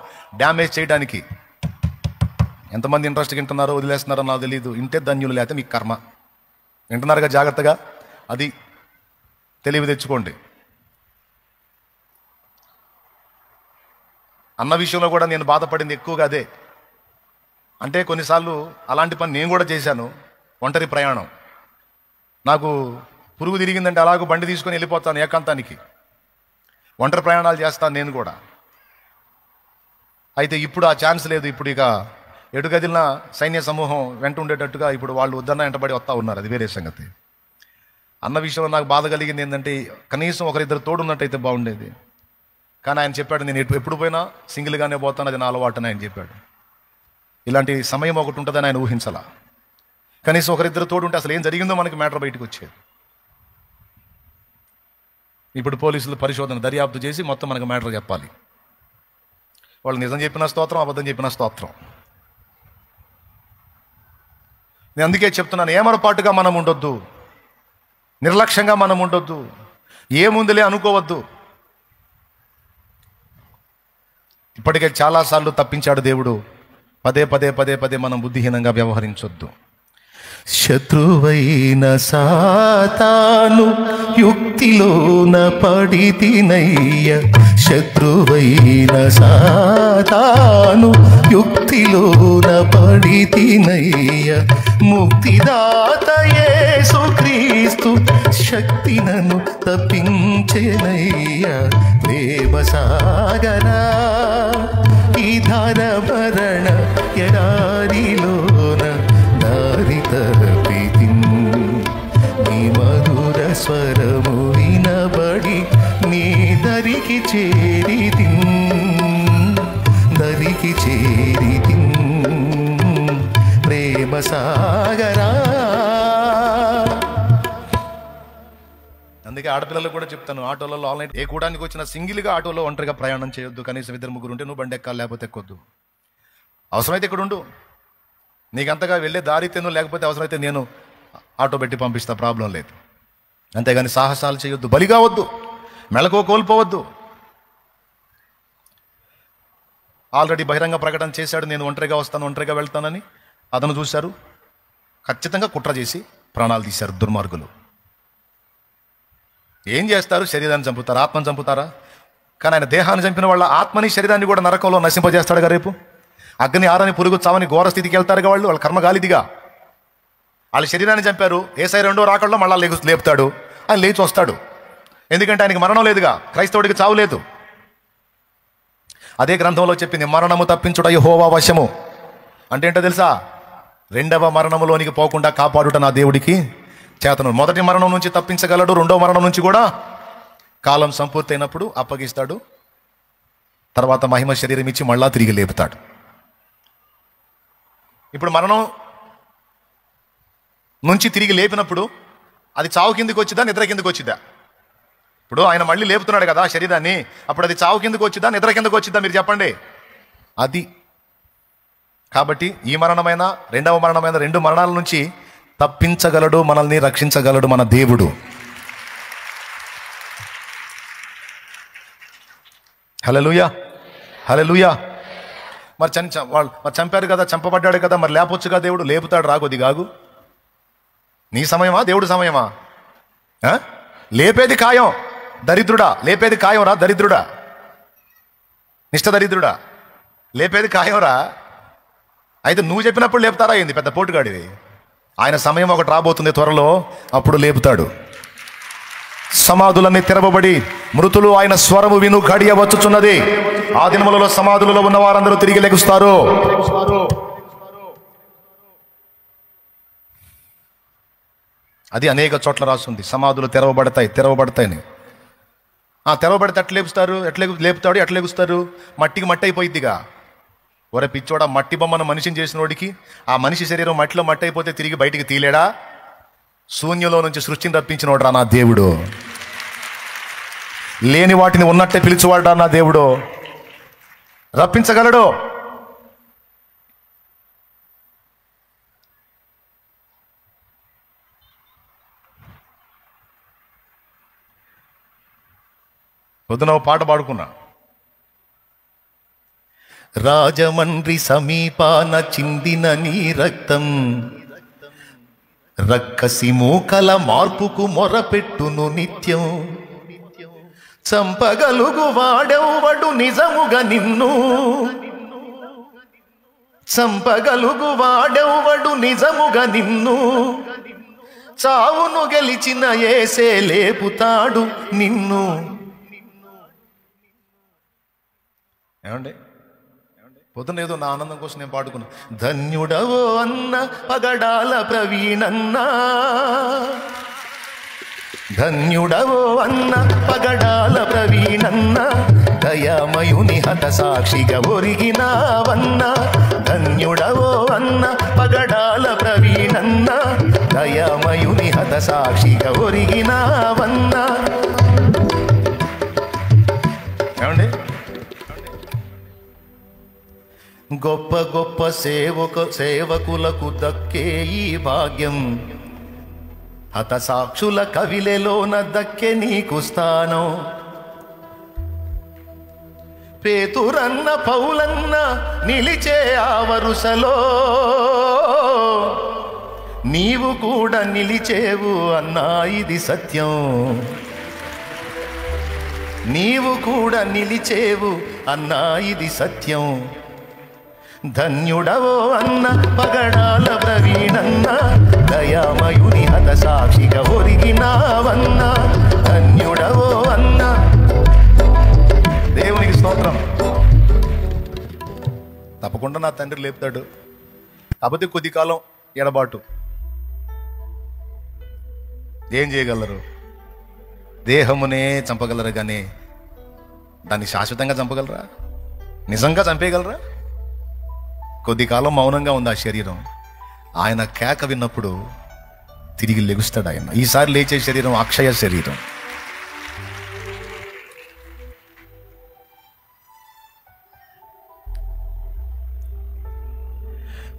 డ్యామేజ్ చేయడానికి. ఎంతమంది ఇంట్రెస్ట్గా వింటున్నారో వదిలేస్తున్నారో నాకు తెలియదు. ఇంటే ధన్యులు, లేకపోతే మీకు కర్మ. వింటున్నారుగా జాగ్రత్తగా, అది తెలివి తెచ్చుకోండి. అన్న విషయంలో కూడా నేను బాధపడింది ఎక్కువగా అదే. అంటే కొన్నిసార్లు అలాంటి పని నేను కూడా చేశాను. ఒంటరి ప్రయాణం, నాకు పురుగు తిరిగిందంటే అలాగూ బండి తీసుకొని వెళ్ళిపోతాను ఏకాంతానికి. ఒంటరి ప్రయాణాలు చేస్తాను నేను కూడా. అయితే ఇప్పుడు ఆ ఛాన్స్ లేదు. ఇప్పుడు ఇక ఎటు గదిలిన సైన్య సమూహం వెంట ఉండేటట్టుగా ఇప్పుడు వాళ్ళు వద్దన్న వెంటబడి వస్తూ ఉన్నారు, అది వేరే సంగతి. అన్న విషయంలో నాకు బాధ కలిగింది ఏంటంటే కనీసం ఒకరిద్దరు తోడున్నట్టయితే బాగుండేది. కానీ ఆయన చెప్పాడు నేను ఎప్పుడు పోయినా సింగిల్గానే పోతాను, అది నా అలవాటు అని ఆయన చెప్పాడు. ఇలాంటి సమయం ఒకటి ఉంటుందని ఆయన ఊహించాల. కనీసం ఒకరిద్దరు తోడుంటే అసలు ఏం జరిగిందో మనకి మ్యాటర్ బయటకు వచ్చేది. ఇప్పుడు పోలీసులు పరిశోధన దర్యాప్తు చేసి మొత్తం మనకు మ్యాటర్ చెప్పాలి. వాళ్ళు నిజం చెప్పిన స్తోత్రం, అబద్ధం చెప్పిన స్తోత్రం. నేను అందుకే చెప్తున్నాను, ఏమరపాటుగా మనం ఉండొద్దు, నిర్లక్ష్యంగా మనం ఉండొద్దు, ఏముందిలే అనుకోవద్దు. ఇప్పటికే చాలాసార్లు తప్పించాడు దేవుడు. పదే మనం బుద్ధిహీనంగా వ్యవహరించొద్దు. శత్రువైన సాతాను యుక్తిలోన పడితినయ్య, శత్రువైన సాతాను యుక్తిలోన పడితినయ్య, ముక్తిదాత యేసుక్రీస్తు శక్తి నన్ను తప్పించెనయ్య. ప్రేమ సాగరా ఈ ధర భరణ ఎడారిలోన దారి తప్పితిన్, నీ మధుర స్వరము వినబడి నీ దరికి చేరితిన్. ప్రేమ సాగరా. అందుకే ఆడపిల్లలు కూడా చెప్తాను, ఆటోలలో ఆన్లైన్ ఏ కూడానికి వచ్చిన సింగిల్గా ఆటోలో ఒంటరిగా ప్రయాణం చేయొద్దు. కనీసం 2-3 ఉంటే నువ్వు బండి ఎక్కాలి, లేకపోతే ఎక్కొద్దు. అవసరమైతే ఇక్కడ ఉండు, నీకంతగా వెళ్ళే దారి తెను, లేకపోతే అవసరమైతే నేను ఆటో పెట్టి పంపిస్తా, ప్రాబ్లం లేదు. అంతేగాని సాహసాలు చేయొద్దు, బలి కావద్దు, మెళకువ కోల్పోవద్దు. ఆల్రెడీ బహిరంగ ప్రకటన చేశాడు, నేను ఒంటరిగా వస్తాను, ఒంటరిగా వెళ్తానని. అతను చూశారు, ఖచ్చితంగా కుట్ర చేసి ప్రాణాలు తీశారు దుర్మార్గులు. ఏం చేస్తారు? శరీరాన్ని చంపుతారా, ఆత్మను చంపుతారా? కానీ ఆయన దేహాన్ని చంపిన వాళ్ళ ఆత్మని శరీరాన్ని కూడా నరకంలో నశింపజేస్తాడుగా. రేపు అగ్ని ఆరని పురుగు చావని ఘోర స్థితికి వెళ్తారుగా వాళ్ళు. వాళ్ళ కర్మ గాలిదిగా. వాళ్ళ శరీరాన్ని చంపారు, యేసయ్య రెండో రాకడలో మళ్ళా లేపుతాడు, ఆయన లేచి వస్తాడు. ఎందుకంటే ఆయనకి మరణం లేదుగా, క్రైస్తవుడికి చావు లేదు. అదే గ్రంథంలో చెప్పింది, మరణము తప్పించుట యెహోవా వశము. అంటే ఏంటో తెలుసా? రెండవ మరణములోనికి పోకుండా కాపాడుట నా దేవుడికి చేతను. మొదటి మరణం నుంచి తప్పించగలడు, రెండో మరణం నుంచి కూడా కాలం సంపూర్తయినప్పుడు అప్పగిస్తాడు. తర్వాత మహిమ శరీరం ఇచ్చి మళ్ళా తిరిగి లేపుతాడు. ఇప్పుడు మరణం నుంచి తిరిగి లేపినప్పుడు అది చావు కిందకి వచ్చిద్దా, నిద్ర కిందకి వచ్చిద్దా? ఇప్పుడు ఆయన మళ్ళీ లేపుతున్నాడు కదా శరీరాన్ని, అప్పుడు అది చావు కిందకి వచ్చిద్దా, నిద్ర కిందకి వచ్చిద్దా? మీరు చెప్పండి. అది కాబట్టి ఈ మరణమైన రెండవ మరణమైన రెండు మరణాల నుంచి తప్పించగలడు, మనల్ని రక్షించగలడు మన దేవుడు. హల్లెలూయా, హల్లెలూయా. మరి వాళ్ళు చంపారు కదా, చంపబడ్డాడు కదా, మరి లేపొచ్చుగా దేవుడు. లేపుతాడు, రాకొద్ది కాగు. నీ సమయమా, దేవుడు సమయమా? లేపేది ఖాయం. దరిద్రుడా, లేపేది ఖాయం రా. దరిద్రుడా, నిష్ఠ దరిద్రుడా, లేపేది ఖాయం రా. అయితే నువ్వు చెప్పినప్పుడు లేపుతారా ఏంది? పెద్ద పోటుగాడివి. ఆయన సమయం ఒకటి రాబోతుంది త్వరలో, అప్పుడు లేపుతాడు. సమాధులన్నీ తెరవబడి మృతులు ఆయన స్వరము విను గడియ వచ్చుచున్నది. ఆ దినములలో సమాధులలో ఉన్న వారందరూ తిరిగి లెగుస్తారు. అది అనేక చోట్ల రాస్తుంది, సమాధులు తెరవబడతాయని. తెరవబడితే లేపుతాడు, ఎట్లా లెగుస్తారు? మట్టికి మట్టి అయిపోయిద్దిగా. ఒరే పిచ్చోడా, మట్టి బొమ్మను మనిషిని చేసిన వాడికి ఆ మనిషి శరీరం మట్టిలో మట్టి అయిపోతే తిరిగి బయటికి తీలేడా? శూన్యంలో నుంచి సృష్టిని రప్పించినోడ్రా నా దేవుడు. లేని వాటిని ఉన్నట్టే పిలిచేవాడ్రా నా దేవుడు. రప్పించగలడు. పొద్దున పాట పాడుకున్నా. రాజమండ్రి సమీపాన చిందిన నీ రక్తం రక్కసి మూకల మార్పుకు మొరపెట్టును నిత్యం. చంపగలుగు వాడెవ్వడు నిజముగా నిన్ను, చంపగలుగు వాడెవ్వడు నిజముగా నిన్ను. చావును గెలిచిన యేసే లేపుతాడు నిన్ను. ఏమండి, పొద్దున ఏదో నా ఆనందం కోసం నేను పాడుకున్నా. ధన్యుడవో అన్న పగడాల ప్రవీణన్నా, ధన్యుడవో అన్న పగడాల ప్రవీణన్నా, దయామయుని హత సాక్షిగా ఒరిగినావన్నా. ధన్యుడవో అన్న పగడాల ప్రవీణన్నా, దయామయుని హత సాక్షిగా ఒరిగినావన్నా. ఏమండి, గొప్ప గొప్ప సేవకులకు దక్కే ఈ భాగ్యం, హతసాక్షుల కవిలెలోన దక్కే నీకు స్థానం. పేతురన్న పౌలన్న నిలిచే ఆ వరుసలో నీవు కూడా నిలిచేవు అన్నా ఇది సత్యం. నీవు కూడా నిలిచేవు అన్నా ఇది సత్యం. ధన్యుడవో అన్న పగడాల ప్రవీణన్న, దయామయుని హత సాక్షిగా ఒరిగినావన్న. ధన్యుడవో అన్న. దేవునికి స్తోత్రం. తప్పకుండా నా తండ్రి లేపుతాడు. కాకపోతే కొద్ది కాలం ఎడబాటు. ఏం చేయగలరు? దేహమునే చంపగలరు కానీ దాన్ని శాశ్వతంగా చంపగలరా? నిజంగా చంపేయగలరా? కొద్ది కాలం మౌనంగా ఉంది ఆ శరీరం. ఆయన కేక విన్నప్పుడు తిరిగి లెగుస్తాడు ఆయన. ఈసారి లేచే శరీరం అక్షయ శరీరం.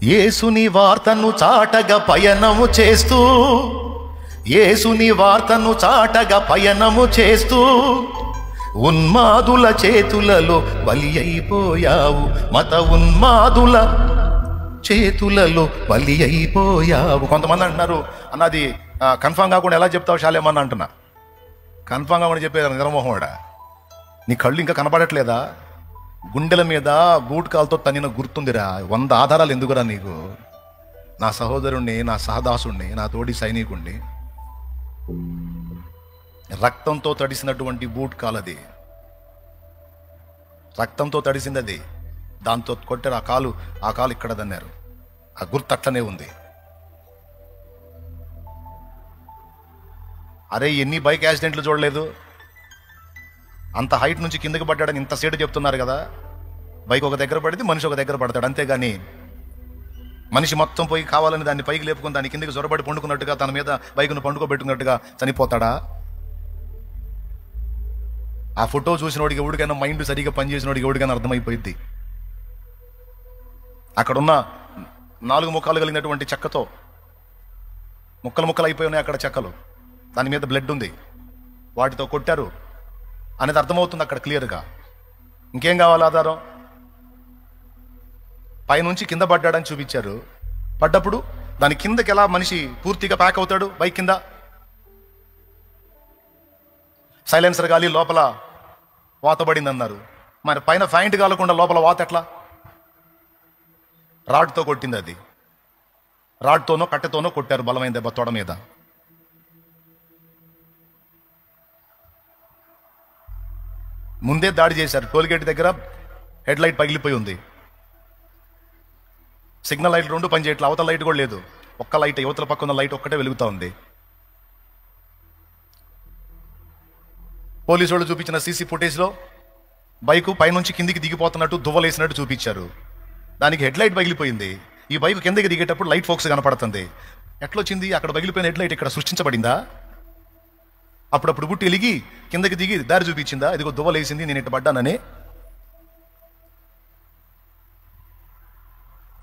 యేసుని వార్తను చాటగా పయనము చేస్తూ, యేసుని వార్తను చాటగా పయనము చేస్తూ ఉన్మాదుల చేతులలో బలి అయిపోయావు, మత ఉన్మాదుల చేతులలో బలి అయిపోయావు. కొంతమంది అంటున్నారు, అన్నది కన్ఫామ్ కాకుండా ఎలా చెప్తావు శాలేమని అంటున్నా. కన్ఫామ్ కాకుండా చెప్పేది నిరమోహముడా, నీ కళ్ళు ఇంకా కనపడట్లేదా? గుండెల మీద బూట్ కాలుతో తన్నిన గుర్తుందిరా. 100 ఆధారాలు ఎందుకురా నీకు? నా సహోదరుణ్ణి, నా సహదాసుణ్ణి, నా తోటి సైనికుణ్ణి రక్తంతో తడిసినటువంటి బూట్ కాలది, రక్తంతో తడిసింది అది. దాంతో కొట్టారు. ఆ కాలు ఇక్కడ దన్నారు. ఆ గుర్తు అట్లనే ఉంది. అరే ఎన్ని బైక్ యాక్సిడెంట్లు చూడలేదు? అంత హైట్ నుంచి కిందకి పడ్డాడని ఇంత సేటు చెప్తున్నారు కదా. బైక్ ఒక దగ్గర పడితే మనిషి ఒక దగ్గర పడతాడు, అంతేగాని మనిషి మొత్తం పోయి కావాలని దాన్ని పైకి లేపుకుని దాని కిందకి జొరబడి పండుకున్నట్టుగా, తన మీద బైక్ను పండుకోబెట్టుకున్నట్టుగా చనిపోతాడా? ఆ ఫోటో చూసిన వాడికి ఎవడికైనా, మైండ్ సరిగా పనిచేసిన వాడికి ఎవడికైనా అర్థమైపోయింది. అక్కడున్న 4 ముక్కలు కలిగినటువంటి చెక్కతో ముక్కలు అయిపోయినాయి అక్కడ చెక్కలు, దాని మీద బ్లడ్ ఉంది, వాటితో కొట్టారు అనేది అర్థమవుతుంది అక్కడ క్లియర్గా. ఇంకేం కావాలి ఆధారం? పైనుంచి కింద పడ్డాడని చూపించారు. పడ్డప్పుడు దాని కిందకి ఎలా మనిషి పూర్తిగా ప్యాక్ అవుతాడు? బైక్ కింద సైలెన్సర్ గాలి లోపల వాత పడింది అన్నారు. మరి పైన ఫ్యాంట్ కాలకుండా లోపల వాత ఎట్లా? రాడ్తో కొట్టింది అది. రాడ్తోనో కట్టెతోనో కొట్టారు, బలమైన దెబ్బ తొడ మీద. ముందే దాడి చేశారు. టోల్గేట్ దగ్గర హెడ్ లైట్ పగిలిపోయి ఉంది. సిగ్నల్ లైట్ 2 పనిచేయట్లేదు. అవతల లైట్ కూడా లేదు, ఒక్క లైట్, యువతల పక్క ఉన్న లైట్ ఒక్కటే వెలుగుతూ ఉంది. పోలీసు వాళ్ళు చూపించిన సీసీ ఫుటేజ్లో బైకు పైనుంచి కిందికి దిగిపోతున్నట్టు దువ్వలేసినట్టు చూపించారు. దానికి హెడ్ లైట్ పగిలిపోయింది. ఈ బైక్ కిందకి దిగేటప్పుడు లైట్ ఫోక్స్ కనపడుతుంది. ఎట్లొచ్చింది? అక్కడ పగిలిపోయిన హెడ్ లైట్ ఇక్కడ సృష్టించబడిందా? అప్పుడప్పుడు బుట్టి ఎలిగి కిందకి దిగి దారి చూపించిందా? ఇదిగో దువ్వలేసింది, నేను ఇట్ట పడ్డానని.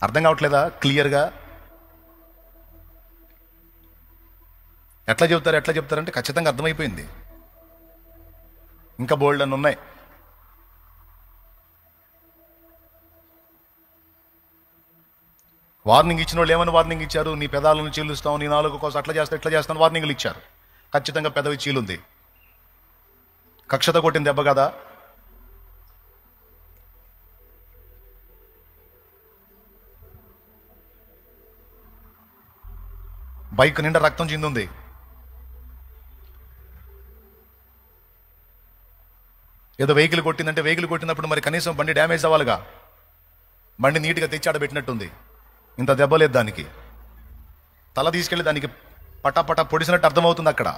అర్థం కావట్లేదా క్లియర్గా? ఎట్లా చెప్తారంటే ఖచ్చితంగా అర్థమైపోయింది. ఇంకా బోల్డ్ అని ఉన్నాయి. వార్నింగ్ ఇచ్చిన వాళ్ళు ఏమని వార్నింగ్ ఇచ్చారు? నీ పెదాలను చీలుస్తావు, నీ నాలుగు కోసం అట్లా చేస్తాను వార్నింగ్లు ఇచ్చారు. ఖచ్చితంగా పెదవి చీలుంది. కక్షత కొట్టిన దెబ్బ కదా. బైక్ నిండా రక్తం చిందుంది. ఏదో వెహికల్ కొట్టిందంటే, వెహికల్ కొట్టినప్పుడు మరి కనీసం బండి డ్యామేజ్ అవ్వాలిగా. బండి నీట్గా తెచ్చి ఆడబెట్టినట్టుంది. ఇంత దెబ్బ లేదు దానికి. తల తీసుకెళ్ళి దానికి పటాపటా పొడిసినట్టు అర్థమవుతుంది అక్కడ.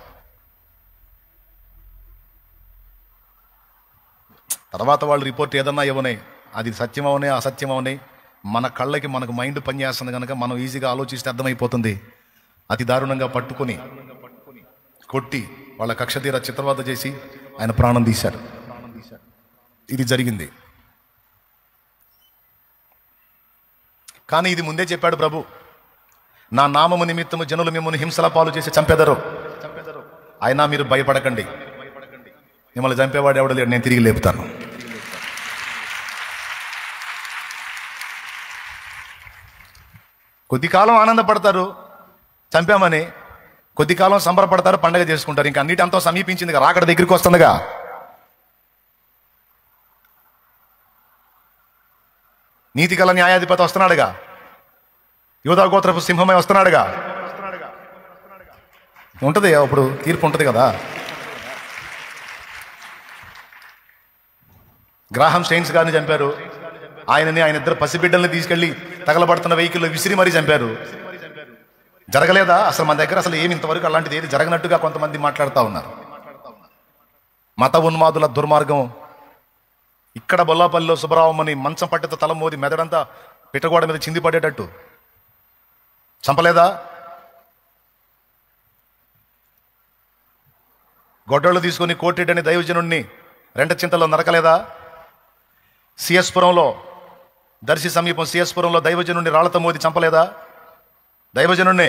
తర్వాత వాళ్ళు రిపోర్ట్ ఏదన్నా ఇవ్వనాయి, అది సత్యమవనే అసత్యమవనే, మన కళ్ళకి మనకు మైండ్ పనిచేస్తుంది కనుక మనం ఈజీగా ఆలోచిస్తే అర్థమైపోతుంది. అతి దారుణంగా పట్టుకొని కొట్టి వాళ్ళ కక్ష తీర చిత్రవద చేసి ఆయన ప్రాణం తీశారు. ఇది జరిగింది. కానీ ఇది ముందే చెప్పాడు ప్రభు, నా నామము నిమిత్తము జనులు మిమ్మల్ని హింసల పాలు చేసి చంపెదరు, అయినా మీరు భయపడకండి, మిమ్మల్ని చంపేవాడు ఎవడు లేడు, నేను తిరిగి లేపుతాను. కొద్ది కాలం ఆనందపడతారు చంపామని, కొద్ది కాలం సంబరపడతారు, పండగ చేసుకుంటారు. ఇంకా అన్నిటి అంతా సమీపించిందిగా, రాకడ దగ్గరికి వస్తుందిగా. నీతిగల న్యాయాధిపతి వస్తున్నాడుగా, యూదా గోత్రపు సింహమై వస్తున్నాడుగా. ఉంటుంది అప్పుడు తీర్పు ఉంటుంది కదా. గ్రాహం స్టెయిన్స్ గారిని చంపారు. ఆయన ఇద్దరు పసిబిడ్డల్ని తీసుకెళ్లి తగలబడుతున్న వెహికల్లో విసిరి మరీ చంపారు. జరగలేదా? అసలు మన దగ్గర అసలు ఏమి ఇంతవరకు అలాంటిది ఏది జరగనట్టుగా కొంతమంది మాట్లాడుతూ ఉన్నారు. మత ఉన్మాదుల దుర్మార్గం. ఇక్కడ బొల్లాపల్లిలో సుబ్బరామని మంచం పట్టెతో తల మోది మెదడంతా పిట్టగోడ మీద చింది పడేటట్టు చంపలేదా? గొడ్డళ్ళు తీసుకొని కోటిరెడ్డి దైవజనుణ్ణి రెంట చింతలో నరకలేదా? సిఎస్పురంలో దర్శి సమీపం సిఎస్పురంలో దైవజనుడిని రాళ్లతో మోది చంపలేదా? దైవజనుడిని.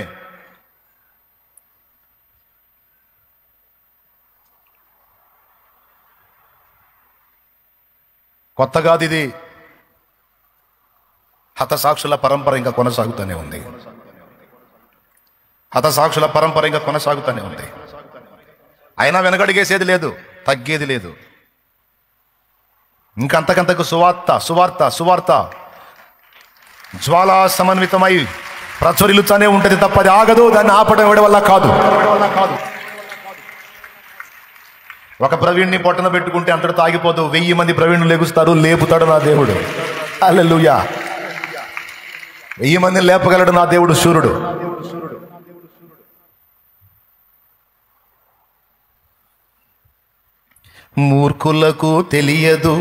కొత్తగాది ఇది. హతసాక్షుల పరంపర ఇంకా కొనసాగుతూనే ఉంది. హతసాక్షుల పరంపర ఇంకా కొనసాగుతూనే ఉంది. అయినా వెనకడిగేసేది లేదు, తగ్గేది లేదు. ఇంకంతకంతకు సువార్త జ్వాలా సమన్వితమై ప్రచురిల్లుతూనే ఉంటుంది తప్ప అది ఆగదు. దాన్ని ఆపడం ఎవడి వల్ల కాదు. ఒక ప్రవీణ్ణి పొట్టన పెట్టుకుంటే అంతటితో ఆగిపోదు. 1000 మంది ప్రవీణులు లెగుస్తారు, లేపుతాడు నా దేవుడు. హల్లెలూయా. 1000 మందిని లేపగలడు నా దేవుడు శూరుడు. మూర్ఖులకు తెలియదు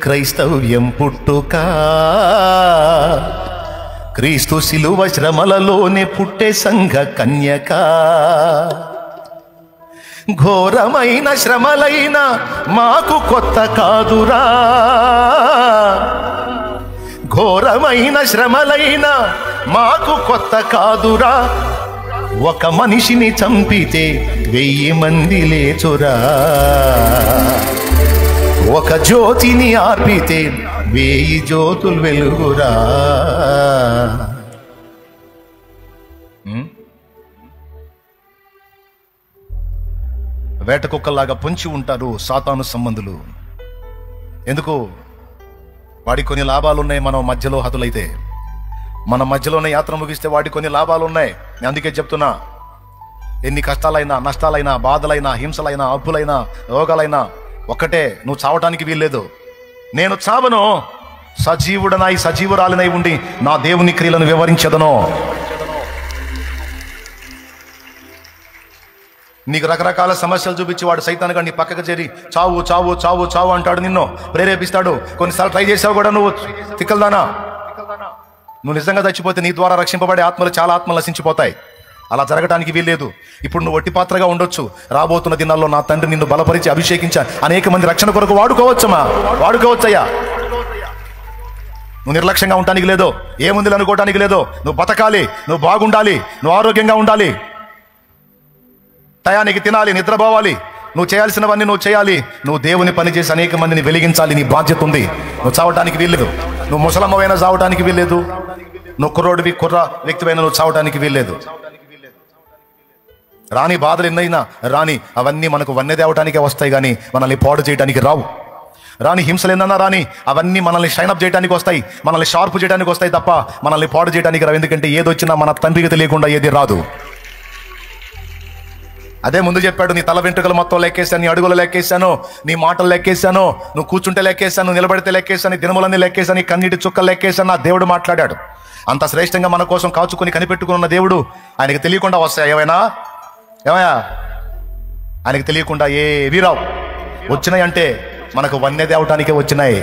క్రైస్తవ్యం పుట్టుక, క్రీస్తు శిలువ శ్రమలలోనే పుట్టే సంఘ కన్యక. ఘోరమైన శ్రమలైన మాకు కొత్త కాదురా, ఘోరమైన శ్రమలైన మాకు కొత్త కాదురా. ఒక మనిషిని చంపితే 1000 మంది లేచురా, ఒక జ్యోతిని ఆర్పితే 1000 జ్యోతులు వెలుగురా. వేట కుక్కల్లాగా పొంచి ఉంటారు సాతాను సంబంధులు. ఎందుకు? వాడికి కొన్ని లాభాలు ఉన్నాయి. మనం మధ్యలో హతులైతే, మన మధ్యలోనే యాత్ర ముగిస్తే వాడికి కొన్ని లాభాలు ఉన్నాయి. నేను అందుకే చెప్తున్నా, ఎన్ని కష్టాలైనా, నష్టాలైనా, బాధలైనా, హింసలైనా, అప్పులైనా, రోగాలైనా ఒక్కటే, నువ్వు చావటానికి వీల్లేదు. నేను చావను, సజీవుడనై సజీవురాలినై ఉండి నా దేవుని క్రియలను వివరించదను. నీకు రకరకాల సమస్యలు చూపించి వాడు సైతానుగా నీ పక్కకు చేరి చావు చావు చావు చావు అంటాడు, నిన్ను ప్రేరేపిస్తాడు. కొన్నిసార్లు ట్రై చేసావు కూడా నువ్వు తిక్కల్దానా. నువ్వు నిజంగా చచ్చిపోతే నీ ద్వారా రక్షింపబడే ఆత్మలు చాలా ఆత్మలు నశించిపోతాయి. అలా జరగడానికి వీల్లేదు. ఇప్పుడు నువ్వు ఒట్టి పాత్రగా ఉండొచ్చు. రాబోతున్న దినాల్లో నా తండ్రి నిన్ను బలపరిచి అభిషేకించా అనేక మంది రక్షణ కొరకు వాడుకోవచ్చయ్యా. నువ్వు నిర్లక్ష్యంగా ఉండటానికి లేదు, ఏముంది అనుకోవటానికి లేదు. నువ్వు బతకాలి, నువ్వు బాగుండాలి, నువ్వు ఆరోగ్యంగా ఉండాలి, టయానికి తినాలి, నిద్రపోవాలి, నువ్వు చేయాల్సినవన్నీ నువ్వు చేయాలి. నువ్వు దేవుని పని చేసి అనేక మందిని వెలిగించాలి. నీ బాధ్యత ఉంది. నువ్వు చావటానికి వీల్లేదు. నువ్వు ముసలమ్మవైనా చావటానికి వీల్లేదు. నువ్వు కుర్రోడివి కుర్ర వ్యక్తివైనా నువ్వు చావటానికి వీల్లేదు. రాని బాధలు ఎన్నైనా రాని, అవన్నీ మనకు వన్నె అవటానికే వస్తాయి, కానీ మనల్ని పాడు చేయడానికి రావు. రాని హింసలు ఎన్నన్నా రాని, అవన్నీ మనల్ని షైన్ అప్ చేయడానికి వస్తాయి, మనల్ని షార్ప్ చేయడానికి వస్తాయి తప్ప మనల్ని పాడు చేయడానికి రావు. ఎందుకంటే ఏదొచ్చినా మన తండ్రికి తెలియకుండా ఏది రాదు. అదే ముందు చెప్పాడు, నీ తల వెంట్రుకలు మొత్తం లెక్కేశాను, నీ అడుగులు లెక్కేశాను, నీ మాటలు లెక్కేశాను, నువ్వు కూర్చుంటే లెక్కేశాను, నిలబడితే లెక్కేశాను, నీ దినములన్నీ లెక్కేశాను, నీ కన్నీటి చుక్కలు లెక్కేశాను. నా దేవుడు మాట్లాడాడు. అంత శ్రేష్టంగా మన కోసం కాచుకొని కనిపెట్టుకున్న దేవుడు, ఆయనకి తెలియకుండా వస్తాయి ఏమైనా? ఆయనకి తెలియకుండా ఏవి రావు. వచ్చినాయి అంటే మనకు వన్నె తేవటానికే వచ్చినాయి.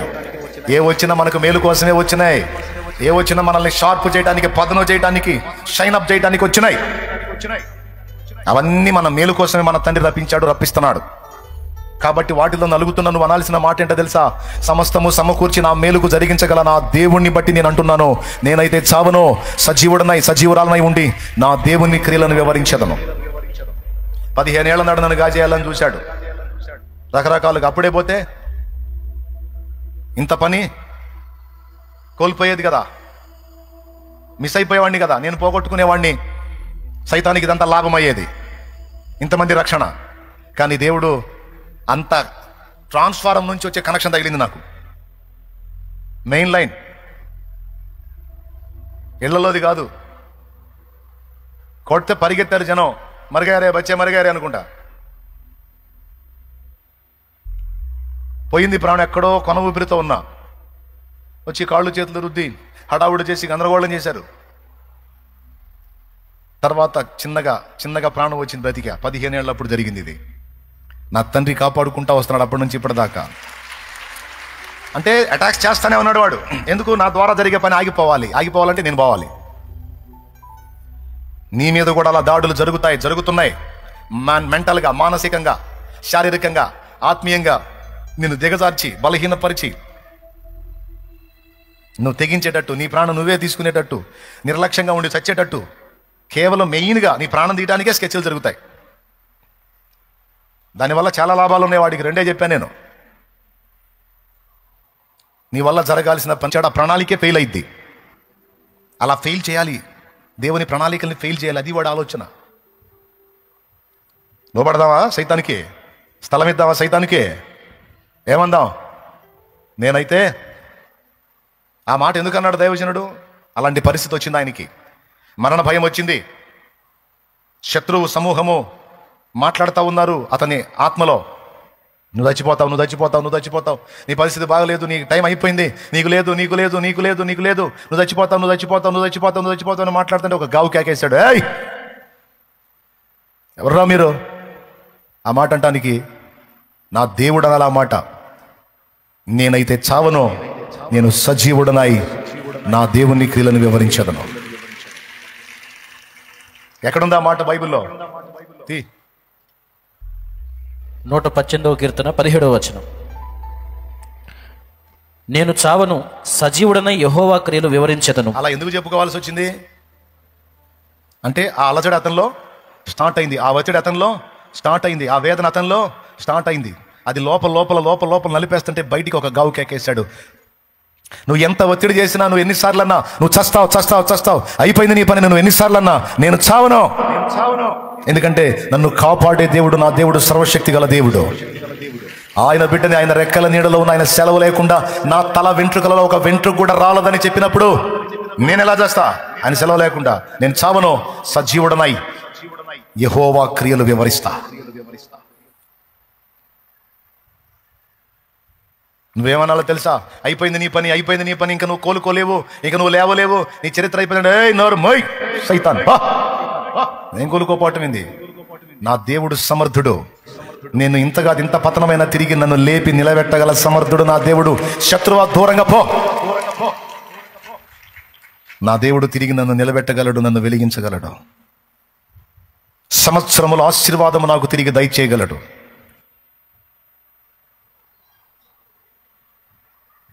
ఏ వచ్చినా మనకు మేలు కోసమే వచ్చినాయి. ఏ వచ్చినా మనల్ని షార్ప్ చేయడానికి, పదును చేయడానికి, షైన్ అప్ చేయడానికి వచ్చినాయి. అవన్నీ మన మేలు కోసమే మన తండ్రి రప్పిస్తున్నాడు. కాబట్టి వాటిలో నలుగుతున్న నువ్వు అనాల్సిన మాట ఏంటో తెలుసా? సమస్తము సమకూర్చి నా మేలుకు జరిగించగల నా దేవుణ్ణి బట్టి నేను అంటున్నాను, నేనైతే చావను, సజీవుడనై సజీవురాలనై ఉండి నా దేవుని క్రియలను వివరించదను. 15 ఏళ్ల నాడు నన్ను గాజేయాలని చూశాడు రకరకాలుగా. అప్పుడే పోతే ఇంత పని కోల్పోయేది కదా, మిస్ అయిపోయేవాడిని కదా, నేను పోగొట్టుకునేవాడిని, సైతానికి ఇదంతా లాభం అయ్యేది, ఇంతమంది రక్షణ. కానీ దేవుడు అంత ట్రాన్స్ఫారం నుంచి వచ్చే కనెక్షన్ తగిలింది నాకు. మెయిన్ లైన్ ఇళ్లలోది కాదు. కొడితే పరిగెత్తారు జనం, మరిగారే బచ్చే మరిగారే అనుకుంటా. పోయింది ప్రాణం. ఎక్కడో కొన ఊపిరితో ఉన్నా, వచ్చి కాళ్ళు చేతులు రుద్ది హడావుడి చేసి గందరగోళం చేశారు. తర్వాత చిన్నగా ప్రాణం వచ్చింది, బ్రతికా. 15 ఏళ్ళప్పుడు జరిగింది ఇది. నా తండ్రి కాపాడుకుంటా వస్తున్నాడు అప్పటి నుంచి ఇప్పటిదాకా. అంటే అటాక్స్ చేస్తానే ఉన్నాడు వాడు. ఎందుకు? నా ద్వారా జరిగే పని ఆగిపోవాలంటే నేను పోవాలి. నీ మీద కూడా అలా దాడులు జరుగుతున్నాయి. మెంటల్గా, మానసికంగా, శారీరకంగా, ఆత్మీయంగా నిన్ను దిగజార్చి, బలహీనపరిచి, నువ్వు తెగించేటట్టు, నీ ప్రాణం నువ్వే తీసుకునేటట్టు, నిర్లక్ష్యంగా ఉండి చచ్చేటట్టు, కేవలం మెయిన్గా నీ ప్రాణం తీయడానికే స్కెచ్లు జరుగుతాయి. దానివల్ల చాలా లాభాలు ఉన్నాయి. వాడికి రెండే చెప్పాను నేను. నీ వల్ల జరగాల్సిన పంచాడ ప్రణాళికే ఫెయిల్ అయింది. అలా ఫెయిల్ చేయాలి, దేవుని ప్రణాళికల్ని ఫెయిల్ చేయాలి, అది వాడి ఆలోచన. లోబడదామా సైతానికి? స్థలం ఇద్దామా సైతానికి? ఏమందాం? నేనైతే ఆ మాట ఎందుకన్నాడు దైవజనుడు? అలాంటి పరిస్థితి వచ్చింది ఆయనకి. మరణ భయం వచ్చింది. శత్రువు సమూహము మాట్లాడుతూ ఉన్నారు అతని ఆత్మలో, నువ్వు చచ్చిపోతావు, నువ్వు చచ్చిపోతావు, నువ్వు చచ్చిపోతావు, నీ పరిస్థితి బాగలేదు, నీ టైం అయిపోయింది, నీకు లేదు, నీకు లేదు, నీకు లేదు, నీకు లేదు, నువ్వు చచ్చిపోతావు, నువ్వు చచ్చిపోతావు, నువ్వు చచ్చిపోతావు, నువ్వు చచ్చిపోతావు అని మాట్లాడుతుంటే ఒక గావు కేకేశాడు. ఏయ్, ఎవర్రా మీరు ఆ మాట అంటానికి? నా దేవుడు అనాలి ఆ మాట. నేనైతే చావను, నేను సజీవుడనై నా దేవుని క్రియలను వివరించదను. ఎక్కడుందా మాట బైబిల్లో? 118వ కీర్తన 17వ వచనం. నేను చావను, సజీవుడనై యెహోవా క్రియలు వివరించెదను. అలా ఎందుకు చెప్పుకోవాల్సి వచ్చింది అంటే ఆ అలజడి అతనిలో స్టార్ట్ అయింది, ఆ ఒత్తిడి అతనిలో స్టార్ట్ అయింది, ఆ వేదన అతనిలో స్టార్ట్ అయింది. అది లోపల లోపల లోపల లోపల నలిపేస్తుంటే బయటికి ఒక గావు కేకేశాడు. నువ్వు ఎంత ఒత్తిడి చేసినా, నువ్వు ఎన్నిసార్లు అన్నా నువ్వు చస్తావు చస్తావు చస్తావు, అయిపోయింది నీ పని, నువ్వు ఎన్నిసార్లు అన్నా నేను చావను. ఎందుకంటే నన్ను కాపాడే దేవుడు, నా దేవుడు సర్వశక్తి గల దేవుడు. ఆయన బిడ్డని ఆయన రెక్కల నీడలో ఉన్న ఆయన సెలవు లేకుండా నా తల వెంట్రుకలలో ఒక వెంట్రుక కూడా రాలదని చెప్పినప్పుడు నేను ఎలా చేస్తా? ఆయన సెలవు లేకుండా నేను చావను, సజీవుడనై యెహోవా క్రియలు వివరిస్తా. నువ్వేమన్నాలో తెలుసా? అయిపోయింది నీ పని, అయిపోయింది నీ పని, ఇంకా నువ్వు కోలుకోలేవు, ఇక నువ్వు లేవలేవు, నీ చరిత్ర అయిపోయింది. ఏ నోరు మోయ్ సైతాన్, నేను కోలుకోపోవటం ఏంది? నా దేవుడు సమర్థుడు. నేను ఇంత పతనమైన తిరిగి నన్ను లేపి నిలబెట్టగల సమర్థుడు నా దేవుడు. శత్రువా దూరంగా పో. నా దేవుడు తిరిగి నన్ను నిలబెట్టగలడు, నన్ను వెలిగించగలడు. సంవత్సరముల ఆశీర్వాదము నాకు తిరిగి దయచేయగలడు.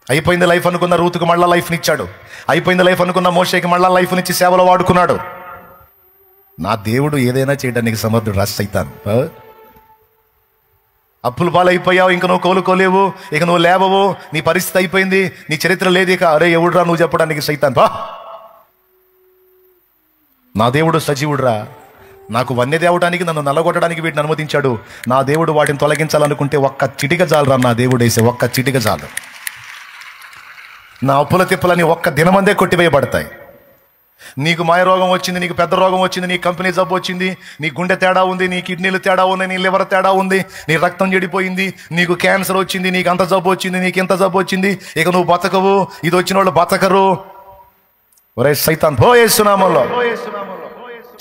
అయిపోయింది లైఫ్ అనుకున్న రూతుకు మళ్ళా లైఫ్నిచ్చాడు. అయిపోయింది లైఫ్ అనుకున్న మోషేకి మళ్ళా లైఫ్నిచ్చి సేవలో వాడుకున్నాడు. నా దేవుడు ఏదైనా చేయడానికి సమర్థుడు. రాసి సైతాన్, అప్పుల పాలైపోయావు, ఇంక నువ్వు కోలుకోలేవు, ఇక నువ్వు లేవవు, నీ పరిస్థితి అయిపోయింది, నీ చరిత్ర లేదు ఇక. అరే ఎవడురా నువ్వు చెప్పడానికి? సైతాన్, నా దేవుడు సజీవుడురా. నాకు వన్య తేవడానికి, నన్ను నల్లగొట్టడానికి వీటిని అనుమతించాడు. నా దేవుడు వాటిని తొలగించాలనుకుంటే ఒక్క చిటిక చాలురా. నా దేవుడు వేసే ఒక్క చిటిక చాలు. నా అప్పుల తిప్పలని ఒక్క దినమందే కొట్టివేయబడతాయి. నీకు మాయ రోగం వచ్చింది, నీకు పెద్ద రోగం వచ్చింది, నీ కంపెనీ జబ్బు వచ్చింది, నీ గుండె తేడా ఉంది, నీ కిడ్నీలు తేడా ఉన్నాయి, నీ లివర్ తేడా ఉంది, నీ రక్తం చెడిపోయింది, నీకు క్యాన్సర్ వచ్చింది, నీకు అంత జబ్బు వచ్చింది, నీకు ఇంత జబ్బు వచ్చింది, ఇక నువ్వు బతకవు, ఇది వచ్చిన వాళ్ళు బతకరు. ఒరే సైతాన్, పో యేసునామంలో.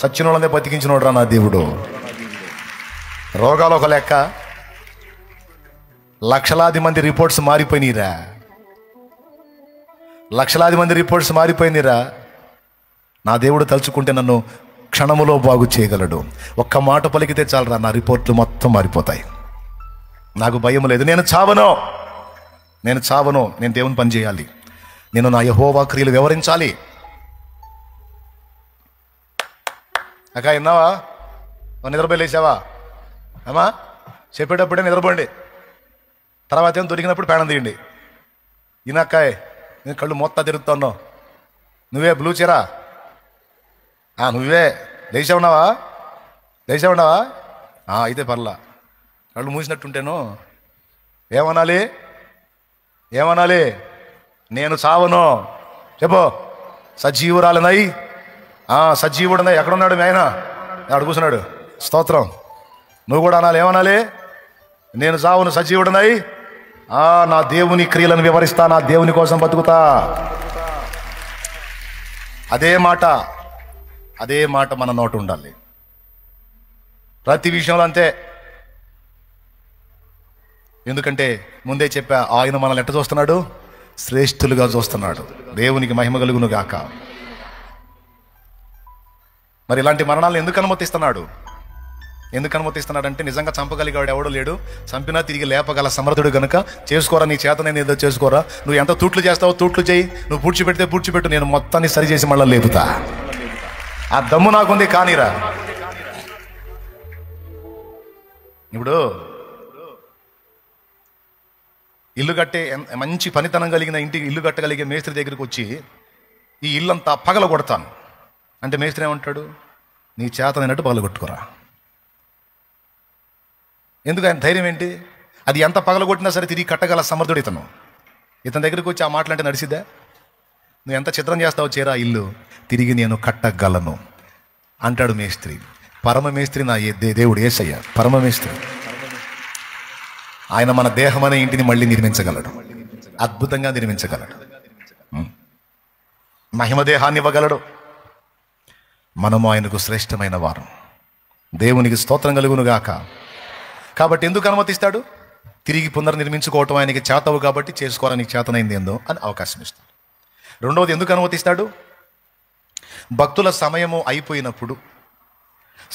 సచ్చిన వాళ్ళనే బతికించినోడు రా నా దేవుడు. రోగాలు ఒక లెక్క, లక్షలాది మంది రిపోర్ట్స్ మారిపోయినీరా. లక్షలాది మంది రిపోర్ట్స్ మారిపోయినీరా. నా దేవుడు తలుచుకుంటే నన్ను క్షణములో బాగు చేయగలడు. ఒక్క మాట పలికితే చాలరా, నా రిపోర్ట్లు మొత్తం మారిపోతాయి. నాకు భయం లేదు. నేను చావను, నేను చావను. నేను దేవుని పని చేయాలి. నేను నా యెహోవా క్రియలు వివరించాలి. అక్క విన్నావా? నిద్రపోయి లేచావా? అమ్మా చెప్పేటప్పుడే నిద్రపోండి, తర్వాత ఏం దొరికినప్పుడు పేడం తీయండి. ఈయనక్కాయ్ నేను కళ్ళు మొత్తం తిరుగుతున్నావు, నువ్వే బ్లూ చీరా, నువ్వే లేచా ఉన్నావా? లేచా ఉన్నావా? అయితే పర్లా. కళ్ళు మూసినట్టుంటేను ఏమనాలి? ఏమనాలి? నేను చావను. చెప్పు. సజీవురాలనై, సజీవుడనై. ఎక్కడున్నాడు మీ ఆయన? అక్కడ కూర్చున్నాడు. స్తోత్రం. నువ్వు కూడా అనాలి. ఏమనాలి? నేను చావును, సజీవుడనై నా దేవుని క్రియలను వివరిస్తా, నా దేవుని కోసం బతుకుతా. అదే మాట, అదే మాట మన నోట ఉండాలి ప్రతి విషయంలో. అంతే. ఎందుకంటే ముందే చెప్పా, ఆయన మనల్ని ఎట్ట చూస్తున్నాడు? శ్రేష్ఠులుగా చూస్తున్నాడు. దేవునికి మహిమ కలుగును గాక. మరి ఇలాంటి మరణాలను ఎందుకు అనుమతిస్తున్నాడు? ఎందుకు అనుమతిస్తున్నాడంటే నిజంగా చంపగలిగాడు ఎవడో లేడు, చంపినా తిరిగి లేపగల సమర్థుడు కనుక చేసుకోరా, నీ చేత నేను ఏదో చేసుకోరా, నువ్వు ఎంత తూట్లు చేస్తావో తూట్లు చేయి, నువ్వు పూడ్చిపెడితే పూడ్చిపెట్టు, నేను మొత్తాన్ని సరి చేసి మళ్ళీ లేపుతా, ఆ దమ్ము నాకుంది కానీరా. ఇప్పుడు ఇల్లు కట్టే మంచి పనితనం కలిగిన ఇంటికి ఇల్లు కట్టగలిగే మేస్త్రి దగ్గరికి వచ్చి ఈ ఇల్లంతా పగల కొడతాను అంటే మేస్త్రి ఏమంటాడు? నీ చేతనైనట్టు పగల కొట్టుకోరా. ఎందుకు? ఆయన ధైర్యం ఏంటి? అది ఎంత పగలగొట్టినా సరే తిరిగి కట్టగల సమర్థుడు ఇతను. ఇతని దగ్గరికి వచ్చి ఆ మాటలంటే నడిచిద్దా? నువ్వు ఎంత చిత్రం చేస్తావు చేరా ఇల్లు, తిరిగి నేను కట్టగలను అంటాడు మేస్త్రి. పరమ మేస్త్రి నా దేవుడు యేసయ్య, పరమ మేస్త్రి. ఆయన మన దేహం అనే ఇంటిని మళ్ళీ నిర్మించగలడు, అద్భుతంగా నిర్మించగలడు, మహిమ దేహాన్ని ఇవ్వగలడు. మనము ఆయనకు శ్రేష్టమైన వారం. దేవునికి స్తోత్రం కలుగును గాక. కాబట్టి ఎందుకు అనుమతిస్తాడు? తిరిగి పునర్నిర్మించుకోవటం ఆయనకి చేతవు కాబట్టి చేసుకోవడానికి చేతనైంది ఏందో అని అవకాశం ఇస్తాడు. రెండవది ఎందుకు అనుమతిస్తాడు? భక్తుల సమయము అయిపోయినప్పుడు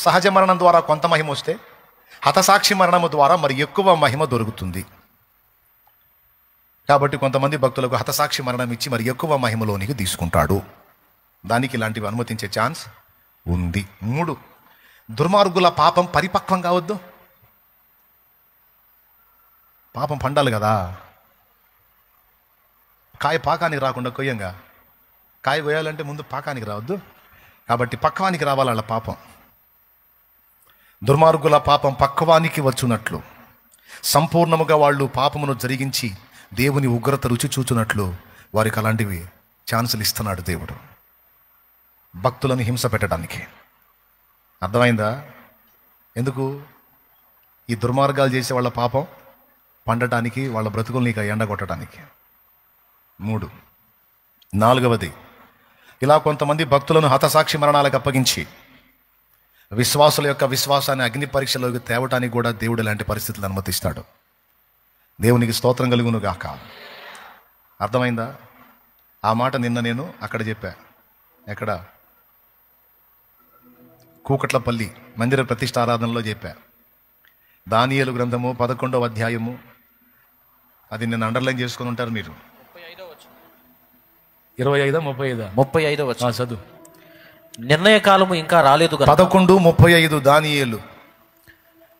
సహజ మరణం ద్వారా కొంత మహిమ వస్తే హతసాక్షి మరణము ద్వారా మరి ఎక్కువ మహిమ దొరుకుతుంది. కాబట్టి కొంతమంది భక్తులకు హతసాక్షి మరణం ఇచ్చి మరి ఎక్కువ మహిమలోనికి తీసుకుంటాడు. దానికి ఇలాంటివి అనుమతించే ఛాన్స్ ఉంది. 3, దుర్మార్గుల పాపం పరిపక్వం కావద్దు. పాపం పండాలి కదా, కాయ పాకానికి రాకుండా కొయ్యంగా. కాయ కొయ్యాలంటే ముందు పాకానికి రావద్దు, కాబట్టి పక్వానికి రావాలి వాళ్ళ పాపం. దుర్మార్గుల పాపం పక్వానికి వచ్చునట్లు, సంపూర్ణముగా వాళ్ళు పాపమును జరిగించి దేవుని ఉగ్రత రుచి చూచున్నట్లు వారికి అలాంటివి ఛాన్సులు ఇస్తున్నాడు దేవుడు, భక్తులను హింస పెట్టడానికి. అర్థమైందా? ఎందుకు? ఈ దుర్మార్గాలు చేసే వాళ్ళ పాపం పండటానికి, వాళ్ళ బ్రతుకుల్ని ఇక ఎండగొట్టడానికి. 3, 4వది, ఇలా కొంతమంది భక్తులను హతసాక్షి మరణాలకు అప్పగించి విశ్వాసుల యొక్క విశ్వాసాన్ని అగ్ని పరీక్షలోకి తేవటానికి కూడా దేవుడు ఇలాంటి పరిస్థితులు అనుమతిస్తాడు. దేవునికి స్తోత్రం కలుగును గాక. అర్థమైందా? ఆ మాట నిన్న నేను అక్కడ చెప్పా. ఎక్కడ? కూకట్లపల్లి మందిర ప్రతిష్టారాధనలో చెప్పా. దానియేలు గ్రంథము 11వ అధ్యాయము, అది నేను అండర్లైన్ చేసుకుని ఉంటారు మీరు. 35 చదువు. నిర్ణయ కాలము ఇంకా రాలేదు. 11:35 దానియేలు.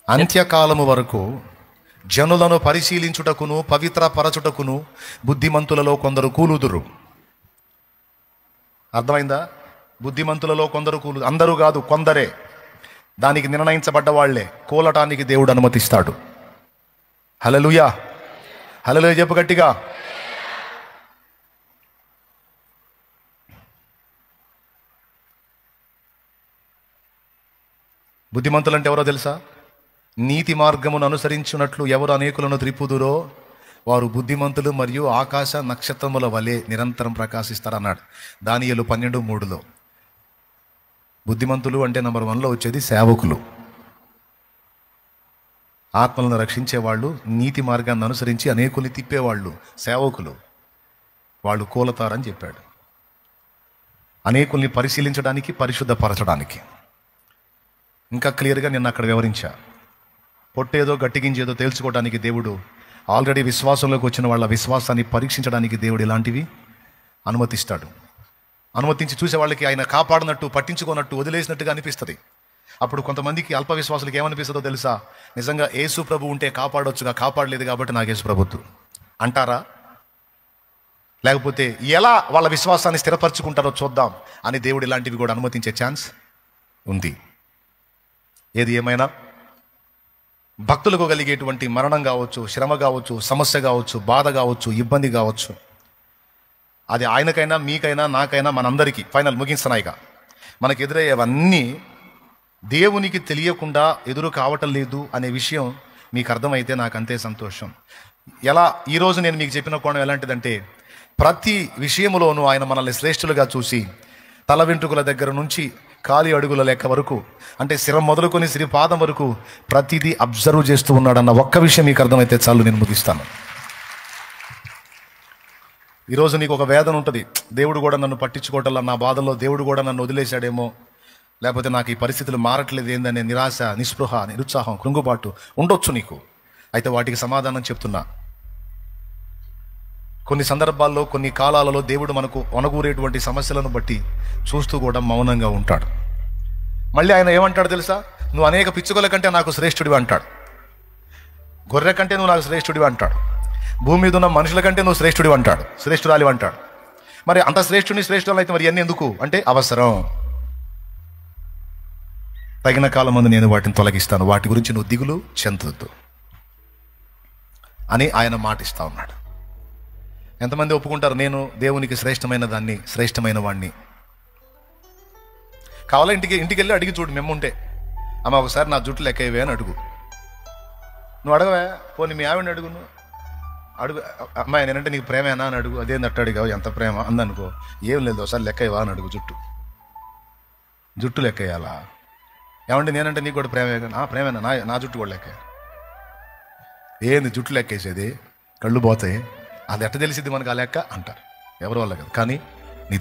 అంత్యకాలము వరకు జనులను పరిశీలించుటకును పవిత్ర పరచుటకును బుద్ధిమంతులలో కొందరు కూలుదురు. అర్థమైందా? బుద్ధిమంతులలో కొందరు అందరూ కాదు, కొందరే. దానికి నిర్ణయించబడ్డ వాళ్లే కూలటానికి దేవుడు అనుమతిస్తాడు. హల్లెలూయా, హల్లెలూయా చెప్పు గట్టిగా. బుద్ధిమంతులు అంటే ఎవరో తెలుసా? నీతి మార్గమును అనుసరించున్నట్లు ఎవరు అనేకులను త్రిప్పుదురో వారు బుద్ధిమంతులు మరియు ఆకాశ నక్షత్రముల వలె నిరంతరం ప్రకాశిస్తారన్నాడు దానియేలు 12:3లో. బుద్ధిమంతులు అంటే నంబర్ 1లో వచ్చేది సేవకులు, ఆత్మలను రక్షించేవాళ్ళు, నీతి మార్గాన్ని అనుసరించి అనేకుల్ని తిప్పేవాళ్ళు సేవకులు. వాళ్ళు కూలతారని చెప్పాడు. అనేకుల్ని పరిశీలించడానికి, పరిశుద్ధపరచడానికి. ఇంకా క్లియర్గా నిన్న అక్కడ వివరించా. పొట్టేదో గట్టిగించేదో తేల్చుకోవడానికి దేవుడు ఆల్రెడీ విశ్వాసంలోకి వచ్చిన వాళ్ళ విశ్వాసాన్ని పరీక్షించడానికి దేవుడు ఇలాంటివి అనుమతిస్తాడు. అనుమతించి చూసే వాళ్ళకి ఆయన కాపాడినట్టు, పట్టించుకోనట్టు, వదిలేసినట్టుగా అనిపిస్తుంది. అప్పుడు కొంతమందికి అల్ప విశ్వాసులకి ఏమనిపిస్తుందో తెలుసా? నిజంగా యేసు ప్రభు ఉంటే కాపాడొచ్చుగా, కాపాడలేదు కాబట్టి నాకు యేసు ప్రభుత్వ అంటారా? లేకపోతే ఎలా వాళ్ళ విశ్వాసాన్ని స్థిరపరచుకుంటారో చూద్దాం అని దేవుడు ఇలాంటివి కూడా అనుమతించే ఛాన్స్ ఉంది. ఏది ఏమైనా భక్తులకు కలిగేటువంటి మరణం కావచ్చు, శ్రమ కావచ్చు, సమస్య కావచ్చు, బాధ కావచ్చు, ఇబ్బంది కావచ్చు, అది ఆయనకైనా, మీకైనా, నాకైనా, మనందరికీ ఫైనల్ ముగిస్తున్నాయిగా మనకు ఎదురయ్యేవన్నీ దేవునికి తెలియకుండా ఎదురు కావటం లేదు అనే విషయం మీకు అర్థమైతే నాకు అంతే సంతోషం. ఎలా ఈరోజు నేను మీకు చెప్పిన కోణం ఎలాంటిదంటే, ప్రతి విషయంలోనూ ఆయన మనల్ని శ్రేష్ఠులుగా చూసి తల వెంట్రుకల దగ్గర నుంచి కాలి అడుగుల లెక్క వరకు, అంటే శిరం మొదలుకొని శ్రీపాదం వరకు ప్రతిదీ అబ్జర్వ్ చేస్తూ ఉన్నాడన్న ఒక్క విషయం మీకు అర్థమైతే చాలు, నేను ముగిస్తాను. ఈరోజు నీకు ఒక వేదన ఉంటుంది, దేవుడు కూడా నన్ను పట్టించుకోవటంలో, నా బాధల్లో దేవుడు కూడా నన్ను వదిలేశాడేమో, లేకపోతే నాకు ఈ పరిస్థితులు మారట్లేదు ఏందనే నిరాశ, నిస్పృహ, నిరుత్సాహం, కృంగుబాటు ఉండొచ్చు నీకు. అయితే వాటికి సమాధానం చెప్తున్నా. కొన్ని సందర్భాల్లో, కొన్ని కాలాలలో దేవుడు మనకు వనగూరేటువంటి సమస్యలను బట్టి చూస్తూ కూడా మౌనంగా ఉంటాడు. మళ్ళీ ఆయన ఏమంటాడు తెలుసా? నువ్వు అనేక పిచ్చుకల కంటే నాకు శ్రేష్ఠుడివి అంటాడు. గొర్రె కంటే నువ్వు నాకు శ్రేష్ఠుడివి అంటాడు. భూమి మీద ఉన్న మనుషుల కంటే నువ్వు శ్రేష్ఠుడివి అంటాడు, శ్రేష్ఠురాలివి అంటాడు. మరి అంత శ్రేష్ఠురాలు అయితే మరి అన్నీ ఎందుకు అంటే అవసరం. తగిన కాలం ముందు నేను వాటిని తొలగిస్తాను, వాటి గురించి నువ్వు దిగులు చెందొద్దు అని ఆయన మాట ఇస్తా ఉన్నాడు. ఎంతమంది ఒప్పుకుంటారు నేను దేవునికి శ్రేష్టమైన దాన్ని, శ్రేష్టమైన వాడిని? కావాలా ఇంటికి వెళ్ళి అడిగి చూడు. మేము ఉంటే అమ్మ ఒకసారి నా జుట్టు లెక్క ఇవే అని అడుగు. నువ్వు అడగవా? పోనీ మీ ఆవిడని అడుగు. నువ్వు అడుగు, అమ్మాయి నేనంటే నీకు ప్రేమేనా అని అడుగు. అదేంది అట్ట అడిగావు, ఎంత ప్రేమ అందనుకో. ఏం లేదు, ఒకసారి లెక్క ఇవ్వా అని అడుగు. జుట్టు లెక్క వేయాలా? ఏమంటే నేనంటే నీకు కూడా ప్రేమేనా? ప్రేమేనా? నా జుట్టు కూడా లెక్క. ఏంది జుట్టు లెక్కేసేది? కళ్ళు పోతాయి. అది ఎట్ట తెలిసింది మనకు ఆ లెక్క అంటారు. ఎవరి వల్ల కదా. కానీ నీ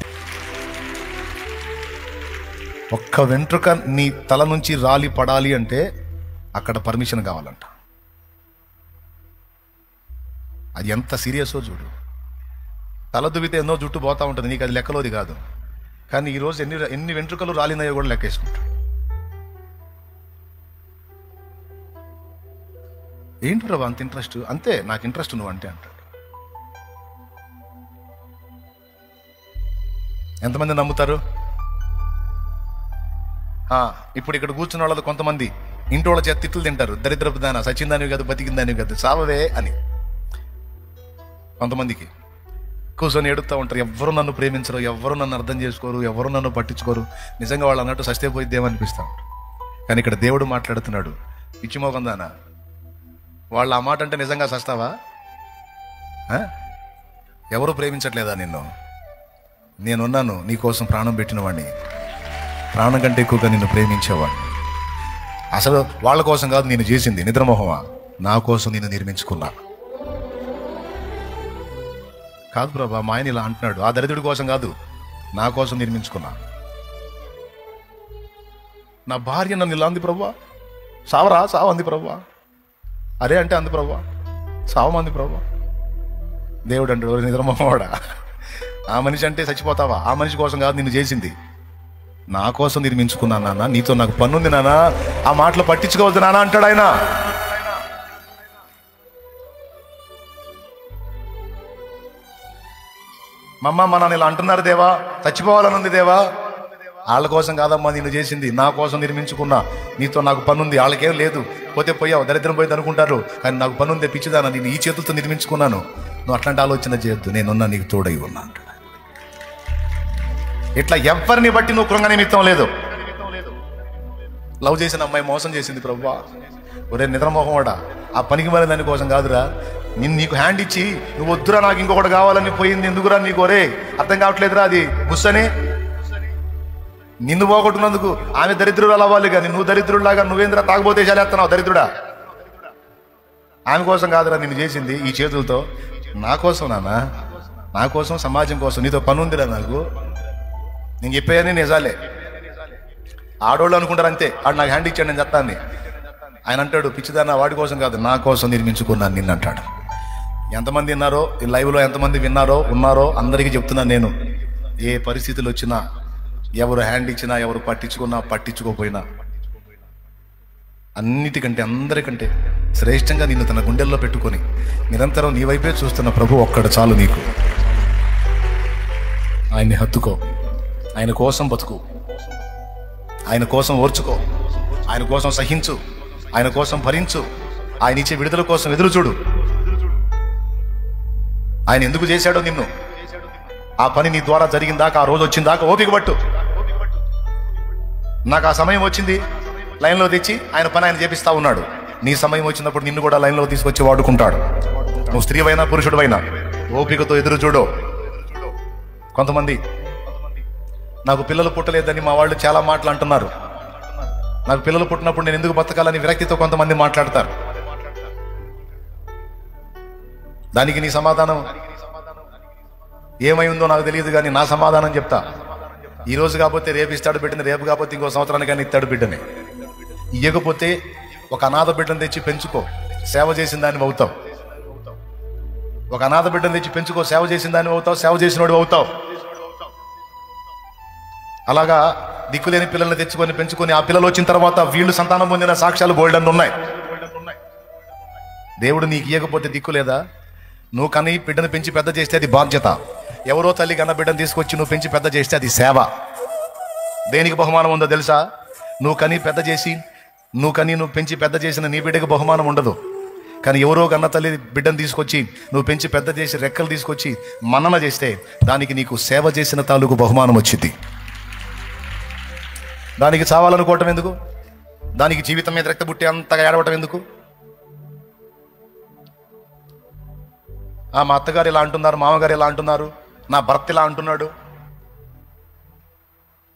ఒక్క వెంట్రుక నీ తల నుంచి రాలి పడాలి అంటే అక్కడ పర్మిషన్ కావాలంట. అది ఎంత సీరియస్ో చూడు. తల దువ్వితే ఎన్నో జుట్టు పోతా ఉంటుంది, నీకు అది లెక్కలోది కాదు. కానీ ఈరోజు ఎన్ని వెంట్రుకలు రాలినాయో కూడా లెక్కేసుకుంటా. ఏంటి ప్రభు అంత ఇంట్రెస్ట్? అంతే, నాకు ఇంట్రెస్ట్ నువ్వు అంటే అంటాడు. ఎంతమంది నమ్ముతారు? ఇప్పుడు ఇక్కడ కూర్చున్న వాళ్ళు కొంతమంది ఇంటి వాళ్ళ చేత తిట్లు తింటారు. దరిద్రపు దానా, సచ్చిందానివి కాదు, బతికిందానివి కాదు, సావవే అని. కొంతమందికి కూర్చొని ఎడుతూ ఉంటారు. ఎవ్వరు నన్ను ప్రేమించరు, ఎవ్వరు నన్ను అర్థం చేసుకోరు, ఎవరు నన్ను పట్టించుకోరు. నిజంగా వాళ్ళు అన్నట్టు సస్తే పోయిద్దేమనిపిస్తా ఉంటారు. కానీ ఇక్కడ దేవుడు మాట్లాడుతున్నాడు, పిచ్చిమోకం దానా, వాళ్ళు ఆ మాట అంటే నిజంగా సస్తావా? ఎవరు ప్రేమించట్లేదా నిన్ను? నేనున్నాను నీకోసం ప్రాణం పెట్టిన వాడిని, ప్రాణం కంటే ఎక్కువగా నిన్ను ప్రేమించేవాడిని. అసలు వాళ్ళ కోసం కాదు నేను చేసింది, నిద్రమోహమా, నా కోసం నేను నిర్మించుకున్నా. కాదు ప్రభా, మా ఆయన ఇలా అంటున్నాడు, ఆ దరిద్రుడి కోసం కాదు, నా కోసం నిర్మించుకున్నా. నా భార్య నన్ను ఇలా అంది ప్రభా, సావరా సావు అంది ప్రభా, అరే అంటే అంది ప్రభా, సావమంది ప్రభా. దేవుడు అంటాడు, నిద్రమోహవాడా, ఆ మనిషి అంటే చచ్చిపోతావా? ఆ మనిషి కోసం కాదు నిన్ను చేసింది, నా కోసం నిర్మించుకున్నాను నాన్న, నీతో నాకు పన్నుంది నాన్న, ఆ మాటలు పట్టించుకోవద్దు నాన్న అంటాడు ఆయన. మమ్మ మా నాన్న ఇలా అంటున్నారు దేవా, చచ్చిపోవాలనుంది దేవా, వాళ్ళ కోసం కాదమ్మా నిన్ను చేసింది, నా కోసం నిర్మించుకున్నా, నీతో నాకు పనుంది, వాళ్ళకేం లేదు, పోతే పోయావు, దరిద్రం పోయింది అనుకుంటారు, కానీ నాకు పనుంది పిచ్చిదానా, నేను ఈ చేతులతో నిర్మించుకున్నాను, నువ్వు అట్లాంటి ఆలోచన చేయొద్దు, నేనున్నా, నీకు తోడై ఉన్నా అంటాడు. ఇట్లా ఎవరిని బట్టి నువ్వు కృంగ నిమిత్తం లేదు. లవ్ చేసిన అమ్మాయి మోసం చేసింది ప్రభువా, ఒరే నిద్రమోహంవాడా, ఆ పనికి మరి దాని కోసం కాదురా, నీకు హ్యాండ్ ఇచ్చి నువ్వు వద్దురా నాకు ఇంకొకటి కావాలని పోయింది ఎందుకురా నీకు, ఒరే అర్థం కావట్లేదురా, అది బుస్సని నిన్ను పోగొట్టున్నందుకు ఆమె దరిద్రురాలు అవ్వాలి, కానీ నువ్వు దరిద్రుడిలాగా నువ్వేంద్ర తాగుబోతే చాలేస్తున్నావు దరిద్రుడా. ఆమె కోసం కాదురా నిన్ను చేసింది ఈ చేతులతో, నా కోసం నాన్న, నా కోసం, సమాజం కోసం, నీతో పని ఉందిరా నాకు, నేను చెప్పేయని నిజాలే. ఆడోళ్ళు అనుకుంటారు అంతే, ఆడు నాకు హ్యాండ్ ఇచ్చాడు నేను చెప్తాను. ఆయన అంటాడు, పిచ్చిదాన్న వాడి కోసం కాదు, నా కోసం నిర్మించుకున్నాను నిన్ను అంటాడు. ఎంతమంది విన్నారో ఈ లైవ్లో, ఎంతమంది విన్నారో ఉన్నారో అందరికీ చెప్తున్నాను నేను, ఏ పరిస్థితులు వచ్చినా, ఎవరు హ్యాండ్ ఇచ్చినా, ఎవరు పట్టించుకున్నా పట్టించుకోపోయినా, అన్నిటికంటే అందరికంటే శ్రేష్టంగా నిన్ను తన గుండెల్లో పెట్టుకొని నిరంతరం నీ వైపే చూస్తున్న ప్రభు ఒక్కడు చాలు నీకు. ఆయన్ని హత్తుకో, ఆయన కోసం బతుకు, ఆయన కోసం ఓర్చుకో, ఆయన కోసం సహించు, ఆయన కోసం భరించు, ఆయన ఇచ్చే విడుదల కోసం ఎదురు చూడు. ఆయన ఎందుకు చేశాడో నిన్ను, ఆ పని నీ ద్వారా జరిగిందాకా, ఆ రోజు వచ్చిందాకా ఓపిక పట్టు. నాకు ఆ సమయం వచ్చింది, లైన్లో తెచ్చి ఆయన పని ఆయన చేపిస్తా ఉన్నాడు. నీ సమయం వచ్చినప్పుడు నిన్ను కూడా లైన్లో తీసుకొచ్చి వాడుకుంటాడు. నువ్వు స్త్రీవైనా పురుషుడివైనా ఓపికతో ఎదురు చూడు. కొంతమంది నాకు పిల్లలు పుట్టలేదని మా వాళ్ళు చాలా మాటలు అంటున్నారు. నాకు పిల్లలు పుట్టినప్పుడు నేను ఎందుకు బతకాలని విరక్తితో కొంతమంది మాట్లాడతారు. దానికి నీ సమాధానం ఏమై ఉందో నాకు తెలియదు, కానీ నా సమాధానం చెప్తా. ఈ రోజు కాకపోతే రేపు ఇస్తాడు బిడ్డని, రేపు కాకపోతే ఇంకో సంవత్సరానికైనా ఇస్తాడు బిడ్డని. ఇవ్వకపోతే ఒక అనాథ బిడ్డను తెచ్చి పెంచుకో, సేవ చేసిన దాన్ని అవుతావు. ఒక అనాథ బిడ్డను తెచ్చి పెంచుకో, సేవ చేసిన దాన్ని అవుతావు, సేవ చేసినోడు అవుతావు. అలాగా దిక్కులేని పిల్లల్ని తెచ్చుకొని పెంచుకొని ఆ పిల్లలు వచ్చిన తర్వాత వీళ్ళు సంతానం పొందిన సాక్ష్యాలు బోల్డన్ ఉన్నాయి. దేవుడు నీకు ఇవ్వకపోతే దిక్కు లేదా? నువ్వు కని బిడ్డను పెంచి పెద్ద చేస్తే అది బాధ్యత. ఎవరో తల్లి కన్న బిడ్డను తీసుకొచ్చి నువ్వు పెంచి పెద్ద చేస్తే అది సేవ. దేనికి బహుమానం ఉందో తెలుసా? నువ్వు కని పెద్ద చేసి నువ్వు పెంచి పెద్ద చేసిన నీ బిడ్డకి బహుమానం ఉండదు. కానీ ఎవరో కన్న తల్లి బిడ్డను తీసుకొచ్చి నువ్వు పెంచి పెద్ద చేసి రెక్కలు తీసుకొచ్చి మన్నన చేస్తే దానికి నీకు సేవ చేసిన తాలూకు బహుమానం వచ్చింది. దానికి చావాలనుకోవటం ఎందుకు? దానికి జీవితం మీద రక్త బుట్టి అంతగా ఏడవటం ఎందుకు? మా అత్తగారు ఇలా అంటున్నారు, మామగారు ఇలా అంటున్నారు, నా భర్త ఇలా అంటున్నాడు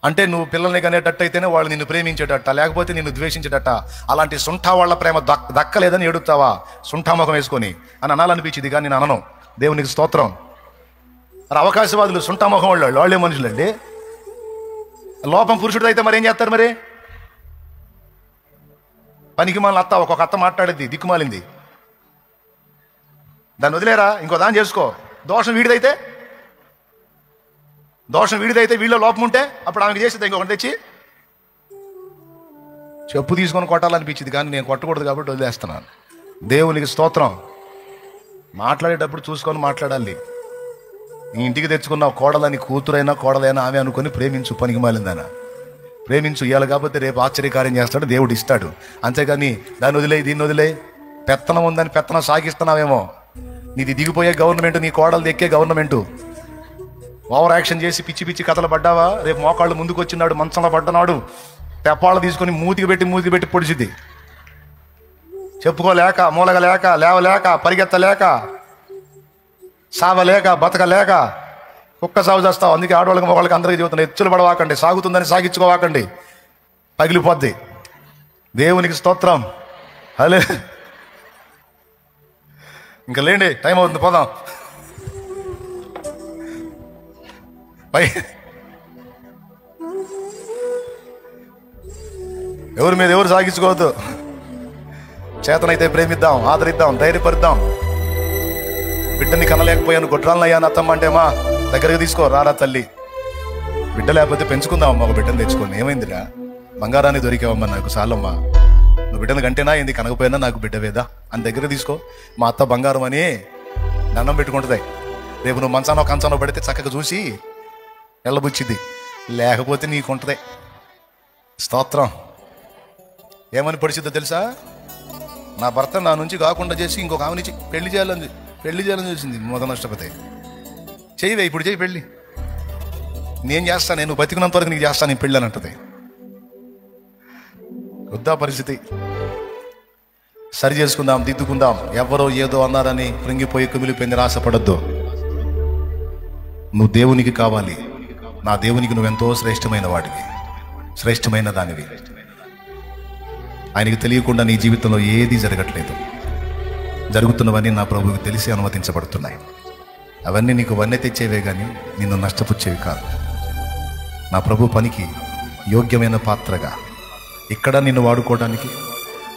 అంటే నువ్వు పిల్లల్ని కనేటట్టు అయితేనే వాళ్ళు నిన్ను ప్రేమించేటట్ట, లేకపోతే నిన్ను ద్వేషించేటట్ట. అలాంటి సుంఠా వాళ్ళ ప్రేమ దక్కలేదని ఏడుతావా సుంఠాముఖం వేసుకొని అని అనాలనిపించింది. కానీ నేను అనను. దేవునికి స్తోత్రం. మరి అవకాశవాదులు సుంఠాముఖం వాళ్ళే మనుషులండి. లోపం పురుషుడు అయితే మరి ఏం చేస్తారు? మరి పనికి మాలిన అత్త ఒక్కొక్క అత్త మాట్లాడేది దిక్కుమాలింది, దాన్ని వదిలేరా, ఇంకో దాన్ని చేసుకో. దోషం వీడిదైతే వీళ్ళ లోపం ఉంటే అప్పుడు ఆమెకి చేసేది ఇంకొకటి తెచ్చి చెప్పు తీసుకొని కొట్టాలనిపించింది. కానీ నేను కొట్టకూడదు కాబట్టి వదిలేస్తున్నాను. దేవునికి స్తోత్రం. మాట్లాడేటప్పుడు చూసుకొని మాట్లాడాలి. నీ ఇంటికి తెచ్చుకున్న కోడలని కూతురైనా కోడలైనా ఆమె అనుకొని ప్రేమించు. పనికి మాలిందనా ప్రేమించు. ఇవాళ కాకపోతే రేపు ఆశ్చర్యకార్యం చేస్తాడు, దేవుడు ఇస్తాడు. అంతేగాని దాన్ని వదిలే దీన్ని వదిలే పెత్తనం ఉందని పెత్తనం సాగిస్తున్నావేమో. నీది దిగిపోయే గవర్నమెంట్, నీ కోడలు ఎక్కే గవర్నమెంటు. ఓవర్ యాక్షన్ చేసి పిచ్చి పిచ్చి కథలు పడ్డావా, రేపు మోకాళ్ళు ముందుకు వచ్చినాడు, మంచంలో పడ్డనాడు, తెప్పాళ్ళు తీసుకొని మూతికి పెట్టి పొడిచిద్ది. చెప్పుకోలేక, మూలగలేక, లేవలేక, పరిగెత్తలేక, సావలేక, బతకలేక కుక్క సాగు చేస్తావు. అందుకే ఆడవాళ్ళకి మొగాళ్ళకి అందరికీ చెబుతున్నా, ఎచ్చులు పడవాకండి, సాగుతుందని సాగించుకోవాకండి, పగిలిపోద్ది. దేవునికి స్తోత్రం. హలే, ఇంకా లేండి, టైం అవుతుంది, పోదాం. ఎవరి మీద ఎవరు సాగించుకోవద్దు. చేతనైతే ప్రేమిద్దాం, ఆదరిద్దాం, ధైర్యపరుద్దాం. బిడ్డని కనలేకపోయాను, గొడ్రాలనయ్యాను అత్తమ్మ అంటే మా దగ్గరికి తీసుకో, రారా తల్లి. బిడ్డ లేకపోతే పెంచుకుందామమ్మా, ఒక బిడ్డను తెచ్చుకోండి. ఏమైందిరా, బంగారాన్ని దొరికావమ్మా నాకు, చాలమ్మా. నువ్వు బిడ్డను కంటేనా ఏంది, కనకపోయినా నాకు బిడ్డ వేదా అని దగ్గర తీసుకో. మా అత్త బంగారం అని దండం పెట్టుకుంటుంది. రేపు నువ్వు మంచానో కంచానో పడితే చక్కగా చూసి ఎల్లబుచ్చిద్ది, లేకపోతే నీకుంటదే. స్తోత్రం. ఏమని పొడిచిద్దో తెలుసా? నా భర్త నా నుంచి కాకుండా చేసి ఇంకొక ఆమె నుంచి పెళ్లి చేయాలని చూసింది. మొదలు నష్టపోతే చెయ్యవే, ఇప్పుడు చెయ్యి పెళ్ళి, నేను చేస్తాను, నేను బతికినంత వరకు నీకు చేస్తాను, నేను పెళ్ళి అని అంటది. వద్దా పరిస్థితి? సరి చేసుకుందాం, దిద్దుకుందాం. ఎవరో ఏదో అన్నారని కృంగిపోయి కుమిలిపోయింది ఆశపడద్దు. నువ్వు దేవునికి కావాలి. నా దేవునికి నువ్వెంతో శ్రేష్టమైన వాడివి, శ్రేష్టమైన దానివి. ఆయనకి తెలియకుండా నీ జీవితంలో ఏదీ జరగట్లేదు. జరుగుతున్నవన్నీ నా ప్రభువుకి తెలిసి అనుమతించబడుతున్నాయి. అవన్నీ నీకు వన్నె తెచ్చేవే కానీ నిన్ను నష్టపుచ్చేవి కాదు. నా ప్రభు పనికి యోగ్యమైన పాత్రగా ఇక్కడ నిన్ను వాడుకోవడానికి,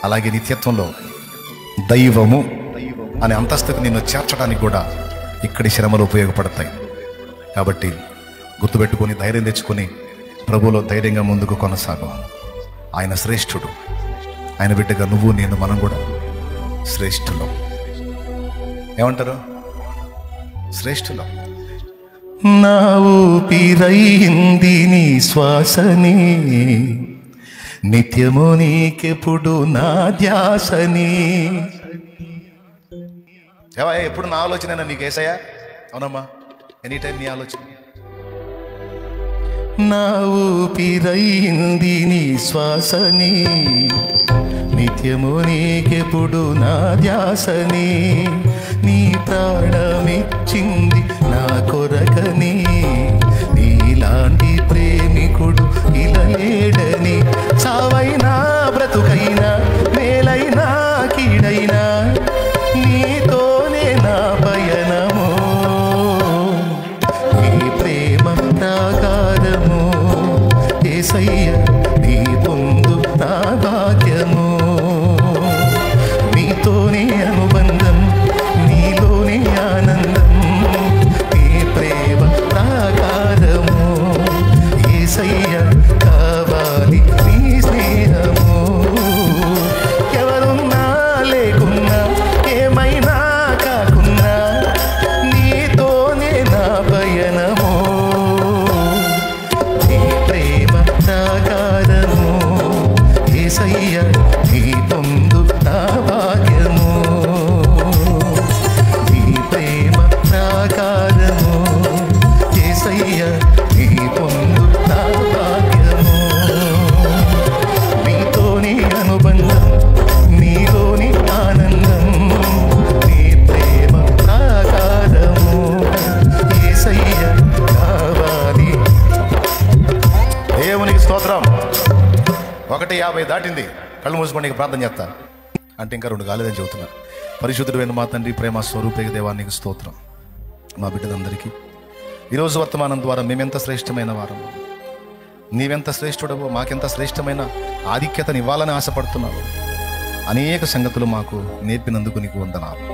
అలాగే నిత్యత్వంలో దైవము అనే అంతస్తుకు నిన్ను చేర్చడానికి కూడా ఇక్కడి శ్రమలు ఉపయోగపడతాయి. కాబట్టి గుర్తుపెట్టుకొని ధైర్యం తెచ్చుకొని ప్రభువులో ధైర్యంగా ముందుకు కొనసాగు. ఆయన శ్రేష్ఠుడు. ఆయన బిడ్డగా నువ్వు నేను మనం కూడా శ్రేష్ఠులం. ఏమంటారు? శ్రేష్ఠులం. నా ఊపిరైంది నీ శ్వాసని, నిత్యము నీకెప్పుడు నా ధ్యాసని. ఎప్పుడు నా ఆలోచన నీకు ఏసయ్యా? అవునమ్మా, ఎనీ టైం నీ ఆలోచన. నా ఊపిరైంది నీ శ్వాసని, నిత్యము నీకెప్పుడు నా ధ్యాసని. నీ ప్రాణమిచ్చింది నా కొరకని, నీలాంటి ప్రేమికుడు ఇలా లేడని. చావైనా బ్రతుకైనా, మేలైనా కీడైనా, నీతోనే నా పయనము. నీ ప్రేమ ప్రాకారము. యేసయ్య నీ పొందు నా భాగ్యము. నీతోనే అనుబంధం, నీలోనే ఆనందం, నీ ప్రేమ ప్రాకారము. యేసయ్య కావాలి నీ స్నేహము. ఎవరున్నా లేకున్నా ఏమైనా కాకున్నా నీతోనే నా పయనము. నీ ప్రేమ ప్రాకారము. యేసయ్య నీ పొందు నా భాగ్యము. నీ ప్రేమ ప్రాకారము. యేసయ్య నీ పొందు నా భాగ్యము. నీతోని అనుబంధం, నీలోని ఆనందం, నీ ప్రేమ ప్రాకారము. యేసయ్య కావాలి. దేవునికి స్తోత్రం. 1:50 దాటింది. కళ్ళు మూసుకోండి, ప్రార్థన చేస్తా అంటే ఇంకా 2 కాలేదని చెబుతున్నా. పరిశుద్ధుడైన మా తండ్రి, ప్రేమ స్వరూపేక దేవానికి స్తోత్రం. మా బిడ్డలందరికీ ఈరోజు వర్తమానం ద్వారా మేమెంత శ్రేష్టమైన వారం, నీవెంత శ్రేష్ఠుడవో, మాకెంత శ్రేష్టమైన ఆధిక్యతను ఇవ్వాలని ఆశపడుతున్నావు. అనేక సంగతులు మాకు నేర్పినందుకు నీకు వందనాలు.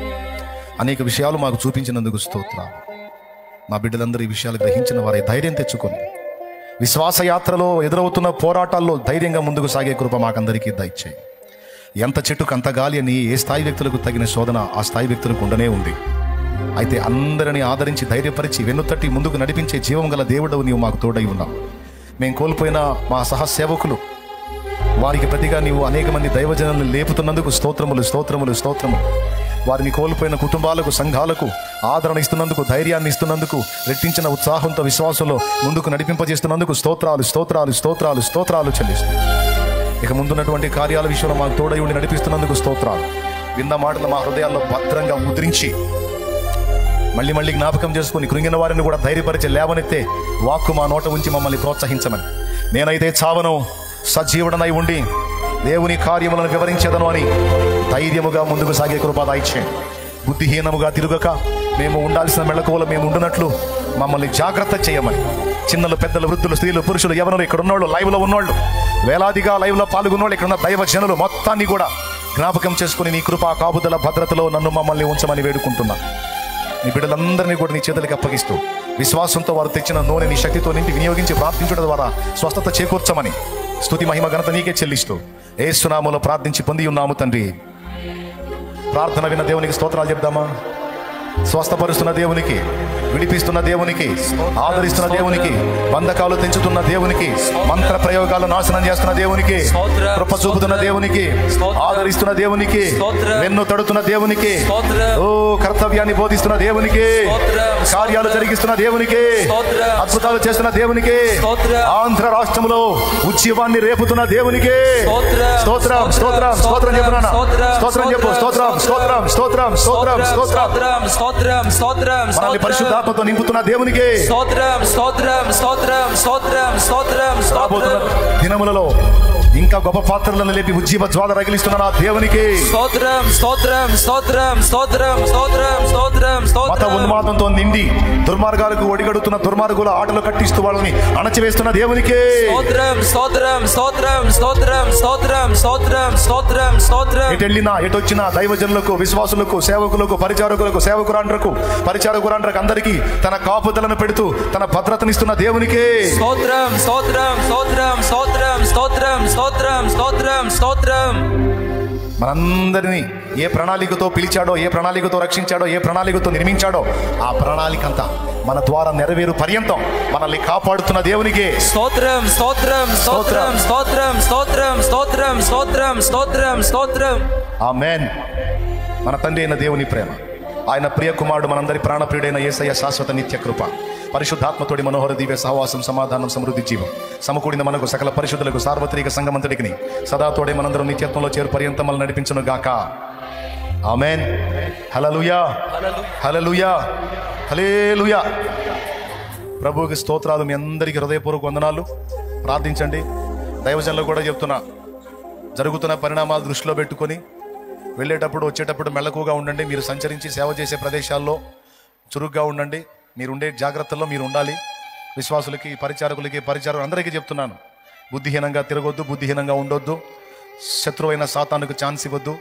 అనేక విషయాలు మాకు చూపించినందుకు స్తోత్రాలు. మా బిడ్డలందరూ ఈ విషయాలు గ్రహించిన వారే ధైర్యం తెచ్చుకొని విశ్వాస యాత్రలో ఎదురవుతున్న పోరాటాల్లో ధైర్యంగా ముందుకు సాగే కృప మాకందరికీ దయచేయి. ఎంత చెట్టుకు అంత గాలి అని ఏ స్థాయి వ్యక్తులకు తగిన శోధన ఆ స్థాయి వ్యక్తులకు ఉండనే ఉంది. అయితే అందరినీ ఆదరించి ధైర్యపరిచి వెన్నుతట్టి ముందుకు నడిపించే జీవం గల దేవుడవు నీవు మాకు తోడై ఉన్నావు. మేము కోల్పోయిన మా సహసేవకులు, వారికి ప్రతిగా నీవు అనేక మంది దైవజనులను లేపుతున్నందుకు స్తోత్రములు స్తోత్రములు స్తోత్రములు. వారిని కోల్పోయిన కుటుంబాలకు, సంఘాలకు ఆదరణ ఇస్తున్నందుకు, ధైర్యాన్ని ఇస్తున్నందుకు, రెట్టించిన ఉత్సాహంతో విశ్వాసంలో ముందుకు నడిపింపజేస్తున్నందుకు స్తోత్రాలు స్తోత్రాలు స్తోత్రాలు స్తోత్రాలు చెల్లిస్తున్నాం. ఇక ముందున్నటువంటి కార్యాల విషయంలో మాకు తోడై ఉండి నడిపిస్తున్నందుకు స్తోత్రాలు. విన్న మాటలు మా హృదయాల్లో భద్రంగా ముద్రించి మళ్ళీ మళ్ళీ జ్ఞాపకం చేసుకుని కృంగిన వారిని కూడా ధైర్యపరిచే లేవనెత్తే వాక్కు మా నోట ఉంచి మమ్మల్ని ప్రోత్సహించమని. నేనైతే చావను, సజీవుడనై ఉండి దేవుని కార్యములను వివరించేదను అని ధైర్యముగా ముందుకు సాగే కృప దయచేయండి. బుద్ధిహీనముగా తిరుగక మేము ఉండాల్సిన మెళకువలో మేము ఉండునట్లు మమ్మల్ని జాగ్రత్త చేయమని. చిన్నలు, పెద్దలు, వృద్ధులు, స్త్రీలు, పురుషులు, యవనులు, ఇక్కడ ఉన్నోళ్ళు, లైవ్లో ఉన్నోళ్ళు, వేలాదిగా లైవ్లో పాల్గొన్నోళ్ళు, ఇక్కడ ఉన్న దైవ జనులు మొత్తాన్ని కూడా జ్ఞాపకం చేసుకుని నీ కృపా కాపుదల భద్రతలో నన్ను మమ్మల్ని ఉంచమని వేడుకుంటున్నా. నీ బిడ్డలందరినీ కూడా నీ చేతులకి అప్పగిస్తూ విశ్వాసంతో వారు తెచ్చిన నూనె నీ శక్తితో నింపి వినియోగించి ప్రార్థించడం ద్వారా స్వస్థత చేకూర్చమని స్తుతి మహిమ ఘనత నీకే చెల్లిస్తూ యేసు నామములో ప్రార్థించి పొంది ఉన్నాము తండ్రి. ప్రార్థన విన్న దేవునికి స్తోత్రాలు చెప్దామా? స్వస్థపరుస్తున్న దేవునికి, విడిపిస్తున్న దేవునికి, ఆదరిస్తున్న దేవునికి, బంధకాలు తెంచుతున్న దేవునికి, మంత్ర ప్రయోగాలు నాశనం చేస్తున్న దేవునికి, కృప చూపుతున్న దేవునికి, ఆదరిస్తున్న దేవునికి, వెన్ను తడుతున్న దేవునికి, ఓ కర్తవ్యాన్ని బోధిస్తున్న దేవునికి, కార్యాలు జరిగిస్తున్న దేవునికి, అద్భుతాలు చేస్తున్న దేవునికి, ఆంధ్ర రాష్ట్రంలో ఉద్యమాన్ని రేపుతున్న దేవునికి స్తోత్రం స్తోత్రం స్తోత్రం చెప్పునా? స్తోత్రం చెప్పు. స్తోత్రం స్తోత్రం స్తోత్రం స్తోత్రం స్తోత్రం స్తోత్రం స్తోత్రం మనల్ని పరిశుద్ధాత్మతో నింపుతున్న దేవునికి స్తోత్రం స్తోత్రం స్తోత్రం స్తోత్రం స్తోత్రం స్తోత్రం. దినములలో ఇంకా గొప్ప పాత్రలను లేపి ఉజ్జీవ జ్వాల రగిలిస్తున్న నా దేవునికి స్తోత్రం స్తోత్రం స్తోత్రం స్తోత్రం స్తోత్రం స్తోత్రం స్తోత్రం. మత ఉన్మాదంతో నిండి దుర్మార్గాలకు ఒడిగడుతున్న దుర్మార్గుల ఆటలు కట్టిస్తూ వాళ్ళని అణచివేస్తున్న దేవునికి స్తోత్రం స్తోత్రం స్తోత్రం స్తోత్రం స్తోత్రం స్తోత్రం స్తోత్రం స్తోత్రం. ఎటెళ్ళినా ఎటొచ్చినా దైవజనులకు, విశ్వాసులకు, సేవకులకు, పరిచారకులకు, సేవకురాండ్రకు, పరిచారకురాండ్రకు అందరికీ తన కాపుదలను పెడుతూ తన భద్రతనిస్తున్న దేవునికి స్తోత్రం స్తోత్రం స్తోత్రం స్తోత్రం స్తోత్రం స్తోత్రం స్తోత్రం స్తోత్రం. మనందరినీ ఏ ప్రణాళికతో పిలిచాడో, ఏ ప్రణాళికతో రక్షించాడో, ఏ ప్రణాళికతో నిర్మించాడో ఆ ప్రణాళిక అంతా మన ద్వారా నెరవేరు పర్యంతం మనల్ని కాపాడుతున్న దేవునికి స్తోత్రం స్తోత్రం స్తోత్రం స్తోత్రం స్తోత్రం స్తోత్రం స్తోత్రం స్తోత్రం స్తోత్రం. ఆమేన్. మన తండ్రి అయిన దేవుని ప్రేమ, ఆయన ప్రియ కుమారుడు, మనందరి ప్రాణప్రియుడైన యేసయ్య శాశ్వత నిత్య కృప, పరిశుద్ధాత్మతోడి మనోహర దివ్య సహవాసం, సమాధానం, సమృద్ధి, జీవం సమకూడిన మనకు సకల పరిశుద్ధులకు సార్వత్రిక సంగమంతటికి సదాతోడే మనందరం నిత్యత్వంలో చేరు పర్యంతం మనల్ని నడిపించును గాక. ఆమేన్. హల్లెలూయా హల్లెలూయా హల్లెలూయా. ప్రభువుకి స్తోత్రాలు. మీ అందరికీ హృదయపూర్వక వందనాలు. ప్రార్థించండి. దైవజనులు కూడా చెప్తున్నా, జరుగుతున్న పరిణామాలు దృష్టిలో పెట్టుకొని వెళ్ళేటప్పుడు వచ్చేటప్పుడు మెళకుగా ఉండండి. మీరు సంచరించి సేవ చేసే ప్రదేశాల్లో చురుగ్గా ఉండండి. మీరుండే జాగ్రత్తల్లో మీరు ఉండాలి. విశ్వాసులకి, పరిచారకులకి, అందరికీ చెప్తున్నాను, బుద్ధిహీనంగా తిరగొద్దు, బుద్ధిహీనంగా ఉండొద్దు, శత్రువైన సాతానుకు ఛాన్స్ ఇవ్వద్దు.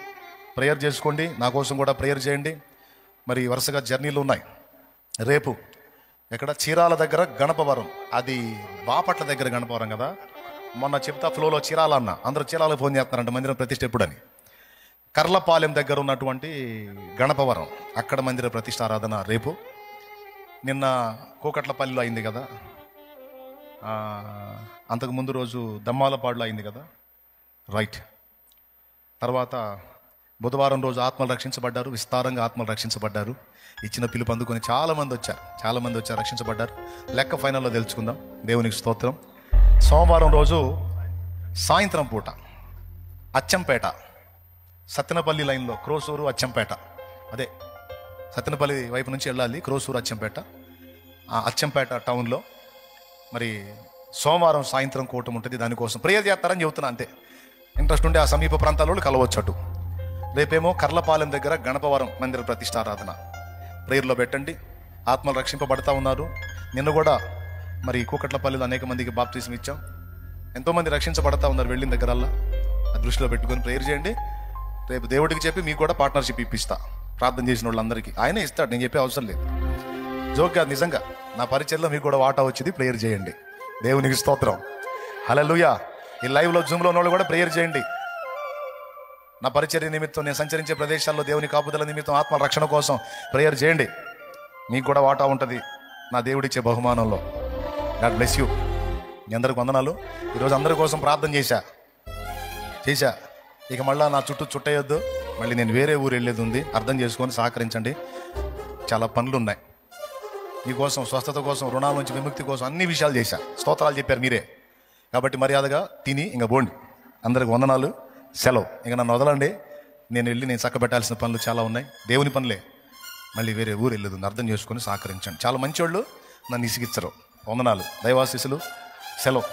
ప్రేయర్ చేసుకోండి, నా కోసం కూడా ప్రేయర్ చేయండి. మరి వరుసగా జర్నీలు ఉన్నాయి. రేపు ఎక్కడ చీరాల దగ్గర గణపవరం, అది బాపట్ల దగ్గర గణపవరం కదా. మొన్న చెప్తా ఫ్లోలో చీరాల అన్న, అందరూ చీరాలకు ఫోన్ చేస్తున్నారంట మందిరం ప్రతిష్ఠ ఎప్పుడని. కర్లపాలెం దగ్గర ఉన్నటువంటి గణపవరం, అక్కడ మందిర ప్రతిష్ఠ ఆరాధన రేపు. నిన్న కూకట్లపల్లిలో అయింది కదా, అంతకు ముందు రోజు దమ్మాలపాడులో అయింది కదా, రైట్. తర్వాత బుధవారం రోజు ఆత్మలు రక్షించబడ్డారు, విస్తారంగా ఆత్మలు రక్షించబడ్డారు. ఇచ్చిన పిలుపు అందుకొని చాలామంది వచ్చారు, రక్షించబడ్డారు. లెక్క ఫైనల్లో తెలుసుకుందాం. దేవునికి స్తోత్రం. సోమవారం రోజు సాయంత్రం పూట అచ్చంపేట, సత్తెనపల్లి లైన్లో, క్రోసూరు అచ్చంపేట, అదే సత్తెనపల్లి వైపు నుంచి వెళ్ళాలి, క్రోసూరు అచ్చంపేట, ఆ అచ్చంపేట టౌన్లో మరి సోమవారం సాయంత్రం కూటం ఉంటుంది. దానికోసం ప్రేయర్ చేస్తారని చెబుతున్నా అంతే. ఇంట్రెస్ట్ ఉంటే ఆ సమీప ప్రాంతాల్లో కలవచ్చటు. రేపేమో కర్లపాలెం దగ్గర గణపవరం మందిర ప్రతిష్టారాధన, ప్రేయర్లో పెట్టండి. ఆత్మలు రక్షింపబడతా ఉన్నారు. నిన్న కూడా మరి కూకట్లపల్లిలో అనేక మందికి బాప్టిజం ఇచ్చాం. ఎంతోమంది రక్షించబడతా ఉన్నారు వెళ్ళిన దగ్గరల్లా. ఆ దృష్టిలో పెట్టుకొని ప్రేయర్ చేయండి. రేపు దేవుడికి చెప్పి మీకు కూడా పార్ట్నర్షిప్ ఇప్పిస్తా, ప్రార్థన చేసిన వాళ్ళందరికీ. ఆయనే ఇస్తాడు, నేను చెప్పే అవసరం లేదు. జోక్గా నిజంగా నా పరిచయంలో మీకు కూడా వాటా వచ్చింది. ప్రేయర్ చేయండి. దేవునికి స్తోత్రం. హల్లెలూయా. ఈ లైవ్లో జూమ్లో ఉన్న వాళ్ళు కూడా ప్రేయర్ చేయండి. నా పరిచర్య నిమిత్తం, నేను సంచరించే ప్రదేశాల్లో దేవుని కాపుదల నిమిత్తం, ఆత్మ రక్షణ కోసం ప్రేయర్ చేయండి. మీకు కూడా వాటా ఉంటుంది నా దేవుడిచ్చే బహుమానంలో. God bless you. మీ అందరికి వందనాలు. ఈరోజు అందరి కోసం ప్రార్థన చేశా. ఇక మళ్ళీ నా చుట్టూ చుట్టయొద్దు. మళ్ళీ నేను వేరే ఊరు వెళ్ళేది ఉంది. అర్థం చేసుకొని సహకరించండి. చాలా పనులు ఉన్నాయి. మీకోసం, స్వస్థత కోసం, రుణాల నుంచి విముక్తి కోసం అన్ని విషయాలు చేశా. స్తోత్రాలు చెప్పారు మీరే. కాబట్టి మర్యాదగా తిని ఇంక పోండి. అందరికి వందనాలు, సెలవు. ఇంక నన్ను వదలండి. నేను చక్కబెట్టాల్సిన పనులు చాలా ఉన్నాయి. దేవుని పనులే. మళ్ళీ వేరే ఊరు వెళ్ళేది ఉంది. అర్థం చేసుకొని సహకరించండి. చాలా మంచి వాళ్ళు, నన్ను ఇసిగిచ్చరు. వందనాలు. దైవాశీస్సులు. సెలవు.